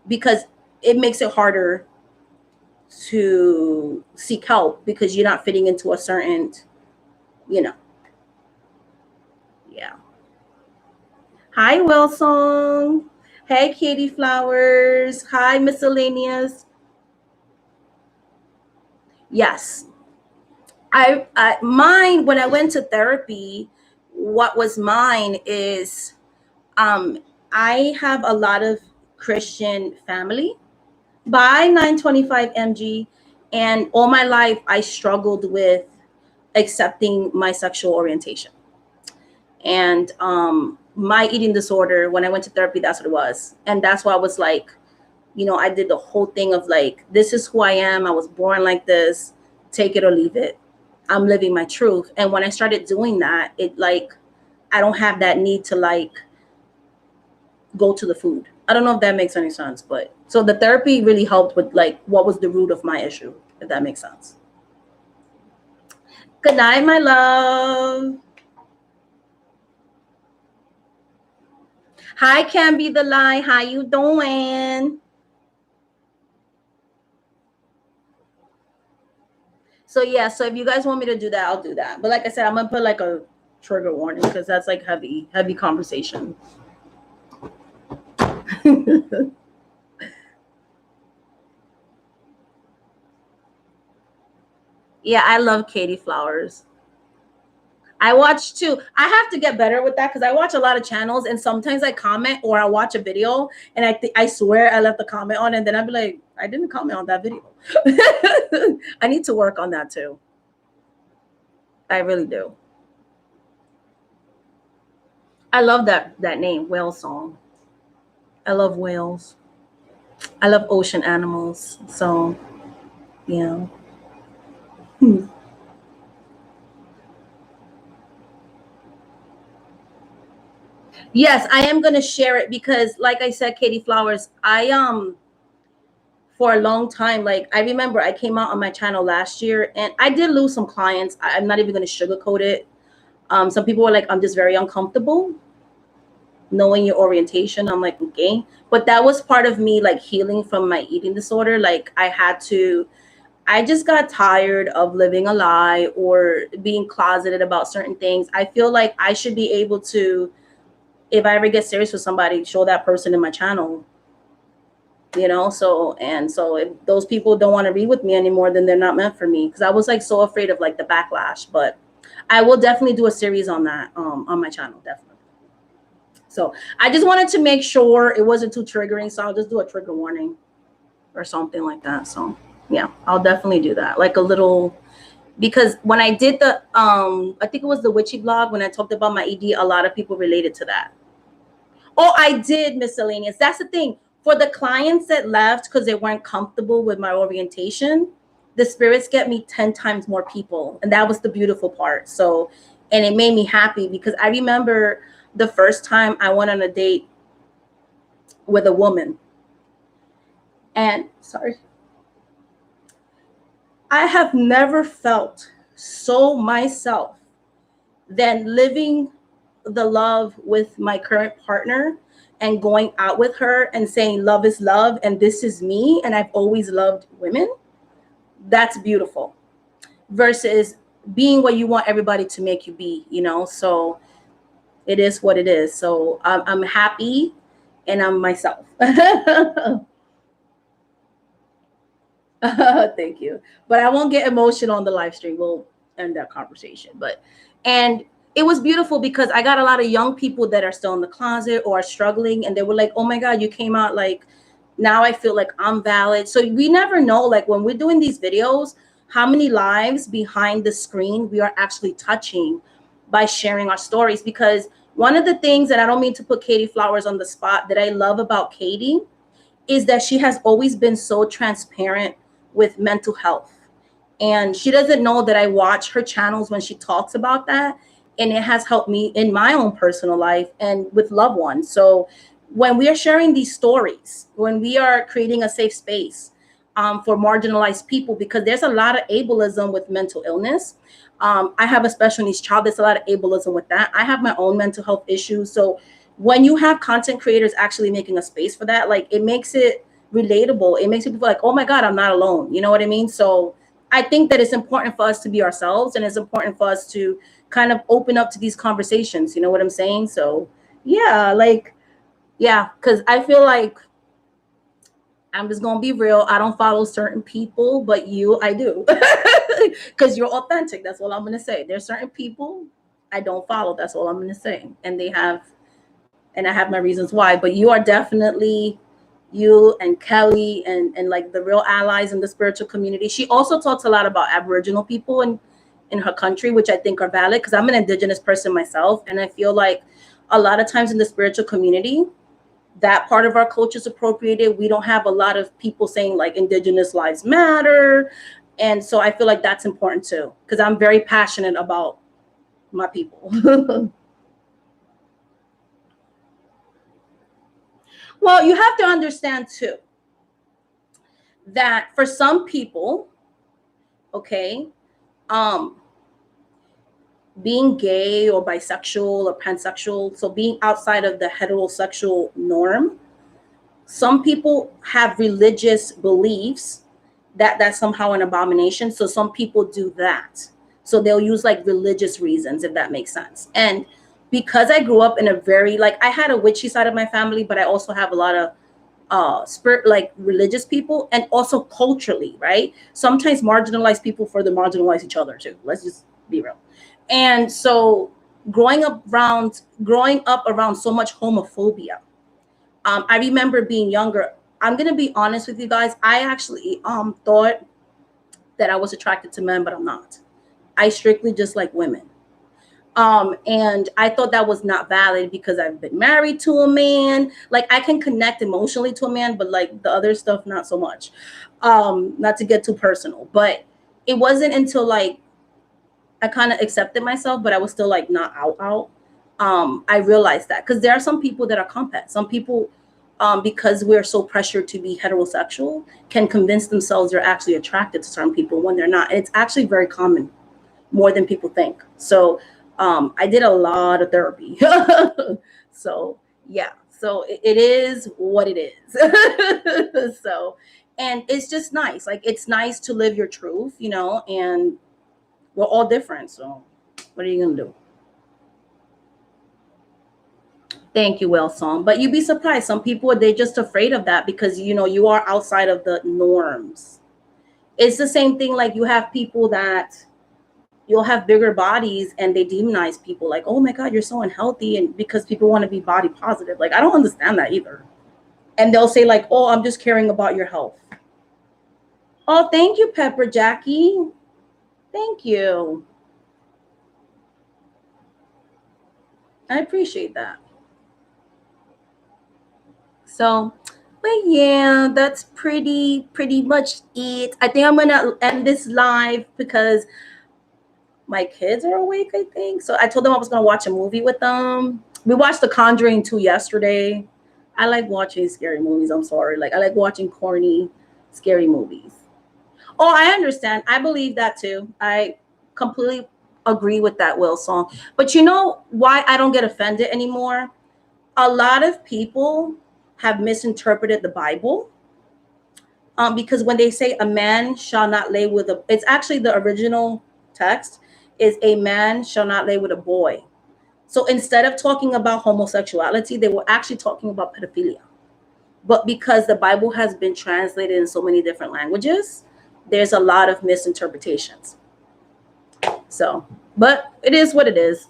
because it makes it harder to seek help because you're not fitting into a certain, you know, yeah. Hi, Wilsong. Hey, Katie Flowers. Hi, Miscellaneous. Yes. I mine when I went to therapy, what was mine is um I have a lot of Christian family by 925 mg, and all my life I struggled with accepting my sexual orientation. And my eating disorder, when I went to therapy, that's what it was. And that's why I was like, I did the whole thing of like, this is who I am. I was born like this. Take it or leave it. I'm living my truth. And when I started doing that, it like, I don't have that need to like go to the food. I don't know if that makes any sense, but so the therapy really helped with like what was the root of my issue, if that makes sense. Good night, my love. Hi, Can Be the Lie. How you doing? So yeah, so if you guys want me to do that, I'll do that. But like I said, I'm gonna put like a trigger warning because that's like heavy conversation. Yeah, I love Katie Flowers. I watch too. I have to get better with that because I watch a lot of channels and sometimes I comment or I watch a video and I swear I left the comment on and then I'll be like, I didn't comment on that video. I need to work on that too. I really do. I love that name, whale song. I love whales. I love ocean animals. So yeah. Hmm. Yes, I am gonna share it because, like I said, Katie Flowers, I for a long time, like I remember I came out on my channel last year and I did lose some clients. I'm not even gonna sugarcoat it. Some people were like, I'm just very uncomfortable knowing your orientation. I'm like, okay. But that was part of me like healing from my eating disorder. Like I just got tired of living a lie or being closeted about certain things. I feel like I should be able to, if I ever get serious with somebody, show that person in my channel, so if those people don't want to read with me anymore, then they're not meant for me, because I was like so afraid of like the backlash. But I will definitely do a series on that on my channel, definitely. So I just wanted to make sure it wasn't too triggering, so I'll just do a trigger warning or something like that. So yeah, I'll definitely do that, like a little, because when I did the I think it was the witchy blog, when I talked about my ED, a lot of people related to that. Oh, I did miscellaneous. That's the thing. For the clients that left because they weren't comfortable with my orientation, the spirits get me 10 times more people. And that was the beautiful part. So, and it made me happy because I remember the first time I went on a date with a woman. And sorry, I have never felt so myself than living the love with my current partner and going out with her and saying love is love and this is me and I've always loved women. That's beautiful. Versus being what you want everybody to make you be. So it is what it is. So I'm happy and I'm myself. Thank you. But I won't get emotional on the live stream. We'll end that conversation. And it was beautiful because I got a lot of young people that are still in the closet or are struggling, and they were like, "Oh my God, you came out like now I feel like I'm valid." So we never know, like when we're doing these videos, how many lives behind the screen we are actually touching by sharing our stories. Because one of the things, and I don't mean to put Katie Flowers on the spot, that I love about Katie is that she has always been so transparent with mental health. And she doesn't know that I watch her channels when she talks about that. And it has helped me in my own personal life and with loved ones. So when we are sharing these stories, when we are creating a safe space for marginalized people, because there's a lot of ableism with mental illness. I have a special needs child. There's a lot of ableism with that. I have my own mental health issues. So when you have content creators actually making a space for that, like it makes it relatable. It makes people like, oh my God, I'm not alone. You know what I mean? So I think that it's important for us to be ourselves, and it's important for us to kind of open up to these conversations. You know what I'm saying? So Yeah, like, yeah, because I feel like I'm just gonna be real. I don't follow certain people, but you, I do, because you're authentic. That's all I'm gonna say. There's certain people I don't follow. That's all I'm gonna say, and and I have my reasons why. But you are definitely you and Kelly and like the real allies in the spiritual community. She also talks a lot about Aboriginal people in her country, which I think are valid because I'm an Indigenous person myself, and I feel like a lot of times in the spiritual community that part of our culture is appropriated. We don't have a lot of people saying like Indigenous lives matter. And so I feel like that's important too, because I'm very passionate about my people. Well, you have to understand too that for some people, okay, um, being gay or bisexual or pansexual, so being outside of the heterosexual norm, some people have religious beliefs that's somehow an abomination. So some people do that. So they'll use like religious reasons, if that makes sense. And because I grew up in a very like I had a witchy side of my family, but I also have a lot of spirit like religious people and also culturally, right? Sometimes marginalized people further marginalize each other too. Let's just be real. And so growing up around so much homophobia, I remember being younger. I'm gonna be honest with you guys. I actually thought that I was attracted to men, but I'm not. I strictly just like women. And I thought that was not valid because I've been married to a man. Like I can connect emotionally to a man, but like the other stuff, not so much. Not to get too personal, but it wasn't until like I kind of accepted myself, but I was still like not out. I realized that because there are some people that are complex. Some people, because we're so pressured to be heterosexual, can convince themselves they're actually attracted to certain people when they're not. And it's actually very common, more than people think. So I did a lot of therapy. So yeah, so it is what it is. So, and it's just nice. Like it's nice to live your truth, you know, and we're all different. So what are you gonna do? Thank you, well song. But you'd be surprised. Some people they're just afraid of that because you know you are outside of the norms. It's the same thing like you have people that you'll have bigger bodies and they demonize people like, oh my God, you're so unhealthy. And because people want to be body positive. Like, I don't understand that either. And they'll say, like, oh, I'm just caring about your health. Oh, thank you, Pepper Jackie. Thank you. I appreciate that. So, but yeah, that's pretty much it. I think I'm gonna end this live because my kids are awake, I think. So I told them I was gonna watch a movie with them. We watched The Conjuring 2 yesterday. I like watching scary movies. I'm sorry. Like I like watching corny, scary movies. Oh, I understand. I believe that too. I completely agree with that Will song. But you know why I don't get offended anymore? A lot of people have misinterpreted the Bible. Because when they say a man shall not lay with a, it's actually the original text is a man shall not lay with a boy. So instead of talking about homosexuality, they were actually talking about pedophilia. But because the Bible has been translated in so many different languages, there's a lot of misinterpretations. So, but it is what it is.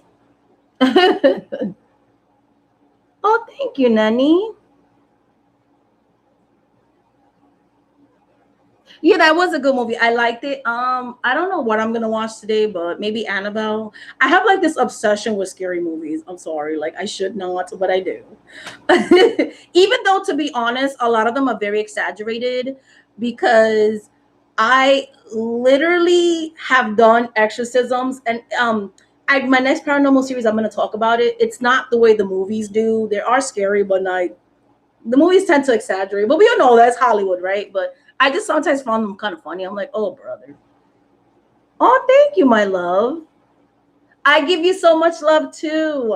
Oh, thank you, Nani. Yeah, that was a good movie. I liked it. I don't know what I'm gonna watch today, but maybe Annabelle. I have like this obsession with scary movies. I'm sorry, like I should not, but I do. Even though, to be honest, a lot of them are very exaggerated because I literally have done exorcisms and my next paranormal series I'm gonna talk about it. It's not the way the movies do. They are scary, but like the movies tend to exaggerate, but we all know that's Hollywood, right? But I just sometimes find them kind of funny. I'm like, oh, brother. Oh, thank you, my love. I give you so much love too.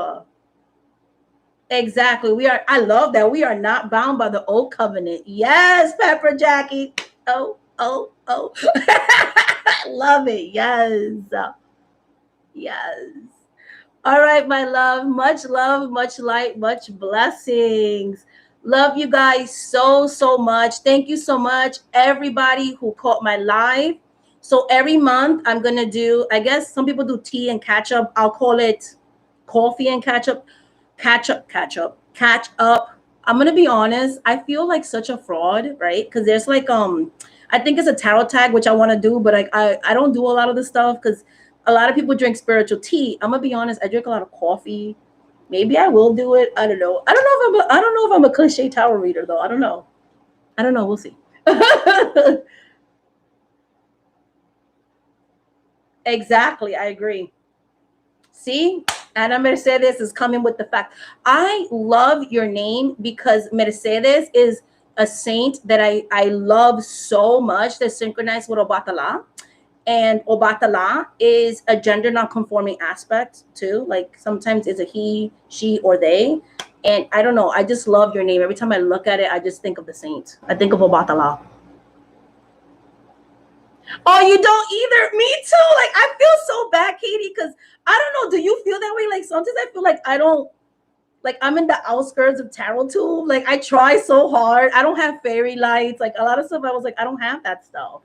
Exactly. We are, I love that. We are not bound by the old covenant. Yes, Pepper Jackie. Oh, oh, oh. I love it. Yes. Yes. All right, my love, much light, much blessings. Love you guys so, so much. Thank you so much, everybody who caught my live. So every month I'm going to do, I guess some people do tea and catch up. I'll call it coffee and catch up, catch up. I'm going to be honest. I feel like such a fraud, right? Because there's like, I think it's a tarot tag, which I want to do, but I don't do a lot of this stuff because a lot of people drink spiritual tea. I'm gonna be honest. I drink a lot of coffee. Maybe I will do it. I don't know. I don't know if I'm a cliche tarot reader though. I don't know. I don't know. We'll see. Exactly. I agree. See, Ana Mercedes is coming with the fact. I love your name because Mercedes is a saint that I love so much. That's synchronized with Obatala. And Obatala is a gender non-conforming aspect too. Like sometimes it's a he, she, or they. And I don't know. I just love your name. Every time I look at it, I just think of the saint. I think of Obatala. Oh, you don't either? Me too. Like I feel so bad, Katie, because I don't know. Do you feel that way? Like sometimes I feel like I don't. Like I'm in the outskirts of tarot too. Like I try so hard. I don't have fairy lights. Like a lot of stuff. I was like, I don't have that stuff.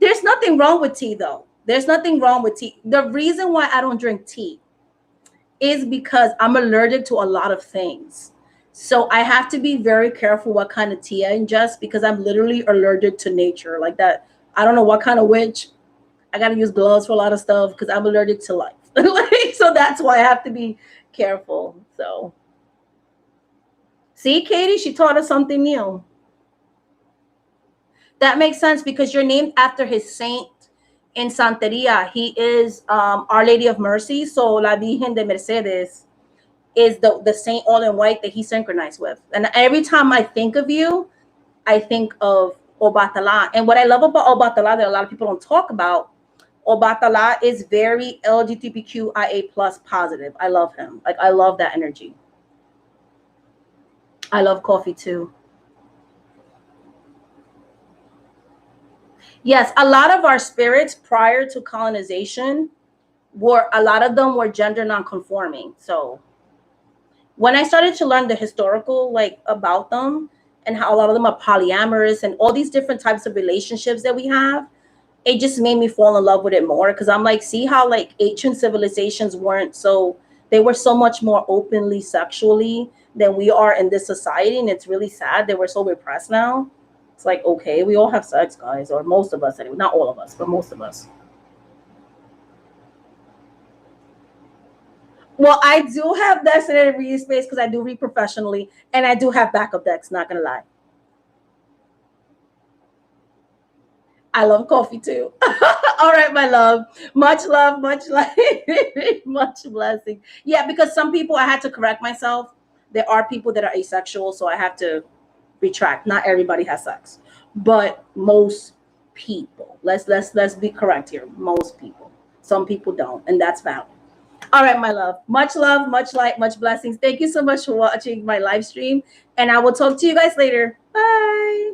There's nothing wrong with tea, though. There's nothing wrong with tea. The reason why I don't drink tea is because I'm allergic to a lot of things. So I have to be very careful what kind of tea I ingest because I'm literally allergic to nature. Like that. I don't know what kind of witch. I got to use gloves for a lot of stuff because I'm allergic to life. So that's why I have to be careful. So see, Katie, she taught us something new. That makes sense because you're named after his saint in Santeria. He is Our Lady of Mercy. So La Virgen de Mercedes is the saint all in white that he synchronized with. And every time I think of you, I think of Obatala. And what I love about Obatala that a lot of people don't talk about, Obatala is very LGBTQIA plus positive. I love him. Like I love that energy. I love coffee too. Yes, a lot of our spirits prior to colonization were a lot of them were gender non-conforming. So when I started to learn the historical like about them and how a lot of them are polyamorous and all these different types of relationships that we have, it just made me fall in love with it more because I'm like, see how like ancient civilizations weren't so they were so much more openly sexually than we are in this society, and it's really sad that we're so repressed now. It's like, okay, we all have sex, guys, or most of us anyway. Not all of us, but most of us. Well, I do have designated reading space because I do read professionally, and I do have backup decks. Not gonna lie, I love coffee too. All right, my love, much light, much blessing. Yeah, because some people I had to correct myself. There are people that are asexual, so I have to retract. Not everybody has sex, but most people. Let's be correct here. Most people. Some people don't, and that's valid. All right, my love, much light, much blessings. Thank you so much for watching my live stream, and I will talk to you guys later. Bye.